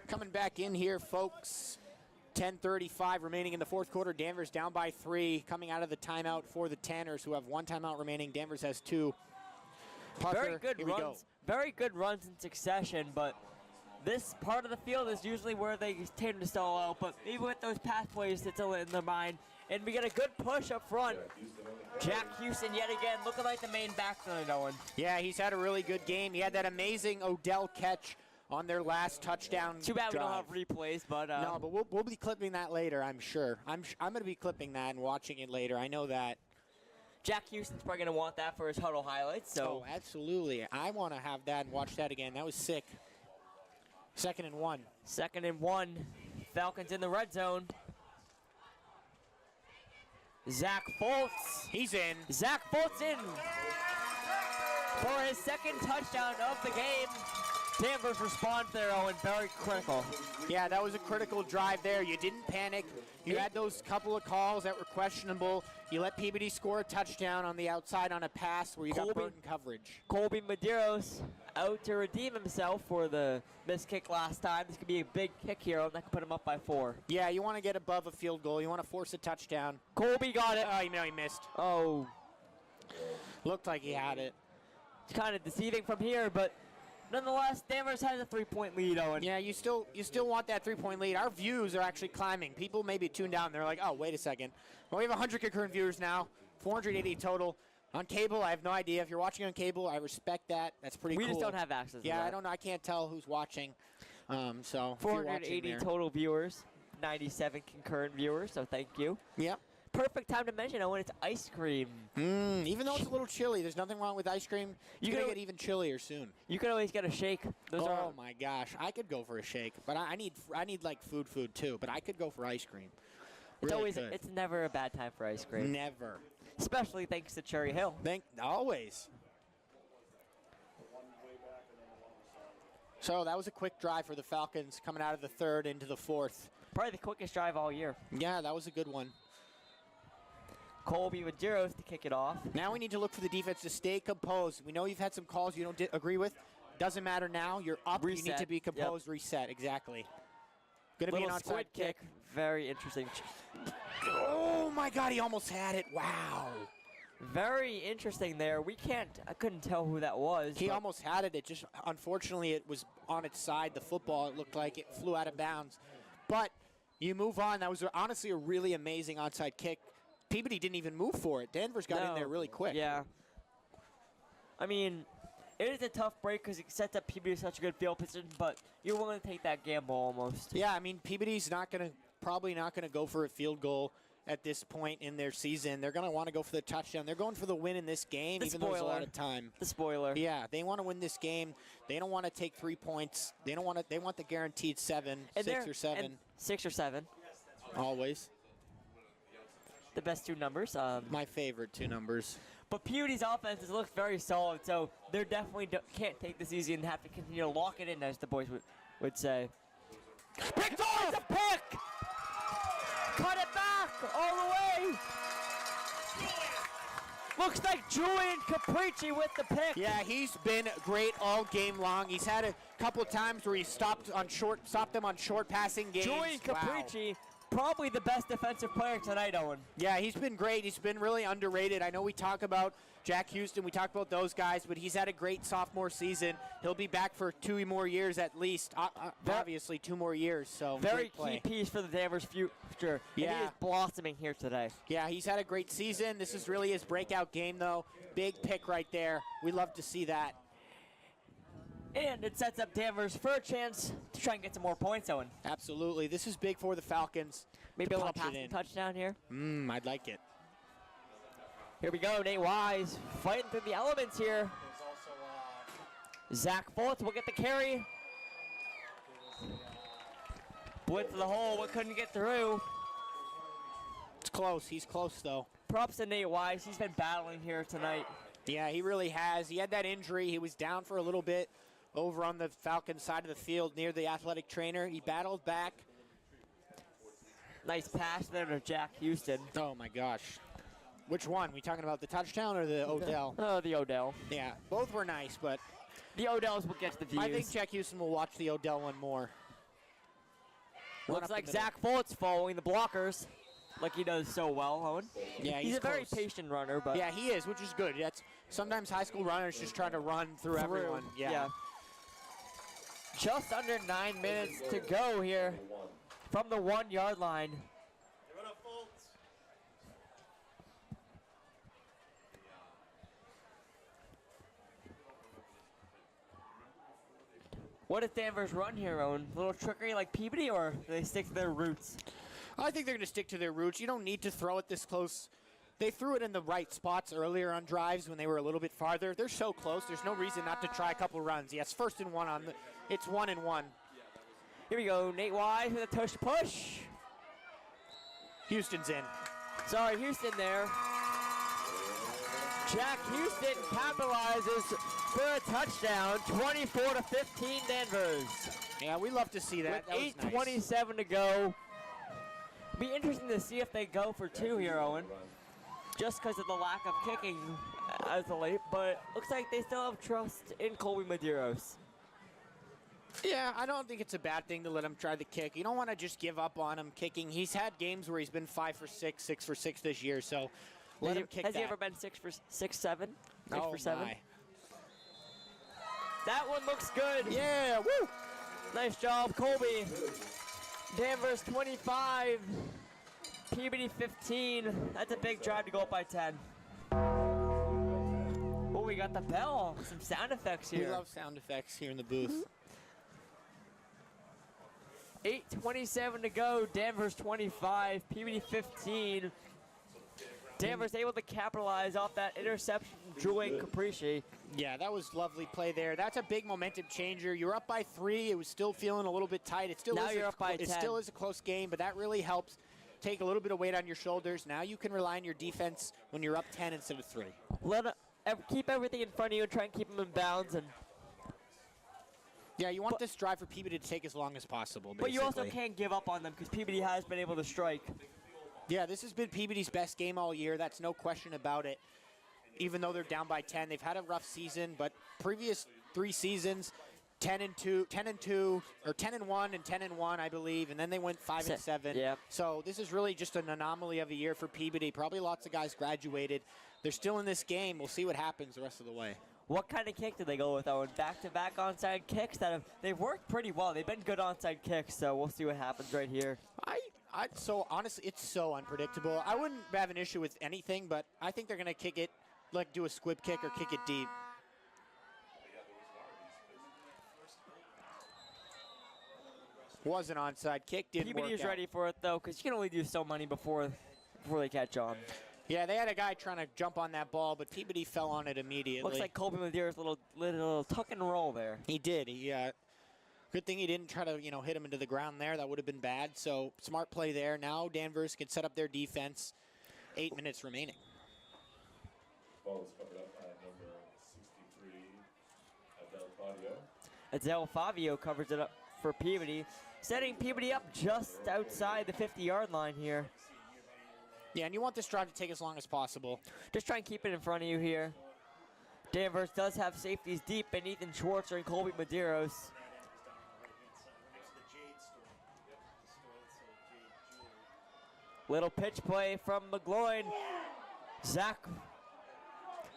Coming back in here, folks. 10:35 remaining in the fourth quarter. Danvers down by 3, coming out of the timeout for the Tanners, who have 1 timeout remaining. Danvers has 2. Parker, Very good here we go. runs. Very good runs in succession, but this part of the field is usually where they tend to stall out. But even with those pass plays, it's still in their mind. And we get a good push up front. Jack Houston yet again looking like the main back tonight, Owen. Yeah, he's had a really good game. He had that amazing Odell catch on their last touchdown. Too bad we don't drive. have replays, but no, but we'll be clipping that later, I'm sure. I'm going to be clipping that and watching it later. I know that. Jack Houston's probably going to want that for his huddle highlights. So Oh, absolutely. I want to have that and watch that again. That was sick. 2nd and 1. 2nd and 1. Falcons in the red zone. Zach Foltz. He's in. Zach Foltz in for his 2nd touchdown of the game. Danvers responds there, Owen, very critical. Yeah, that was a critical drive there. You didn't panic. You had those couple of calls that were questionable. You let Peabody score a touchdown on the outside on a pass where you got Burton coverage. Colby Medeiros out to redeem himself for the missed kick last time. This could be a big kick here, and that could put him up by 4. Yeah, you want to get above a field goal. You want to force a touchdown. Colby got it. Oh, he missed. Oh, Looked like he had it. it's kind of deceiving from here, but nonetheless, Danvers has a 3-point lead, Owen. Yeah, you still want that 3-point lead. Our views are actually climbing. People may be tuned down. They're like, oh, wait a second. Well, we have 100 concurrent viewers now, 480 total. On cable, I have no idea. If you're watching on cable, I respect that. That's pretty cool. We just don't have access to Yeah, that. I don't know. I can't tell who's watching. So if you're watching 480 there. total viewers, 97 concurrent viewers, so thank you. Yep. Perfect time to mention, Owen, it's ice cream. Even though it's a little chilly, there's nothing wrong with ice cream. It's going to get even chillier soon. You can always get a shake. Oh my gosh, I could go for a shake, but I need like food too. But I could go for ice cream. It's never a bad time for ice cream. Never. Especially thanks to Cherry Hill. Always. So that was a quick drive for the Falcons coming out of the 3rd into the 4th. Probably the quickest drive all year. Yeah, that was a good one. Colby Medeiros to kick it off. Now we need to look for the defense to stay composed. We know you've had some calls you don't agree with. Doesn't matter now. You're up. Reset. You need to be composed. Yep. Reset. Exactly. Going to be an onside squid kick. Very interesting. Oh my God! He almost had it. Wow. Very interesting there. I couldn't tell who that was. He almost had it. It just, unfortunately, it was on its side. The football, it looked like it flew out of bounds. But you move on. That was honestly a really amazing onside kick. Peabody didn't even move for it. Danvers got in there really quick. Yeah. I mean, it is a tough break because it sets up Peabody such a good field position, but you're willing to take that gamble almost. Yeah, I mean, Peabody's probably not going to go for a field goal at this point in their season. They're going to want to go for the touchdown. They're going for the win in this game, even though there's a lot of time. The spoiler. Yeah, they want to win this game. They don't want to take 3 points. They want the guaranteed 6 or 7. 6 or 7. Always. The best 2 numbers. My favorite 2 numbers. But Peabody's offense has looked very solid, so they definitely can't take this easy and have to continue to lock it in, as the boys would say. Picked off! It's a pick! Cut it back all the way! Looks like Julian Capricci with the pick. Yeah, he's been great all game long. He's had a couple of times where he stopped them on short passing games. Julian Capricci, probably the best defensive player tonight, Owen. Yeah, he's been great. He's been really underrated. I know we talk about Jack Houston, we talk about those guys, but he's had a great sophomore season. He'll be back for 2 more years at least. Obviously, 2 more years. So very key piece for the Danvers future. Yeah, and he is blossoming here today. Yeah, he's had a great season. This is really his breakout game, though. Big pick right there. We love to see that. And it sets up Danvers for a chance to try and get some more points, Owen. Absolutely. This is big for the Falcons. Maybe a little passing touchdown here. I'd like it. Here we go, Nate Wise fighting through the elements here. Zach Foltz will get the carry. Blitz to the hole, but couldn't get through. It's close. He's close, though. Props to Nate Wise. He's been battling here tonight. Yeah, he really has. He had that injury. He was down for a little bit over on the Falcons side of the field near the athletic trainer. He battled back. Nice pass there to Jack Houston. Oh, my gosh. Which one? We talking about the touchdown or the Odell? The Odell. Yeah, both were nice, but the Odells will get the views. I think Jack Houston will watch the Odell one more. Looks like Zach Foltz following the blockers, like he does so well, Owen. Yeah, he's a very patient runner, but yeah, he is, which is good. That's sometimes high school runners just try to run through everyone. Yeah. Just under 9 minutes to go here from the 1 yard line. What does Danvers run here, Owen? A little trickery like Peabody, or do they stick to their roots? I think they're going to stick to their roots. You don't need to throw it this close They threw it in the right spots earlier on drives when they were a little bit farther. They're so close. There's no reason not to try a couple runs. Yes, 1st and 1 on the. It's 1 and 1. Here we go. Nate Wise with a tush push. Houston's in. Sorry, Houston there. Jack Houston capitalizes for a touchdown. 24-15 Danvers. Yeah, we love to see that. With That was nice. 8:27 to go. Be interesting to see if they go for 2 here, Owen. Just because of the lack of kicking as of late, but looks like they still have trust in Colby Medeiros. Yeah, I don't think it's a bad thing to let him try the kick. You don't want to just give up on him kicking. He's had games where he's been 5 for 6, 6 for 6 this year, so let him kick Has that. he ever been 6 for 6, 7? 6 Oh, for 7? my. That one looks good. Yeah, woo! Nice job, Colby. Danvers 25, Peabody 15. That's a big drive to go up by 10. Oh, we got the bell. Some sound effects We here. love sound effects here in the booth. 8:27 to go. Danvers 25, Peabody 15. Danvers able to capitalize off that interception from Julian Capricci. Yeah, that was lovely play there. That's a big momentum changer. You're up by 3. It was still feeling a little bit tight. It still Now is you're up by It 10. still is a close game, but that really helps take a little bit of weight on your shoulders. Now you can rely on your defense when you're up 10 instead of 3. Keep everything in front of you and try and keep them in bounds. And Yeah, you want this drive for Peabody to take as long as possible, but you also basically. can't give up on them because Peabody has been able to strike. Yeah, this has been Peabody's best game all year. That's no question about it. Even though they're down by 10, they've had a rough season, but previous 3 seasons, 10 and 1 and 10 and 1, I believe, and then they went 5 and 7. Yep. So this is really just an anomaly of a year for Peabody. Probably lots of guys graduated. They're still in this game. We'll see what happens the rest of the way. What kind of kick did they go with, Owen? Back-to-back onside kicks they've worked pretty well. They've been good onside kicks, so we'll see what happens right here. So honestly, it's so unpredictable. I wouldn't have an issue with anything, but I think they're going to kick it, like do a squib kick or kick it deep. Was an onside kick, didn't Peabody work is out. ready for it, though, because you can only do so many before they catch on. Yeah, they had a guy trying to jump on that ball, but Peabody fell on it immediately. Looks like Colby Medeiros' little tuck and roll there. He did. Good thing he didn't try to, hit him into the ground there. That would have been bad. So smart play there. Now Danvers can set up their defense. 8 minutes remaining. Ball was covered up by number 63, Adel Fabio. Adel Fabio covers it up for Peabody, setting Peabody up just outside the 50-yard line here. Yeah, and you want this drive to take as long as possible. Just try and keep it in front of you here. Danvers does have safeties deep in Ethan Schwartzer and Colby Medeiros. Little pitch play from McGloin.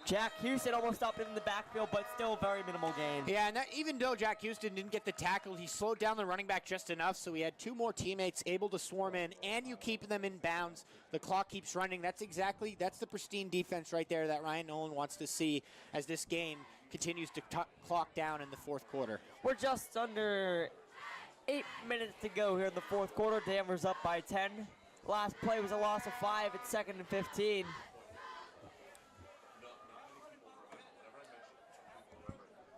Jack Houston almost stopped him in the backfield, but still very minimal gain. Yeah, and even though Jack Houston didn't get the tackle, he slowed down the running back just enough, so he had 2 more teammates able to swarm in, and you keep them in bounds. The clock keeps running. That's the pristine defense right there that Ryan Nolan wants to see as this game continues to clock down in the 4th quarter. We're just under 8 minutes to go here in the 4th quarter. Danvers up by 10. Last play was a loss of 5 at 2nd and 15.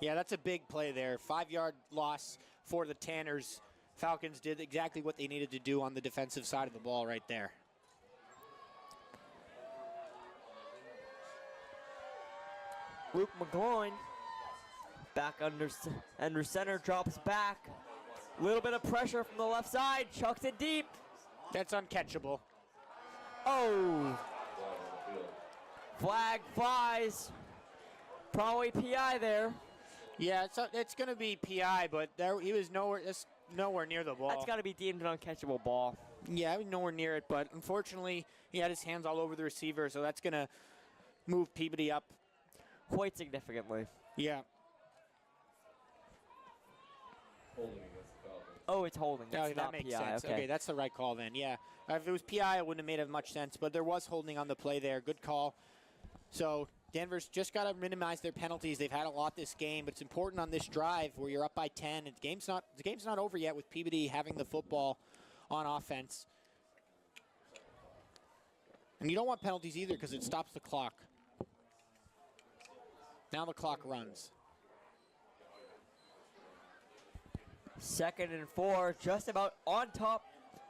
Yeah, that's a big play there. 5-yard loss for the Tanners. Falcons did exactly what they needed to do on the defensive side of the ball right there. Luke McGloin back under center, drops back. Little bit of pressure from the left side, chucks it deep. That's uncatchable. Oh! Flag flies. Probably PI there. Yeah, it's going to be PI, but he was nowhere near the ball. That's got to be deemed an uncatchable ball. Yeah, he was nowhere near it, but unfortunately, he had his hands all over the receiver, so that's going to move Peabody up. Quite significantly. Yeah. Holding against the Falcons. Oh, it's holding. It's that not makes PI. sense. Okay. That's the right call then, yeah. If it was PI, it wouldn't have made much sense, but there was holding on the play there. Good call. So Denver's just got to minimize their penalties. They've had a lot this game, but it's important on this drive where you're up by 10. The game's not over yet with Peabody having the football on offense. And you don't want penalties either because it stops the clock. Now the clock runs. 2nd and 4, just about on top,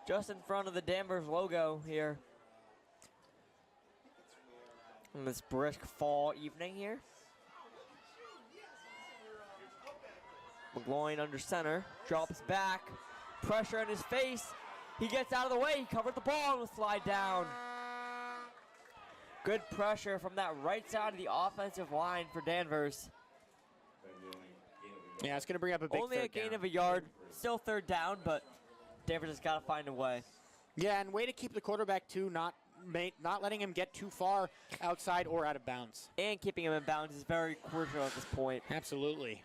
just in front of the Danvers logo here. On this brisk fall evening here. McGloin under center, drops back, pressure in his face. He gets out of the way, he covered the ball and will slide down. Good pressure from that right side of the offensive line for Danvers. Yeah, it's going to bring up a big Only a gain of a yard, still 3rd down, but Danvers has got to find a way. Yeah, and way to keep the quarterback too, not letting him get too far outside or out of bounds. And keeping him in bounds is very crucial at this point. Absolutely.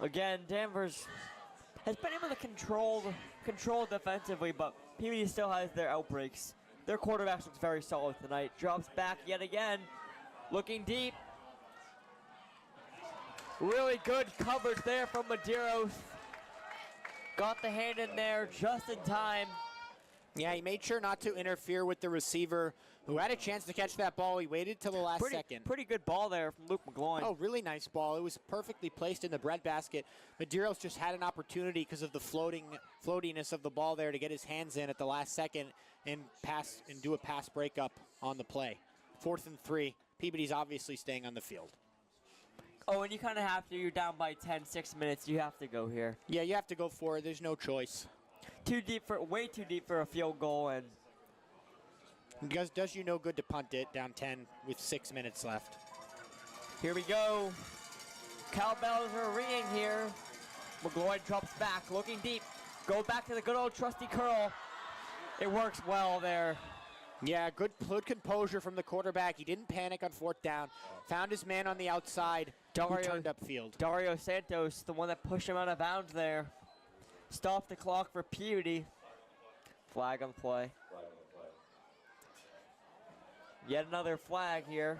Again, Danvers has been able to control defensively, but Peabody still has their outbreaks. Their quarterback looks very solid tonight. Drops back yet again, looking deep. Really good coverage there from Medeiros. Got the hand in there just in time. Yeah, he made sure not to interfere with the receiver who had a chance to catch that ball. He waited till the last second. Pretty good ball there from Luke McGloin. Oh, really nice ball. It was perfectly placed in the breadbasket. Medeiros just had an opportunity because of the floatiness of the ball there to get his hands in at the last second and do a pass breakup on the play. 4th and 3. Peabody's obviously staying on the field. Oh, and you kind of have to. You're down by 10, 6 minutes. You have to go here. Yeah, you have to go for it. There's no choice. Way too deep for a field goal, and it does you no good to punt it down 10 with 6 minutes left. Here we go. Cowbells are ringing here. McGloin drops back, looking deep. Go back to the good old trusty curl. It works well there. Yeah, good composure from the quarterback. He didn't panic on 4th down. Found his man on the outside. Who turned upfield. Dario Santos, the one that pushed him out of bounds there. Stop the clock for Peabody. Flag on the play. Yet another flag here.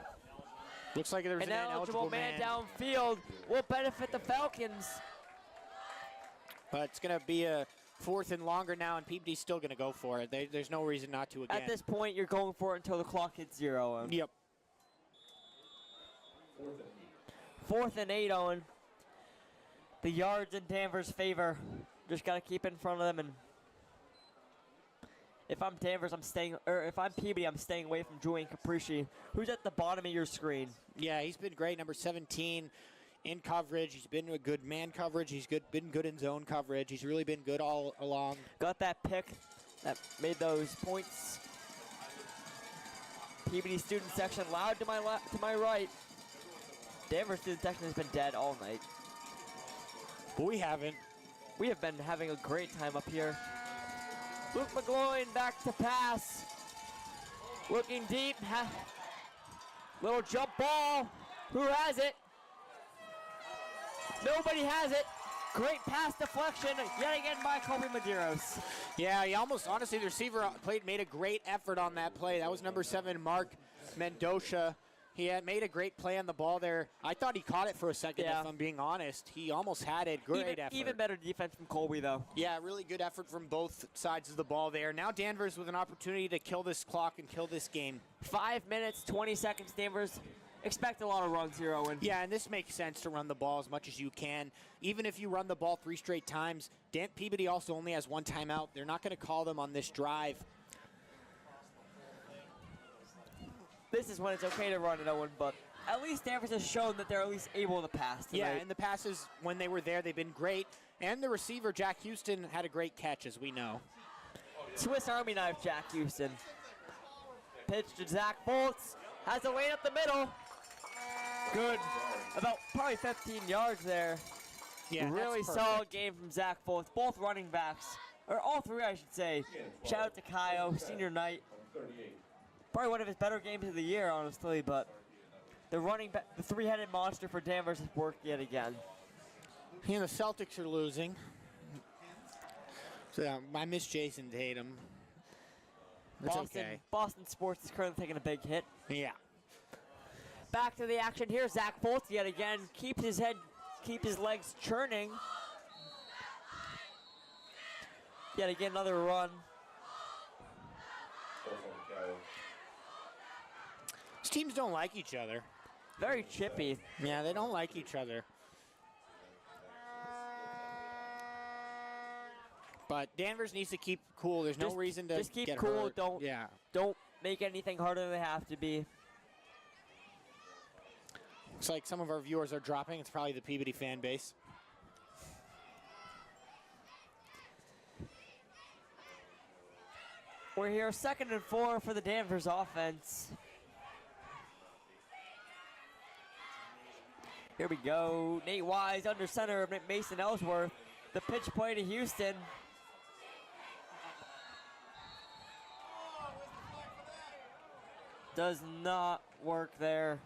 Looks like there's an ineligible man downfield will benefit the Falcons. But it's going to be a 4th and longer now, and Peabody's still going to go for it. There's no reason not to again. At this point, you're going for it until the clock hits 0. Owen. Yep. 4th and 8, Owen. The yards in Danvers' favor. Just got to keep in front of them, and if I'm Danvers, if I'm Peabody, I'm staying away from Julian Capricci, who's at the bottom of your screen. Yeah, he's been great, number 17 in coverage. He's been a good man coverage. He's been good in zone coverage. He's really been good all along. Got that pick that made those points. Peabody student section loud to my right. Danvers student section has been dead all night. But we haven't. We have been having a great time up here. Luke McGloin back to pass. Looking deep. Little jump ball. Who has it? Nobody has it. Great pass deflection yet again by Kobe Medeiros. Yeah, honestly, the receiver made a great effort on that play. That was number 7, Mark Mendoza. He had made a great play on the ball there. I thought he caught it for a second, if I'm being honest. He almost had it. Great effort. Even better defense from Colby, though. Yeah, really good effort from both sides of the ball there. Now Danvers with an opportunity to kill this clock and kill this game. 5 minutes, 20 seconds, Danvers. Expect a lot of runs here, Owen. Yeah, and this makes sense to run the ball as much as you can. Even if you run the ball 3 straight times, Peabody also only has 1 timeout. They're not going to call them on this drive. This is when it's okay to run it, Owen, but at least Danvers has shown that they're at least able to pass tonight. Yeah, and the passes, when they were there, they've been great. And the receiver, Jack Houston, had a great catch, as we know. Swiss Army knife, Jack Houston. Pitch to Zach Bolts. Has a lane up the middle. Good. About probably 15 yards there. Yeah, really solid game from Zach Bolts. Both running backs, or all 3, I should say. Shout out to Kyle, senior night. Probably one of his better games of the year, honestly, but the running back, the 3-headed monster for Danvers has worked yet again. Yeah, the Celtics are losing. So I miss Jason Tatum. That's okay. Boston sports is currently taking a big hit. Yeah. Back to the action here. Zach Bolts yet again. Keep his legs churning. Yet again, another run. These teams don't like each other. Very chippy. Yeah, they don't like each other. But Danvers needs to keep cool. There's no reason to just keep get cool. hurt. Don't make anything harder than they have to be. Looks like some of our viewers are dropping. It's probably the Peabody fan base. We're here 2nd and 4 for the Danvers offense. Here we go. Nate Wise under center, Mason Ellsworth. The pitch play to Houston. Does not work there.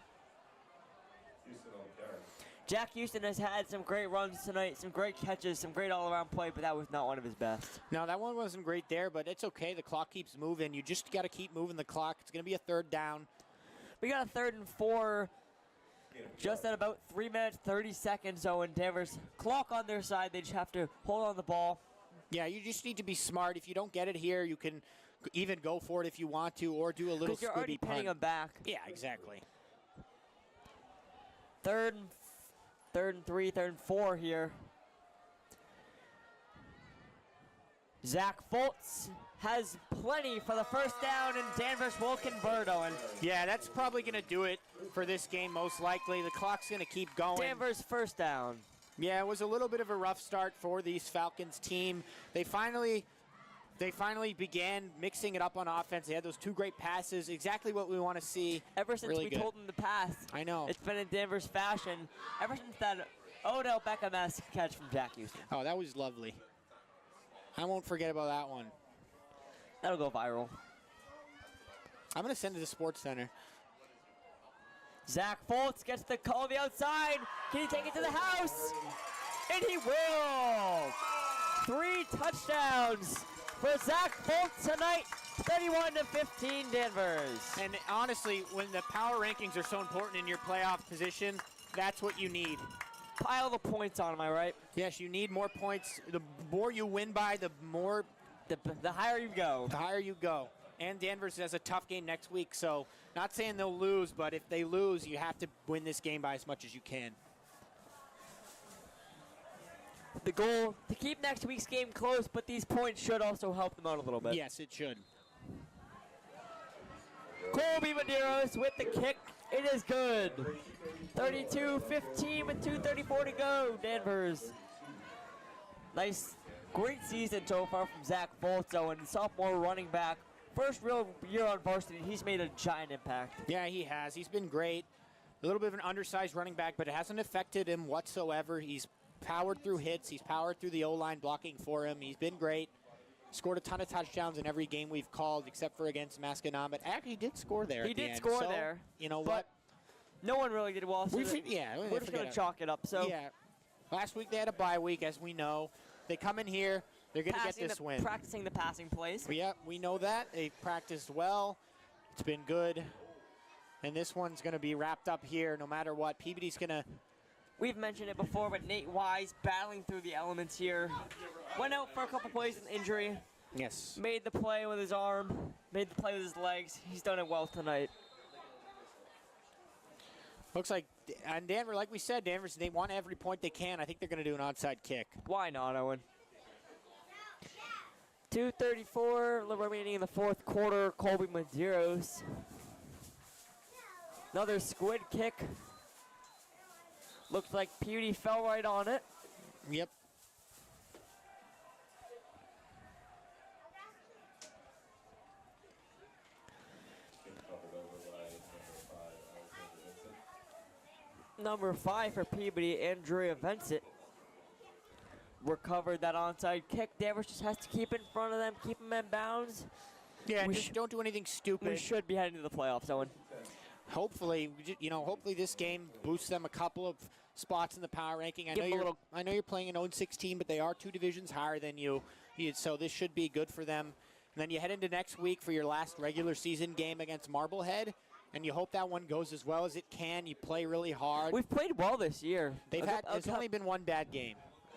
Jack Houston has had some great runs tonight, some great catches, some great all-around play, but that was not one of his best. No, that one wasn't great there, but it's okay. The clock keeps moving. You just got to keep moving the clock. It's going to be a 3rd down. We got a 3rd and 4, just at about 3 minutes, 30 seconds. So in Danvers, clock on their side, they just have to hold on the ball. Yeah, you just need to be smart. If you don't get it here, you can even go for it if you want to, or do a little Because you're already squibby pinning punt. them back. Yeah, exactly. 3rd and 3, 3rd and 4 here. Zach Foltz has plenty for the 1st down, and Danvers will convert, Owen. Yeah, that's probably going to do it for this game, most likely. The clock's going to keep going. Danvers 1st down. Yeah, it was a little bit of a rough start for these Falcons team. They finally began mixing it up on offense. They had those 2 great passes, exactly what we want to see. Ever since Really we good. told them to pass, I know. it's been in Danvers fashion. Ever since that Odell Beckham-esque catch from Jack Houston. Oh, that was lovely. I won't forget about that one. That'll go viral. I'm going to send it to Sports Center. Zach Foltz gets the call on the outside. Can he take it to the house? And he will. 3 touchdowns for Zach Foltz tonight. 31-15 Danvers. And honestly, when the power rankings are so important in your playoff position, that's what you need. Pile the points on, am I right? Yes, you need more points. The more you win by, the higher you go. The higher you go. And Danvers has a tough game next week, so not saying they'll lose, but if they lose, you have to win this game by as much as you can. The goal, to keep next week's game close, but these points should also help them out a little bit. Yes, it should. Colby Medeiros with the kick. It is good. 32-15 with 2:34 to go, Danvers. Nice, great season so far from Zach Foltz, and sophomore running back. First real year on varsity, he's made a giant impact. Yeah, he has. He's been great. A little bit of an undersized running back, but it hasn't affected him whatsoever. He's powered through hits. He's powered through the O-line blocking for him. He's been great. Scored a ton of touchdowns in every game we've called, except for against Masconomet. Actually, he did score there. He at the did end. score So, there. You know but what? No one really did well. So We're we're just going to chalk it up. So yeah. Last week they had a bye week, as we know. They come in here. They're going to get this win. Practicing the passing plays. Yeah, we know that. They've practiced well. It's been good. And this one's going to be wrapped up here no matter what. Peabody's going to... We've mentioned it before, but Nate Wise battling through the elements here. Went out for a couple plays with injury. Yes. Made the play with his arm. Made the play with his legs. He's done it well tonight. Looks like, and Danvers, like we said, Danvers, they want every point they can. I think they're going to do an onside kick. Why not, Owen? 2:34 remaining in the 4th quarter. Colby Medeiros. Another squid kick. Looks like Peabody fell right on it. Yep. Number 5 for Peabody, Andrea Vincent. Recovered that onside kick. Danvers just has to keep in front of them, keep them in bounds. Yeah, just don't do anything stupid. We should be heading to the playoffs, Owen. Hopefully, hopefully this game boosts them a couple of spots in the power ranking. I know you're playing an 0-16, but they are 2 divisions higher than you. So this should be good for them. And then you head into next week for your last regular season game against Marblehead, and you hope that one goes as well as it can. You play really hard. We've played well this year. There's only been one bad game.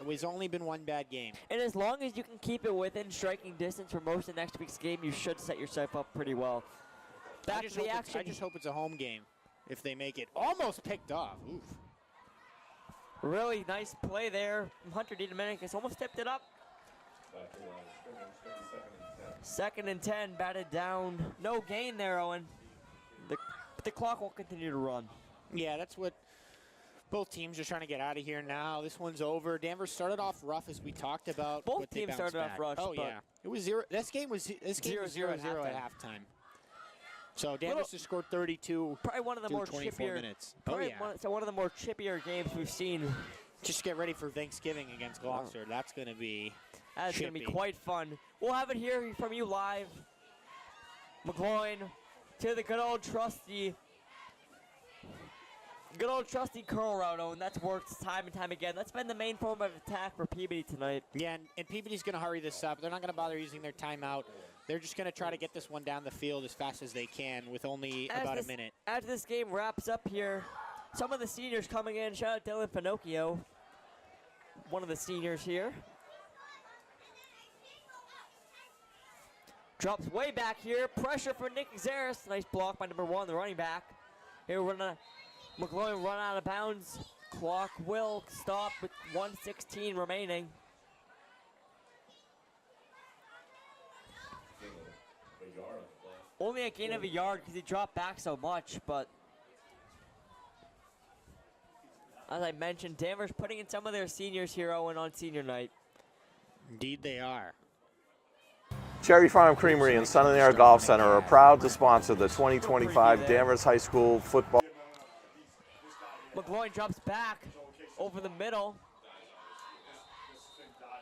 It's only been one bad game. And as long as you can keep it within striking distance for most of next week's game, you should set yourself up pretty well. Back to the action. I just hope it's a home game if they make it. Almost picked off. Oof. Really nice play there from Hunter DiDomenicis. Almost tipped it up. Second and 10, batted down. No gain there, Owen. The clock will continue to run. Yeah, that's what both teams are trying to get out of here now. This one's over. Danvers started off rough, as we talked about. Both but they teams bounced started back. off rough. Oh, yeah. It was 0. This game was 0-0 at halftime. So Danvers just scored 32. Probably one of the more 24 chippier minutes. one of the more chippier games we've seen. Just get ready for Thanksgiving against Gloucester. That's going to be That's going to be quite fun. We'll have it here from you live. McGloin to the good old trusty curl route, Owen. That's worked time and time again. That's been the main form of attack for Peabody tonight. Yeah, and Peabody's going to hurry this up. They're not going to bother using their timeout. They're just going to try to get this one down the field as fast as they can with only about a minute. As this game wraps up here, some of the seniors coming in. Shout out Dylan Pinocchio, one of the seniors here. Drops way back here. Pressure for Nick Xeris. Nice block by number 1, the running back. Here we're going to McGloin run out of bounds. Clock will stop with 1:16 remaining. Only a gain of a yard because he dropped back so much, but as I mentioned, Danvers putting in some of their seniors here, Owen, on senior night. Indeed they are. Cherry Farm Creamery and Sun and Air Golf Center are proud to sponsor the 2025 Danvers High School football. McGloin drops back over the middle.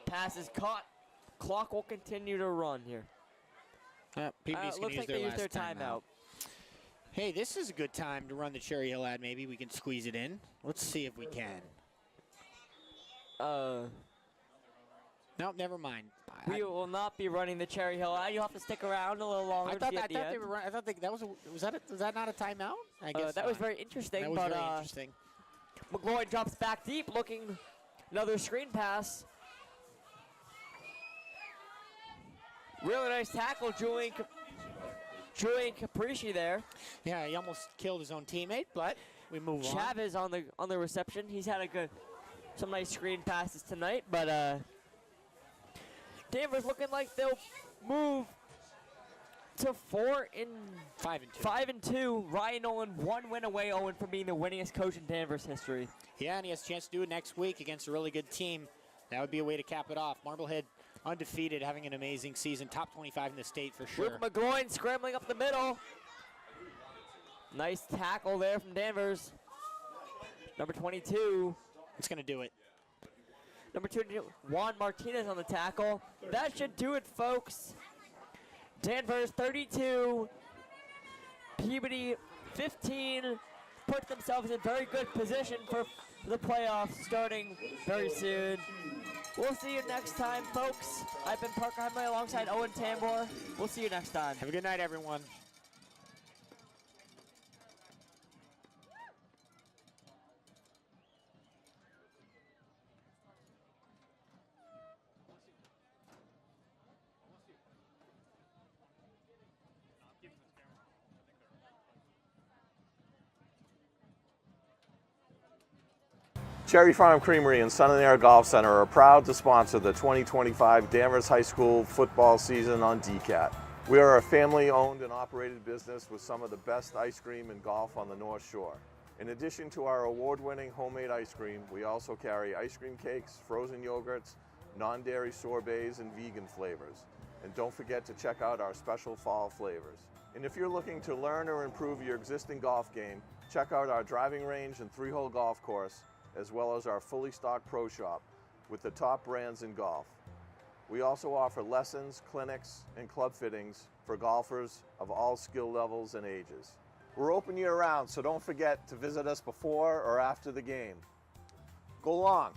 Pass is caught. Clock will continue to run here. Peabody's going looks to like they use used their timeout. Hey, this is a good time to run the Cherry Hill ad. Maybe we can squeeze it in. Let's see if we can. No, never mind. We will not be running the Cherry Hill ad. You'll have to stick around a little longer. I thought they were running. I thought that was that not a timeout? I guess that was very interesting. That was very interesting. McGloin drops back deep, looking another screen pass. Really nice tackle, Julian Capricci there. Yeah, he almost killed his own teammate, but we move on. Chavez on the reception. He's had some nice screen passes tonight, but Danvers looking like they'll move to 5-2. Ryan Nolan 1 win away, Owen, from being the winningest coach in Danvers history. Yeah, and he has a chance to do it next week against a really good team. That would be a way to cap it off. Marblehead undefeated, having an amazing season. Top 25 in the state for sure. Luke McGloin scrambling up the middle. Nice tackle there from Danvers. Number 22. It's going to do it. Number 2, Juan Martinez on the tackle. That should do it, folks. Danvers 32, Peabody 15. Put themselves in very good position for the playoffs starting very soon. We'll see you next time, folks. I've been Parker Hemley alongside Owen Tambor. We'll see you next time. Have a good night, everyone. Cherry Farm Creamery and Sun and Air Golf Center are proud to sponsor the 2025 Danvers High School football season on DCAT. We are a family-owned and operated business with some of the best ice cream and golf on the North Shore. In addition to our award-winning homemade ice cream, we also carry ice cream cakes, frozen yogurts, non-dairy sorbets, and vegan flavors. And don't forget to check out our special fall flavors. And if you're looking to learn or improve your existing golf game, check out our driving range and 3-hole golf course, as well as our fully stocked pro shop with the top brands in golf. We also offer lessons, clinics, and club fittings for golfers of all skill levels and ages. We're open year-round, so don't forget to visit us before or after the game. Go long.